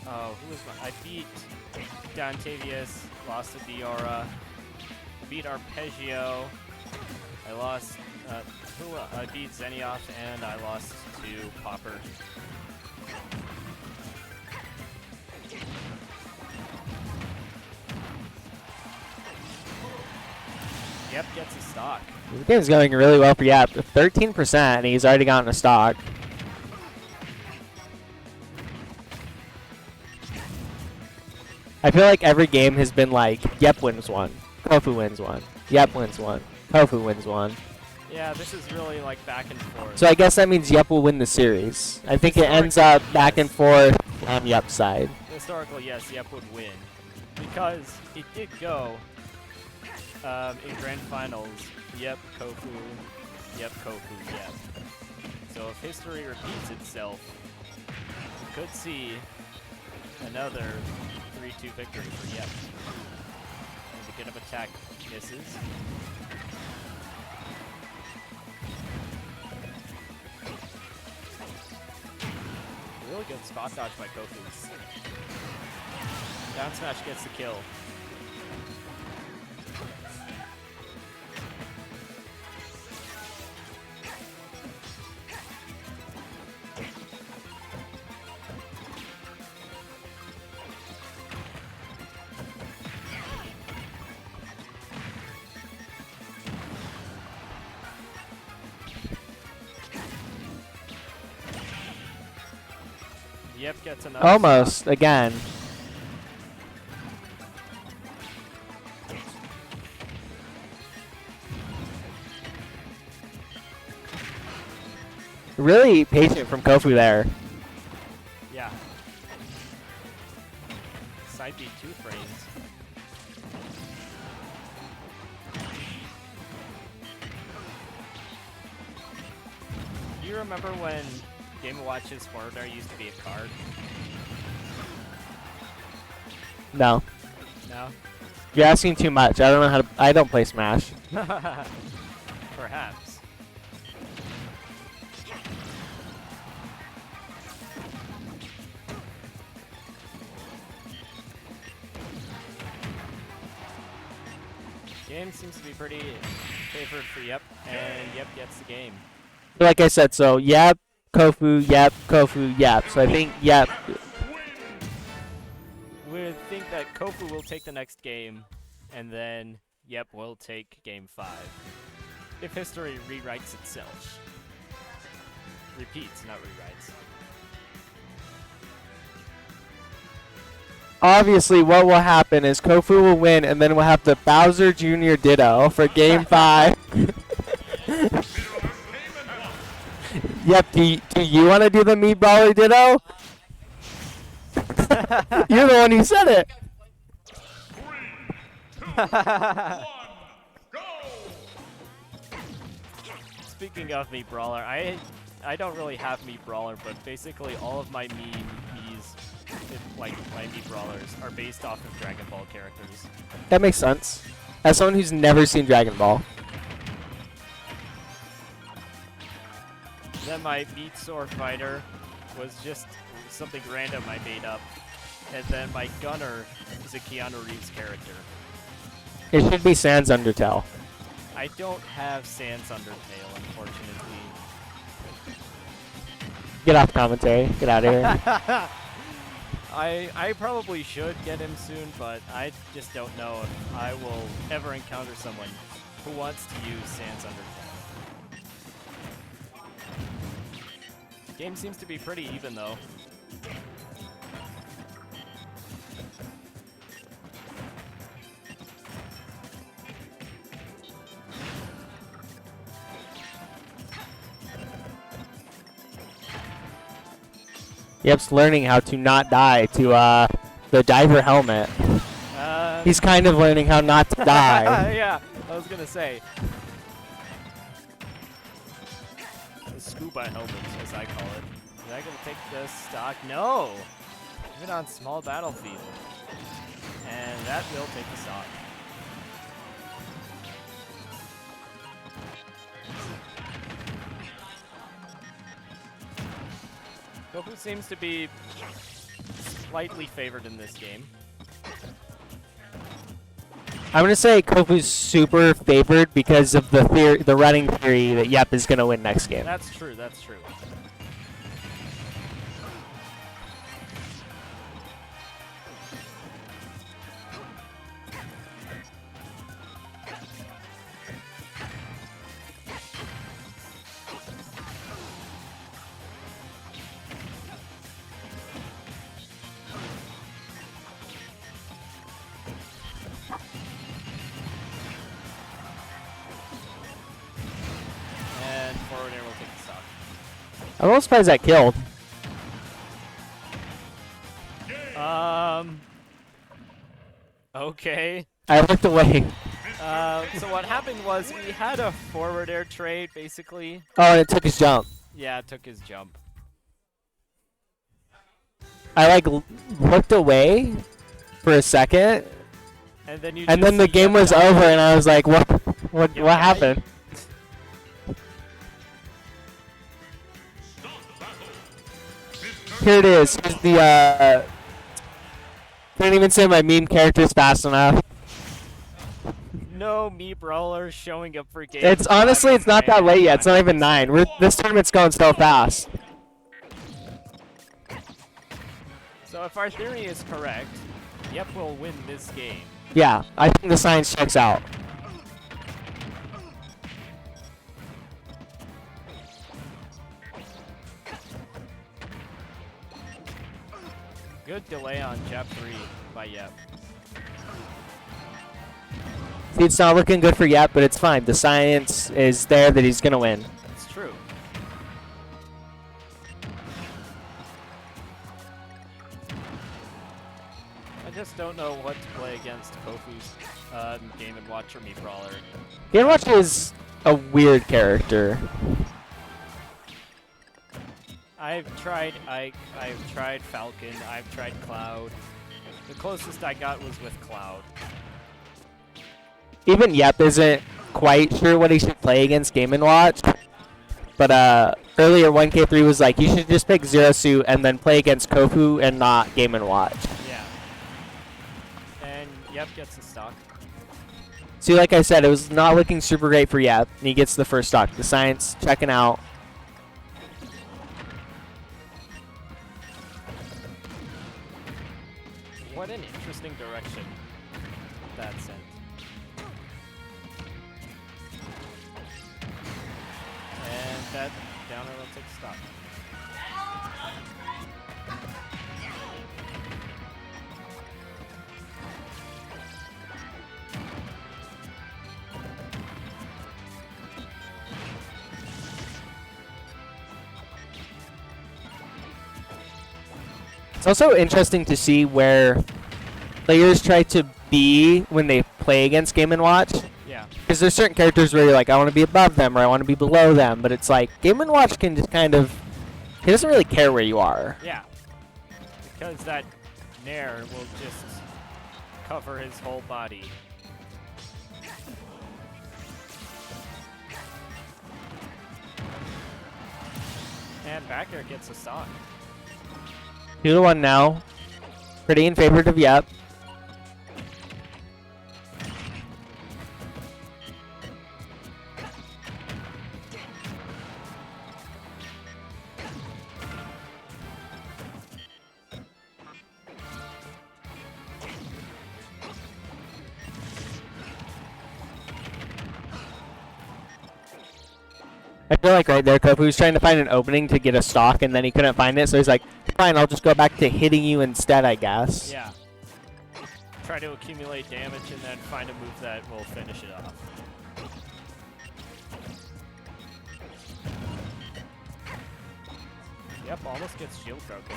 Who was I beat Dantavius, lost to Diora, beat Arpeggio. I lost. I beat Zenioff, and I lost to Popper. Yep, gets a stock. The game's going really well for Yap. 13%, and he's already gotten a stock. I feel like every game has been like, Yep wins one, Kofu wins one, Yep wins one, Kofu wins one. Yeah, this is really like back and forth. So I guess that means Yep will win the series. I think it ends up back and forth on Yep's side. Historically, yes, Yep would win. Because it did go in Grand Finals, Yep, Kofu, Yep, Kofu, Yep. So if history repeats itself, we could see another 3-2 victory for Yep. And the get up attack misses. Really good spot dodge by Kofu. Down smash gets the kill. Yep, gets another. Almost, stop. again. Really patient from Kofu there. Yeah. Side B 2 frames. Do you remember when Game & Watch's forwarder used to be a card? No. No? You're asking too much. I don't know how to. I don't play Smash. Perhaps. Game seems to be pretty favored for Yep, and Yep gets the game. Like I said, so Yep, Kofu, Yep, Kofu, Yep. So I think Yep. We think that Kofu will take the next game, and then Yep will take game 5. If history rewrites itself. Repeats, not rewrites. Obviously, what will happen is Kofu will win, and then we'll have the Bowser Jr. Ditto for Game 5. Yep, do you want to do the Meat Brawler Ditto? You're the one who said it. 3, 2, 1, go! Speaking of Meat Brawler, I don't really have Meat Brawler, but basically all of my Mii's, like my Meat Brawlers, are based off of Dragon Ball characters. That makes sense. As someone who's never seen Dragon Ball. Then my Meat Sword Fighter was just something random I made up. And then my Gunner is a Keanu Reeves character. It should be Sans Undertale. I don't have Sans Undertale, unfortunately. Get off commentary. Get out of here. I probably should get him soon, but I just don't know if I will ever encounter someone who wants to use Sans Undertale. Game seems to be pretty even, though. Yep's learning how to not die to the diver helmet. He's kind of learning how not to die. Yeah, I was gonna say. The scuba helmets, as I call it. Is that gonna take the stock? No! Even on small battlefield. And that will take the stock. Goku seems to be slightly favored in this game. I'm gonna say Kofu's super favored because of the running theory that Yep is gonna win next game. That's true, that's true. And forward air will take the stock. I'm a little surprised that killed. Okay. I looked away. So what happened was we had a forward air trade, basically. Oh, and it took his jump. Yeah, it took his jump. I like looked away for a second, And then you and just then the see game Yep was die. over, and I was like, what Yep died. happened? Here it is. Here's the can't even say my meme characters fast enough. No me brawler showing up for games. It's honestly, it's not that late yet. It's not even 9. This tournament's going so fast. So if our theory is correct, Yep will win this game. Yeah, I think the science checks out. Good delay on jab 3 by Yep. See, it's not looking good for Yep, but it's fine. The science is there that he's gonna win. It's true. I just don't know what to play against Kofu's Game & Watch or me brawler. Game Watch is a weird character. I've tried Falcon, I've tried Cloud. The closest I got was with Cloud. Even Yep isn't quite sure what he should play against Game & Watch. But earlier 1K3 was like, you should just pick Zero Suit and then play against Kofu and not Game & Watch. Yeah. And Yep gets the stock. See, like I said, it was not looking super great for Yep, and he gets the first stock. The science checking out. What an interesting direction that sent. And that downer will take stock. It's also interesting to see where players try to be when they play against Game & Watch. Yeah. Because there's certain characters where you're like, I want to be above them or I want to be below them. But it's like, Game & Watch can just kind of... He doesn't really care where you are. Yeah. Because that Nair will just cover his whole body. And back air gets a stock. 2-1 now. Pretty in favor of Yep. I feel like right there, Kofu was trying to find an opening to get a stock, and then he couldn't find it, so he's like, fine, I'll just go back to hitting you instead, I guess. Yeah. Try to accumulate damage and then find a move that will finish it off. Yep, almost gets shield broken.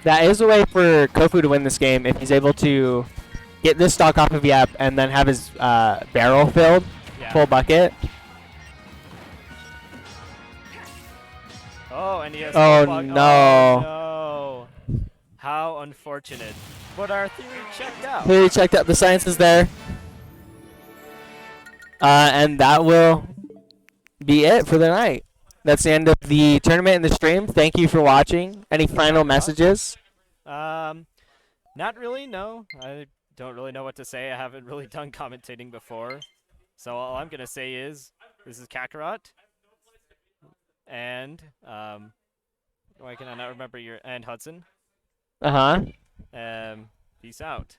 That is a way for Kofu to win this game if he's able to get this stock off of Yep and then have his barrel filled, full bucket. Oh, and he has Oh, full no. Oh, no. How unfortunate. But our theory checked out. Theory checked out. The science is there. And that will be it for the night. That's the end of the tournament and the stream. Thank you for watching. Any final messages? Not really, no. I don't really know what to say. I haven't really done commentating before. So all I'm going to say is, this is Kakarot. And, why can I not remember your, and Hudson. Uh-huh. Peace out.